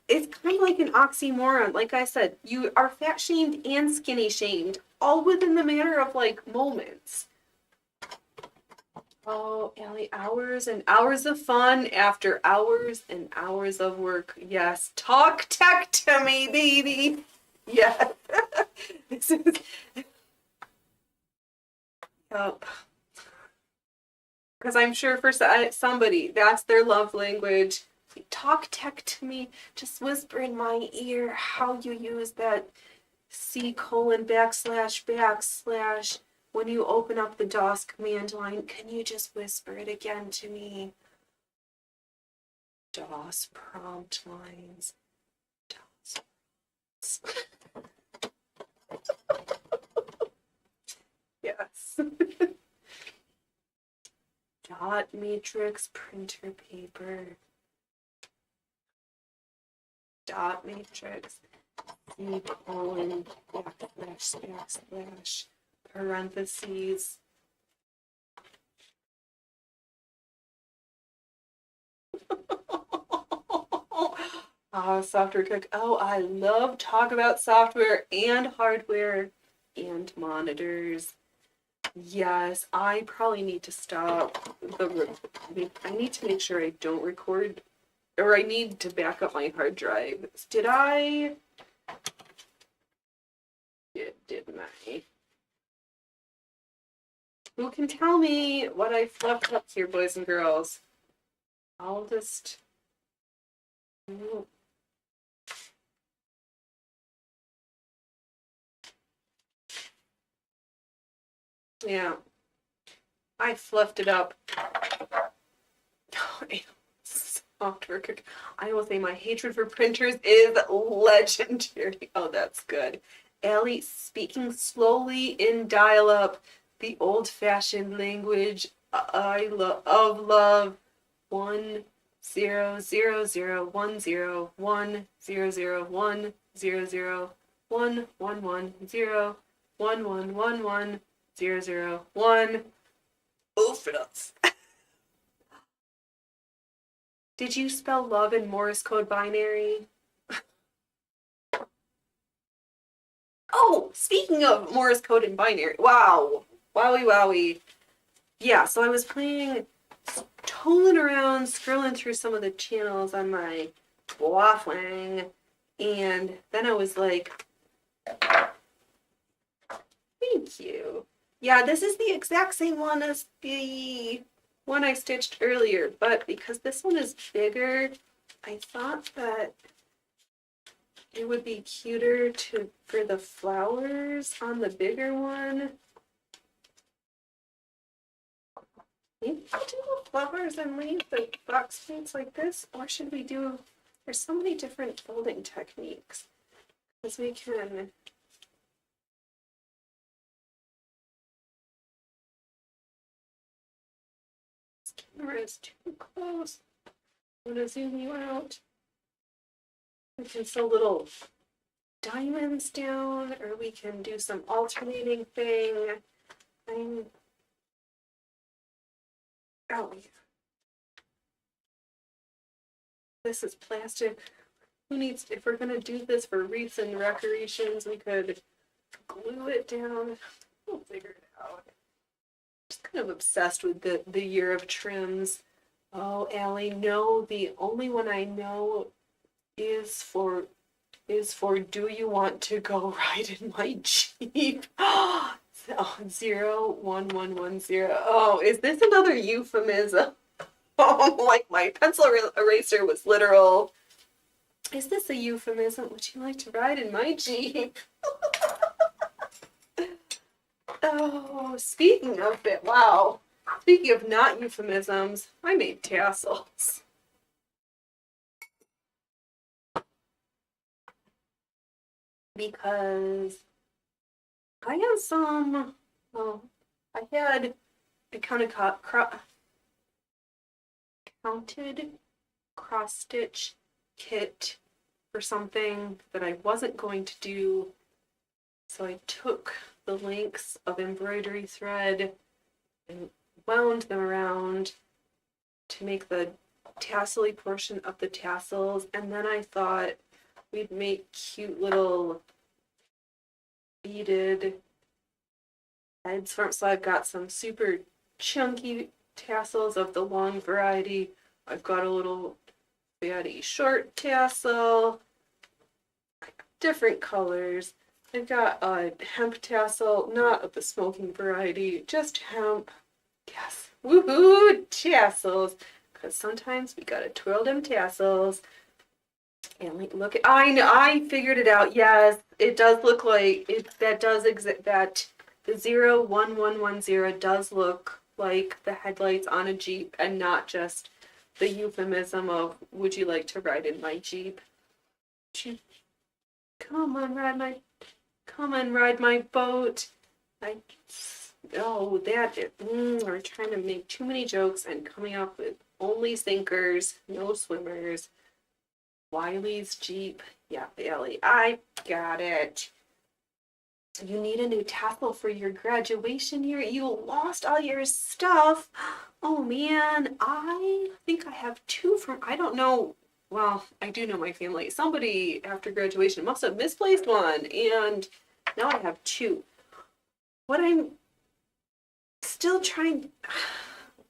it's kind of like an oxymoron. Like I said, you are fat shamed and skinny shamed, all within the matter of like moments. Oh, Allie, hours and hours of fun after hours and hours of work. Yes, talk tech to me, baby. Yes. This is. Yep. Because I'm sure for somebody, that's their love language. Talk tech to me. Just whisper in my ear how you use that C:\\backslash when you open up the DOS command line. Can you just whisper it again to me? DOS prompt lines. DOS. Yes. Dot matrix printer paper. Dot matrix. C:\\backslash parentheses. Software cook. Oh, I love talk about software and hardware and monitors. Yes, I probably need to stop I need to make sure I don't record, or I need to back up my hard drive. Didn't I? Who can tell me what I fluffed up here, boys and girls? I'll just. Yeah. I fluffed it up. Software cook. I will say my hatred for printers is legendary. Oh, that's good. Ellie speaking slowly in dial-up, the old-fashioned language of love. 1000010010110111011110001. Oofs. Did you spell love in Morse code binary? Oh, speaking of Morse code and binary, wow. Wowie. Yeah, so I was tooling around, scrolling through some of the channels on my Waffling, and then I was like, thank you. Yeah, this is the exact same one as the one I stitched earlier, but because this one is bigger, I thought that it would be cuter for the flowers on the bigger one. Maybe we'll do the flowers and leave the box plates like this, or should we do, there's so many different folding techniques, because we can, this camera is too close, I'm going to zoom you out. We can sew little diamonds down, or we can do some alternating thing. Oh, yeah. This is plastic. Who needs, if we're gonna do this for wreaths and decorations, we could glue it down. We'll figure it out. Just kind of obsessed with the year of trims. Oh, Allie, no, the only one I know is for do you want to go ride in my Jeep? Oh, 01110. Oh, is this another euphemism? Oh, like my pencil eraser was literal. Is this a euphemism? Would you like to ride in my Jeep? Oh, speaking of it, wow. Speaking of not euphemisms, I made tassels. Because I have some, well, I kind of counted cross-stitch kit for something that I wasn't going to do. So I took the lengths of embroidery thread and wound them around to make the tassel-y portion of the tassels, and then I thought we'd make cute little beaded heads from. So I've got some super chunky tassels of the long variety. I've got a little fatty short tassel, different colors. I've got a hemp tassel, not of the smoking variety, just hemp. Yes, woohoo, tassels. Because sometimes we gotta twirl them tassels. And like, look at, I know, I figured it out. Yes, it does look like it. That does exist. That the 01110 does look like the headlights on a Jeep, and not just the euphemism of "Would you like to ride in my Jeep?" Come on, ride my boat. I oh we're trying to make too many jokes and coming up with only sinkers, no swimmers. Wiley's Jeep. Yeah, Bailey. I got it. You need a new tassel for your graduation year. You lost all your stuff. Oh man, I think I have two from, I don't know. Well, I do know my family. Somebody after graduation must have misplaced one, and now I have two. What I'm still trying,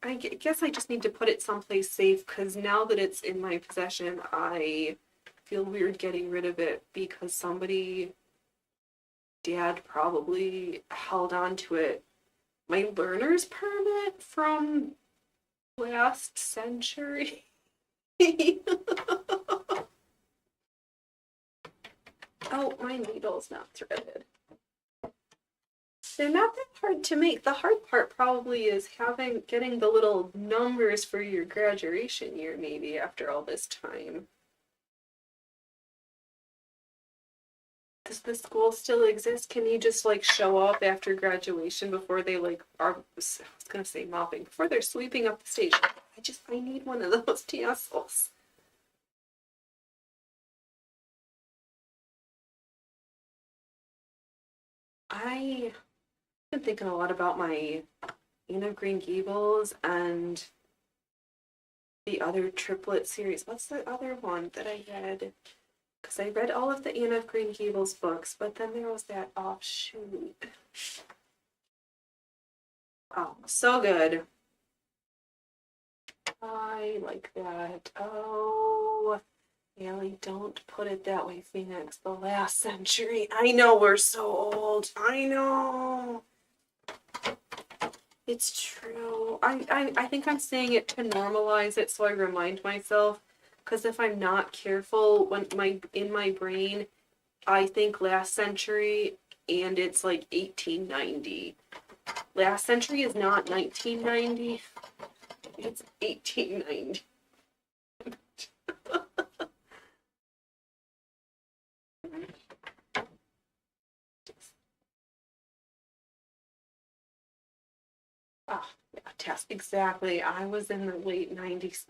I guess I just need to put it someplace safe, because now that it's in my possession, I feel weird getting rid of it, because Dad probably held on to it. My learner's permit from last century. Oh, my needle's not threaded. They're not that hard to make. The hard part probably is getting the little numbers for your graduation year, maybe, after all this time. Does the school still exist? Can you just like show up after graduation before they like are, I was gonna say mopping, before they're sweeping up the stage? I need one of those tassels. I've been thinking a lot about my Anne of Green Gables and the other triplet series. What's the other one that I read? Because I read all of the Anne of Green Gables books, but then there was that offshoot. Oh, so good. I like that. Oh, Ellie, don't put it that way, Phoenix. The last century. I know we're so old. I know. It's true. I think I'm saying it to normalize it so I remind myself. Because if I'm not careful, in my brain, I think last century and it's like 1890. Last century is not 1990. It's 1890. Oh, yeah, test exactly. I was in the late 90s,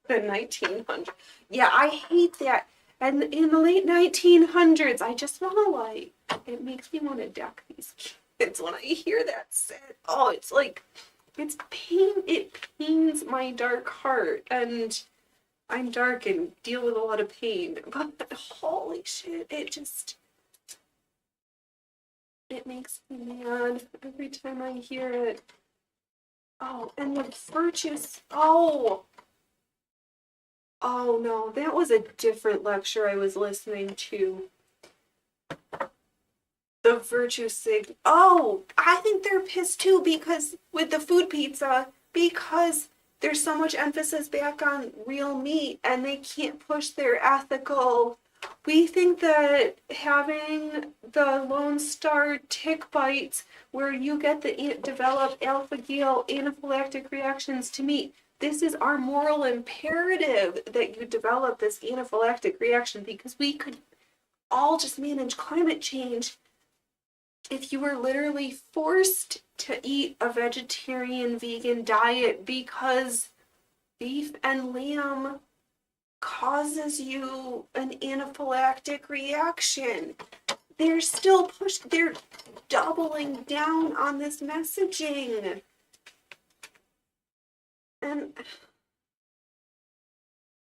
the 1900s. Yeah, I hate that. And in the late 1900s, I just want to like, it makes me want to deck these kids when I hear that said. Oh, it's like, it's pain. It pains my dark heart, and I'm dark and deal with a lot of pain. But holy shit, it makes me mad every time I hear it. Oh, and the virtues. Oh no, that was a different lecture I was listening to. The virtue sig. Oh, I think they're pissed too, because with the food pizza, because there's so much emphasis back on real meat and they can't push their ethical. We think that having the Lone Star tick bites where you get the developed alpha-gal anaphylactic reactions to meat, this is our moral imperative that you develop this anaphylactic reaction, because we could all just manage climate change if you were literally forced to eat a vegetarian vegan diet, because beef and lamb causes you an anaphylactic reaction. They're still they're doubling down on this messaging. And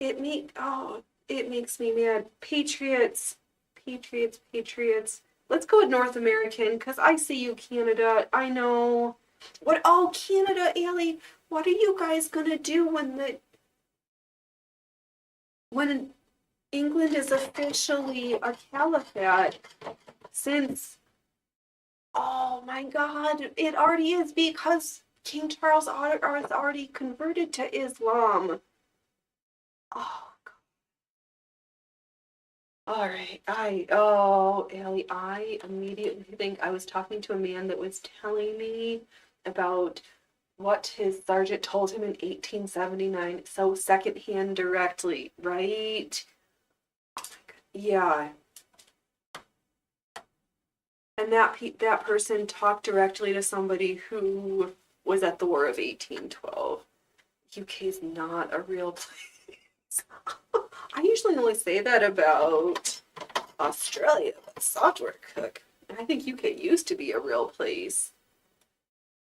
it makes me mad. Patriots, Patriots, Patriots. Let's go with North American, because I see you, Canada. I know. What? Oh, Canada, Allie. What are you guys gonna do when England is officially a caliphate? Since, oh my God, it already is because King Charles is already converted to Islam. Oh, all right. Allie, I immediately think I was talking to a man that was telling me about what his sergeant told him in 1879. So secondhand directly, right? Oh my God. Yeah. And that person talked directly to somebody who was at the War of 1812. UK's not a real place. I usually only say that about Australia, but software cook. I think UK used to be a real place.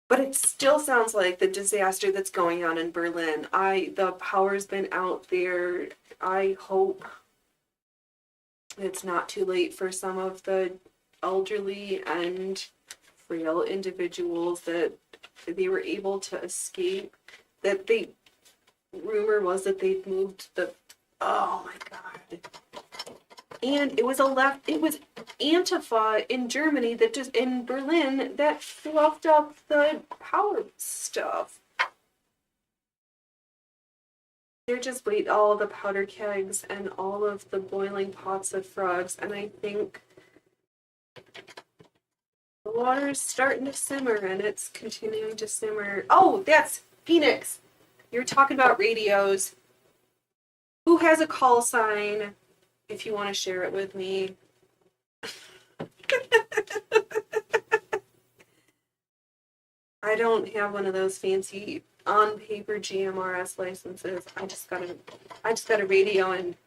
But it still sounds like the disaster that's going on in Berlin. The power's been out there. I hope it's not too late for some of the elderly and frail individuals that they were able to escape. Rumor was that they'd moved oh my God. And it was Antifa in Germany in Berlin that fluffed up the power stuff. They're just all the powder kegs and all of the boiling pots of frogs, and I think the water's starting to simmer, and it's continuing to simmer. Oh, that's Phoenix. You're talking about radios. Who has a call sign? If you want to share it with me. I don't have one of those fancy on paper GMRS licenses. I just got a radio, and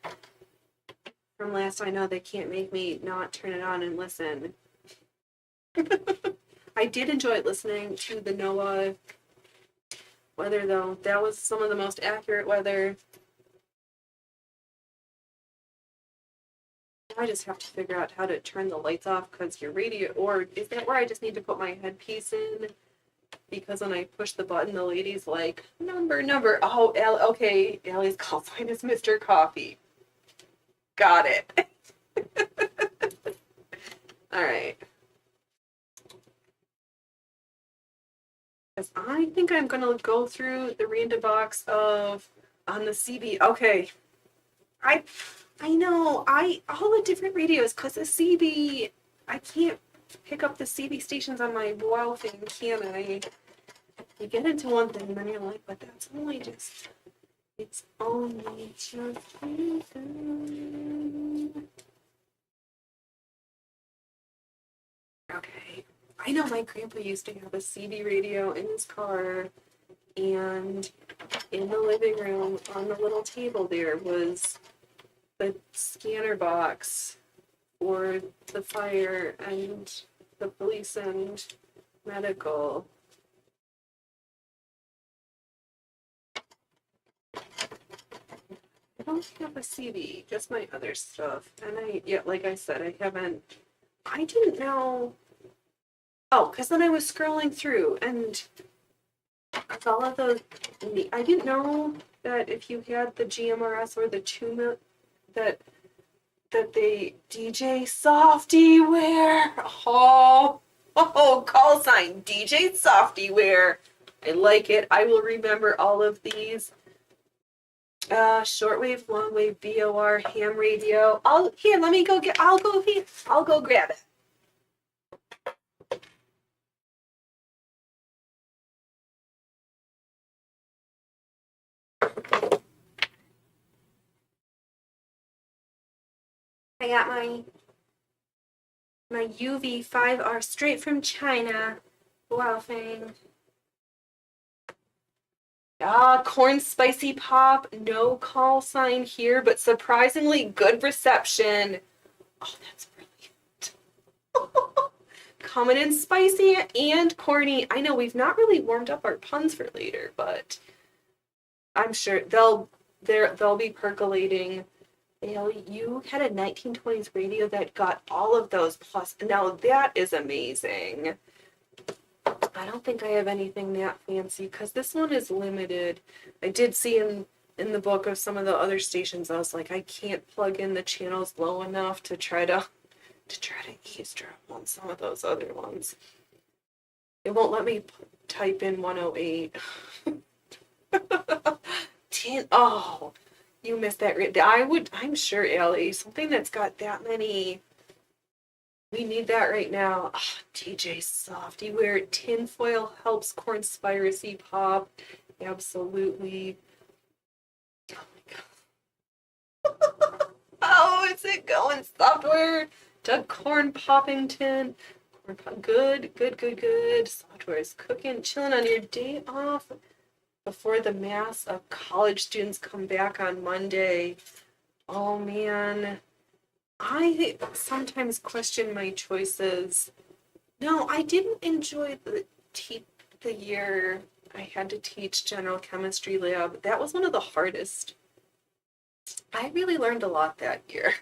from last I know they can't make me not turn it on and listen. I did enjoy listening to the NOAA weather though. That was some of the most accurate weather. I just have to figure out how to turn the lights off because your radio, or is that where I just need to put my headpiece in? Because when I push the button, the lady's like, number. Oh, okay, Allie's call sign is Mr. Coffee. Got it. All right. Because I think I'm going to go through the random box on the CB. Okay. I know, all the different radios, because the CB, I can't pick up the CB stations on my WoW thing, can I? You get into one thing, and then you're like, but that's only just, it's only just reason. Okay. I know my grandpa used to have a CB radio in his car, and in the living room on the little table there was the scanner box for the fire and the police and medical. I don't have a CD, just my other stuff. And like I said, I didn't know. Oh, because then I was scrolling through and all of those, I didn't know that if you had the GMRS or the 2 that they DJ Softyware. Call sign DJ Softyware. I like it. I will remember all of these. Shortwave, longwave, BOR, ham radio. I'll go grab it. I got my UV5R straight from China. Wow, thing. Corn spicy pop. No call sign here, but surprisingly good reception. Oh, that's brilliant. Coming in spicy and corny. I know we've not really warmed up our puns for later, but I'm sure they'll they'll be percolating. You had a 1920s radio that got all of those plus. Now that is amazing. I don't think I have anything that fancy because this one is limited. I did see in the book of some of the other stations, I was like, I can't plug in the channels low enough to try to eavesdrop on some of those other ones. It won't let me type in 108. Oh, you missed that. I'm sure, Ellie, something that's got that many. We need that right now. Oh, DJ Software. Tinfoil helps Cornspiracy pop. Absolutely. Oh my god. How is it going? Software. Doug Corn popping tin. Good. Software is cooking. Chilling on your day off before the mass of college students come back on Monday. Oh man. I sometimes question my choices. No, I didn't enjoy the year I had to teach general chemistry lab. That was one of the hardest. I really learned a lot that year.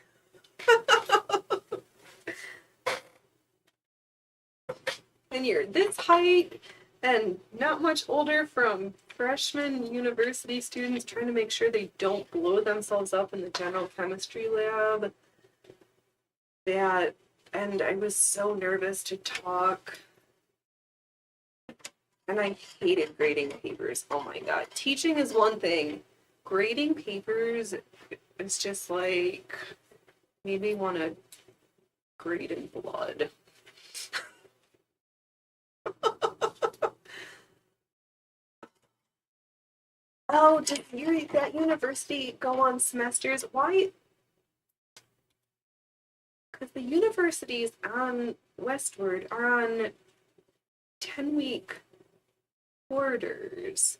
When you're this height and not much older, from freshman university students trying to make sure they don't blow themselves up in the general chemistry lab. And I was so nervous to talk. And I hated grading papers. Oh my god. Teaching is one thing. Grading papers is just like, made me want to grade in blood. Oh, did that university go on semesters? Why? Because the universities on Westward are on 10-week quarters.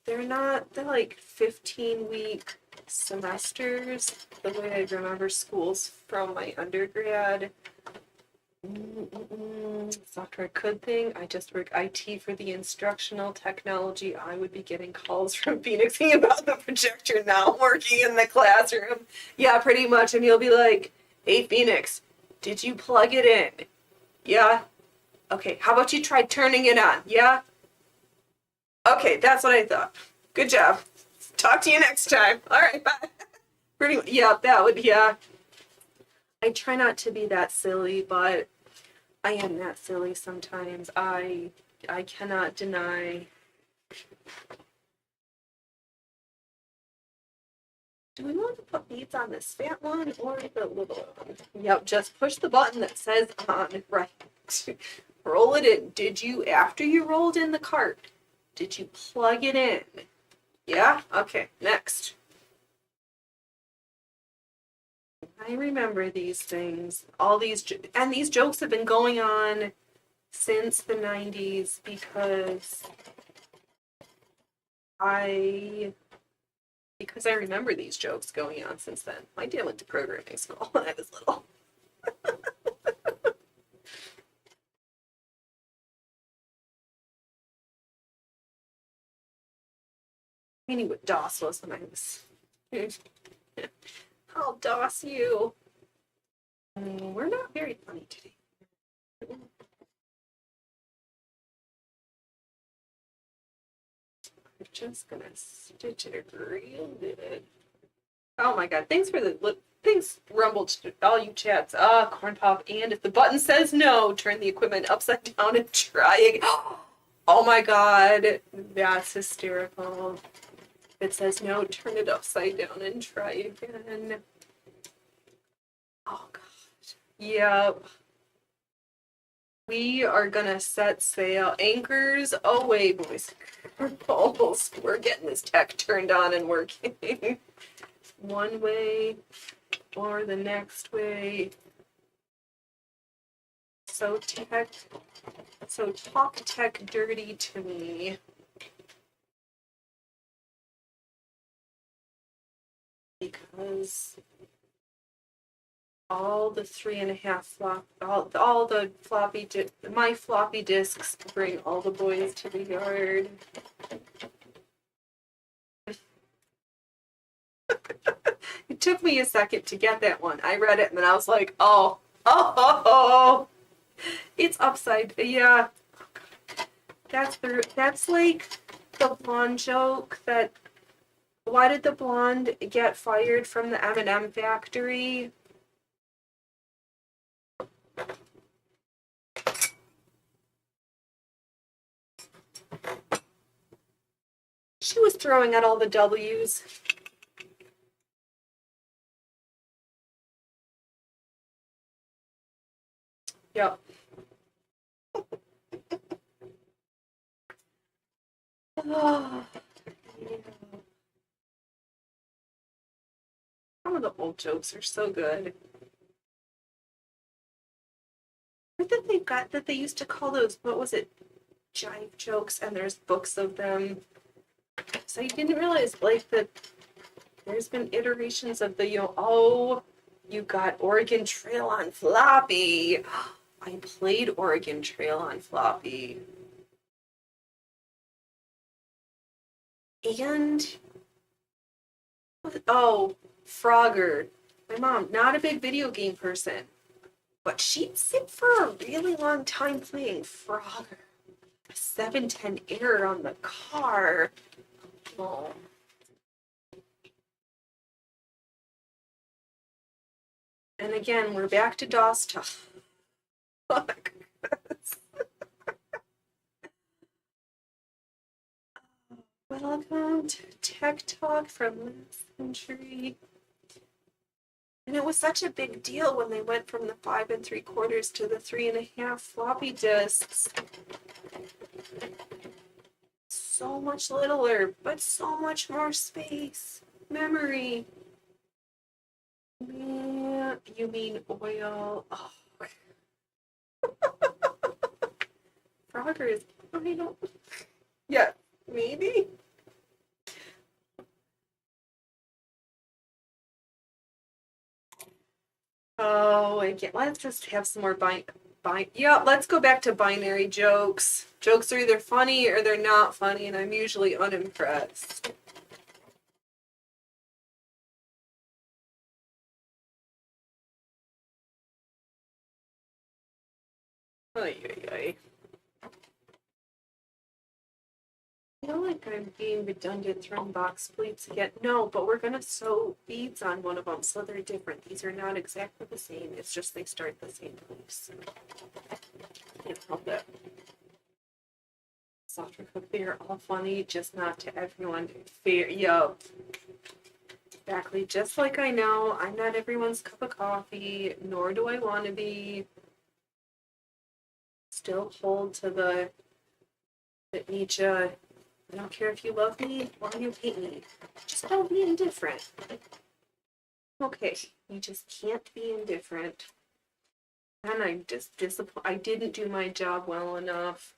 They're like 15-week semesters, the way I remember schools from my undergrad. Software could thing. I just work IT for the instructional technology. I would be getting calls from Phoenixing about the projector not working in the classroom. Yeah, pretty much. And you'll be like, hey, Phoenix, did you plug it in? Yeah? Okay, how about you try turning it on? Yeah? Okay, that's what I thought. Good job. Talk to you next time. All right, bye. Pretty much, yeah, that would, yeah. I try not to be that silly, but I am that silly sometimes. I cannot deny. Do we want to put beads on this fat one or the little one? Yep, just push the button that says on, right. Roll it in. Did you, after you rolled in the cart, did you plug it in? Yeah? Okay, next. I remember these things. All these, and these jokes have been going on since the 90s because I remember these jokes going on since then. My dad went to programming school when I was little. I knew what DOS was when I was... I'll DOS you. We're not very funny today. I'm just gonna stitch it real good. Oh my god, thanks Rumble, all you chats. Corn Pop, and if the button says no, turn the equipment upside down and try again. Oh my god, that's hysterical. If it says no, turn it upside down and try again. Oh god. Yep. We are gonna set sail. Anchors away, boys. We're getting this tech turned on and working. One way or the next way. So talk tech dirty to me. Because all the 3.5 flop, all the my floppy disks bring all the boys to the yard. It took me a second to get that one. I read it and then I was like, oh, it's upside. Yeah, that's like the blonde joke that. Why did the blonde get fired from the M&M factory? She was throwing out all the W's. Yep. Oh, yeah. Some of the old jokes are so good. What did they got that they used to call those? What was it? Jive jokes, and there's books of them. So you didn't realize, like, that there's been iterations of the, you got Oregon Trail on floppy. I played Oregon Trail on floppy. And, oh, Frogger. My mom, not a big video game person, but she'd sit for a really long time playing Frogger. A 710 error on the car. Oh. And again, we're back to DOS stuff. Welcome to Tech Talk from last century. And it was such a big deal when they went from the 5 3/4 to the 3.5 floppy disks. So much littler, but so much more space. Memory. Yeah, you mean oil. Oh. Frogger is, I don't, yeah, maybe. Oh, again, let's just have some more yeah, let's go back to binary jokes. Jokes are either funny or they're not funny, and I'm usually unimpressed. Ay, ay, ay. I feel like I'm being redundant throwing box pleats again. No, but we're gonna sew beads on one of them, so they're different. These are not exactly the same. It's just they start the same place. Can't help it. Software cook, they're all funny, just not to everyone. Fair, yo. Exactly. Just like I know, I'm not everyone's cup of coffee, nor do I want to be. Still hold to the Nietzsche. I don't care if you love me or you hate me. Just don't be indifferent. Okay, you just can't be indifferent. And I'm just disappointed. I didn't do my job well enough.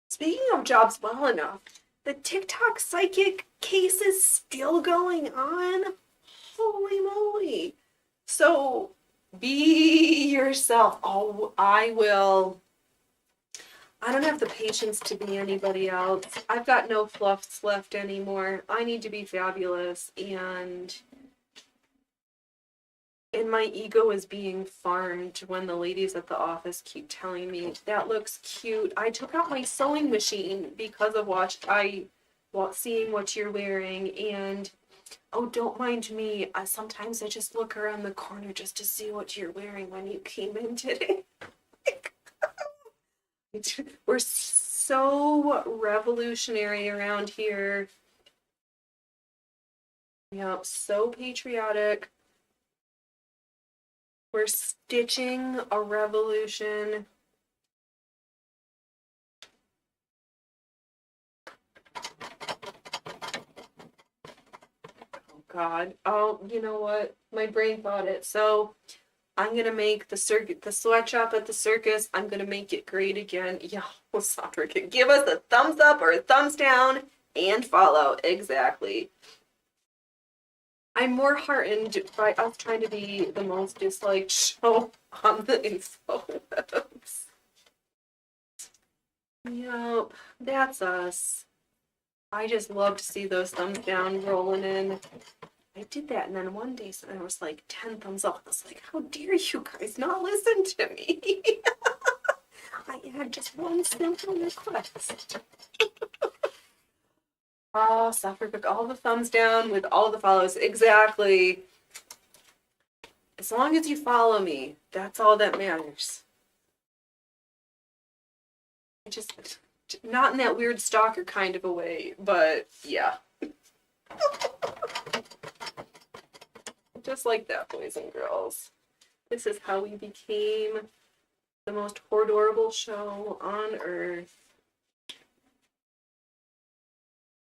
Speaking of jobs well enough, the TikTok psychic case is still going on. Holy moly. So be yourself. Oh, I will. I don't have the patience to be anybody else. I've got no fluffs left anymore. I need to be fabulous, and my ego is being farmed when the ladies at the office keep telling me, that looks cute. I took out my sewing machine because of seeing what you're wearing, and oh, don't mind me. Sometimes I just look around the corner just to see what you're wearing when you came in today. We're so revolutionary around here. Yep, so patriotic. We're stitching a revolution. Oh God. Oh, you know what? My brain thought it. So I'm gonna make the sweatshop at the circus. I'm gonna make it great again. Yeah, well, Sandra can give us a thumbs up or a thumbs down and follow. Exactly. I'm more heartened by us trying to be the most disliked show on the info webs. Yep, that's us. I just love to see those thumbs down rolling in. I did that, and then one day there was like 10 thumbs up. I was like, how dare you guys not listen to me? I had just one simple request. Oh, Sufferbook, all the thumbs down with all the follows. Exactly. As long as you follow me, that's all that matters. Just not in that weird stalker kind of a way, but yeah. Just like that, boys and girls. This is how we became the most adorable show on earth.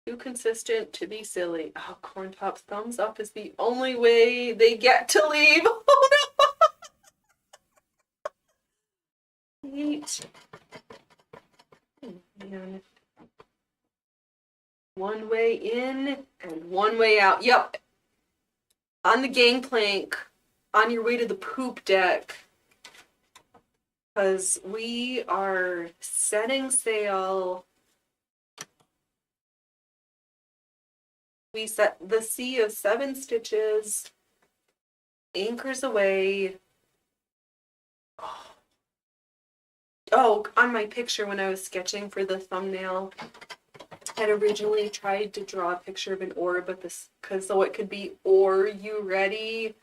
Too consistent to be silly. Oh, Corn Top's thumbs up is the only way they get to leave. Oh no! Hate. Oh, man. One way in and one way out. Yep. On the gangplank, on your way to the poop deck. Because we are setting sail. We set the sea of 7 stitches, anchors away. Oh, on my picture when I was sketching for the thumbnail, I'd originally tried to draw a picture of an oar, but this, so it could be "Or you ready?"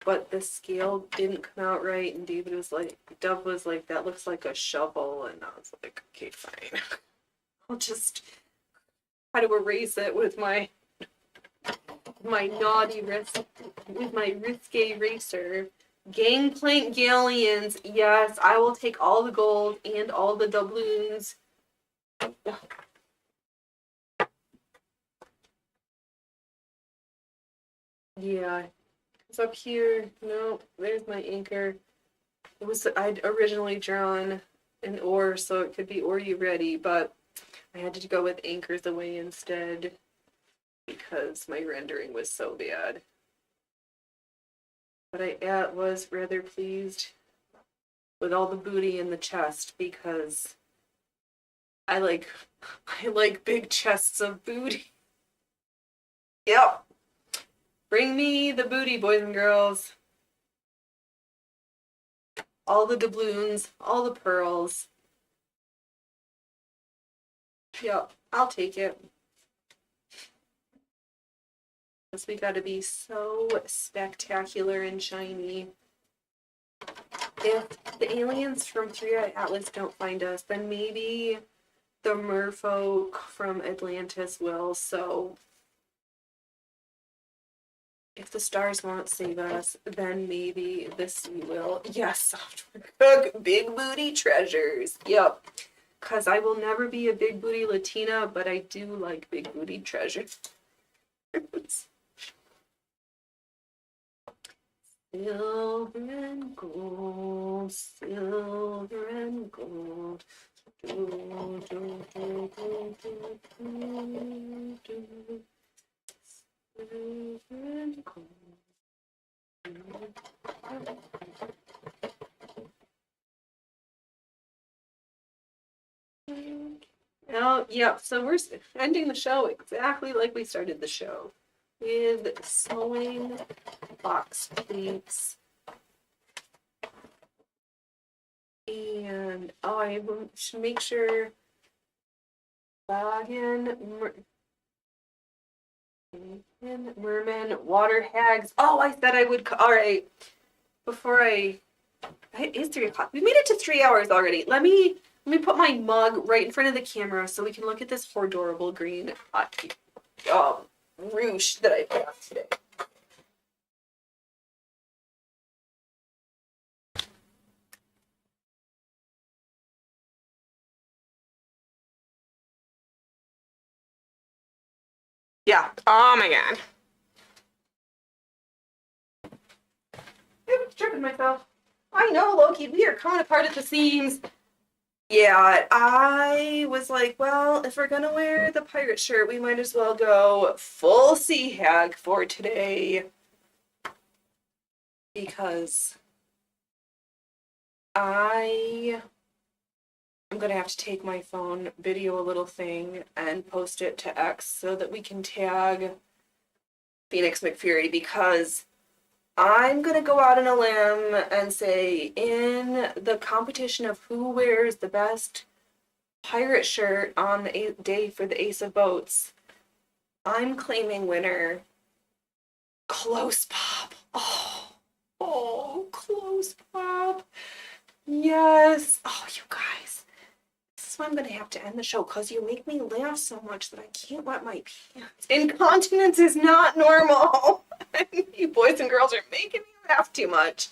But the scale didn't come out right, and David was like, Dove was like, "That looks like a shovel," and I was like, "Okay, fine. I'll just try to erase it with my naughty wrist, with my risque eraser." Gangplank galleons, yes, I will take all the gold and all the doubloons. Yeah, it's up here. No, there's my anchor. I'd originally drawn an oar, so it could be "Or you ready?" but I had to go with anchors away instead because my rendering was so bad. But I was rather pleased with all the booty in the chest because I like big chests of booty. Yep. Bring me the booty, boys and girls. All the doubloons, all the pearls. Yep, I'll take it. Because we gotta be so spectacular and shiny. If the aliens from Three Eyed Atlas don't find us, then maybe the merfolk from Atlantis will. So if the stars won't save us, then maybe the sea will. Yes, Software Cook, big booty treasures. Yep. Because I will never be a big booty Latina, but I do like big booty treasures. Silver and gold, silver and gold. Do, do, do, do, do, do, do. Silver and gold. Oh, yeah, so we're ending the show exactly like we started the show, with sewing box pleats. And I should make sure Wagon, Merman, Water Hags. Oh, I said I would. All right, before it is 3 o'clock. We made it to 3 hours already. Let me put my mug right in front of the camera so we can look at this adorable green ruche that I put on today. Yeah. Oh my god. I'm tripping myself. I know, Loki. We are coming apart at the seams. Yeah, I was like, well, if we're gonna wear the pirate shirt, we might as well go full sea hag for today. Because I I'm gonna have to take my phone, video a little thing, and post it to X so that we can tag Phoenix McFury, because I'm gonna go out on a limb and say, in the competition of who wears the best pirate shirt on the day for the Ace of Boats, I'm claiming winner Close Pop. Close Pop. Yes. Oh, you guys. This is why I'm gonna have to end the show, because you make me laugh so much that I can't wet my pants. Incontinence is not normal. You boys and girls are making me laugh too much.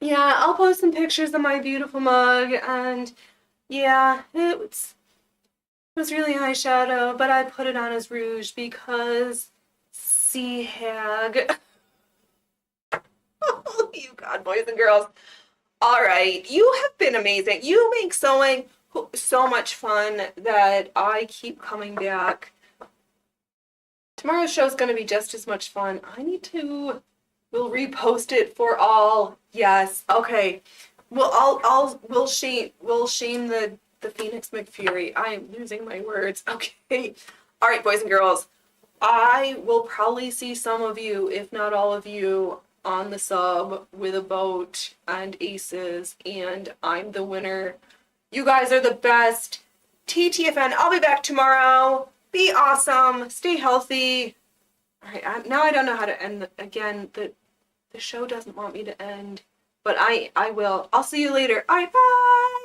Yeah, I'll post some pictures of my beautiful mug, and yeah, it was really eyeshadow, but I put it on as rouge because sea hag. Oh, you God, boys and girls. All right, you have been amazing. You make sewing so much fun that I keep coming back. Tomorrow's show is going to be just as much fun. We'll repost it for all. Yes. Okay. We'll shame the Phoenix McFury. I am losing my words. Okay. All right, boys and girls. I will probably see some of you, if not all of you, on the sub with a boat and aces, and I'm the winner. You guys are the best. TTFN. I'll be back tomorrow. Be awesome. Stay healthy. All right. Now I don't know how to end again. The show doesn't want me to end, but I will. I'll see you later. All right. Bye.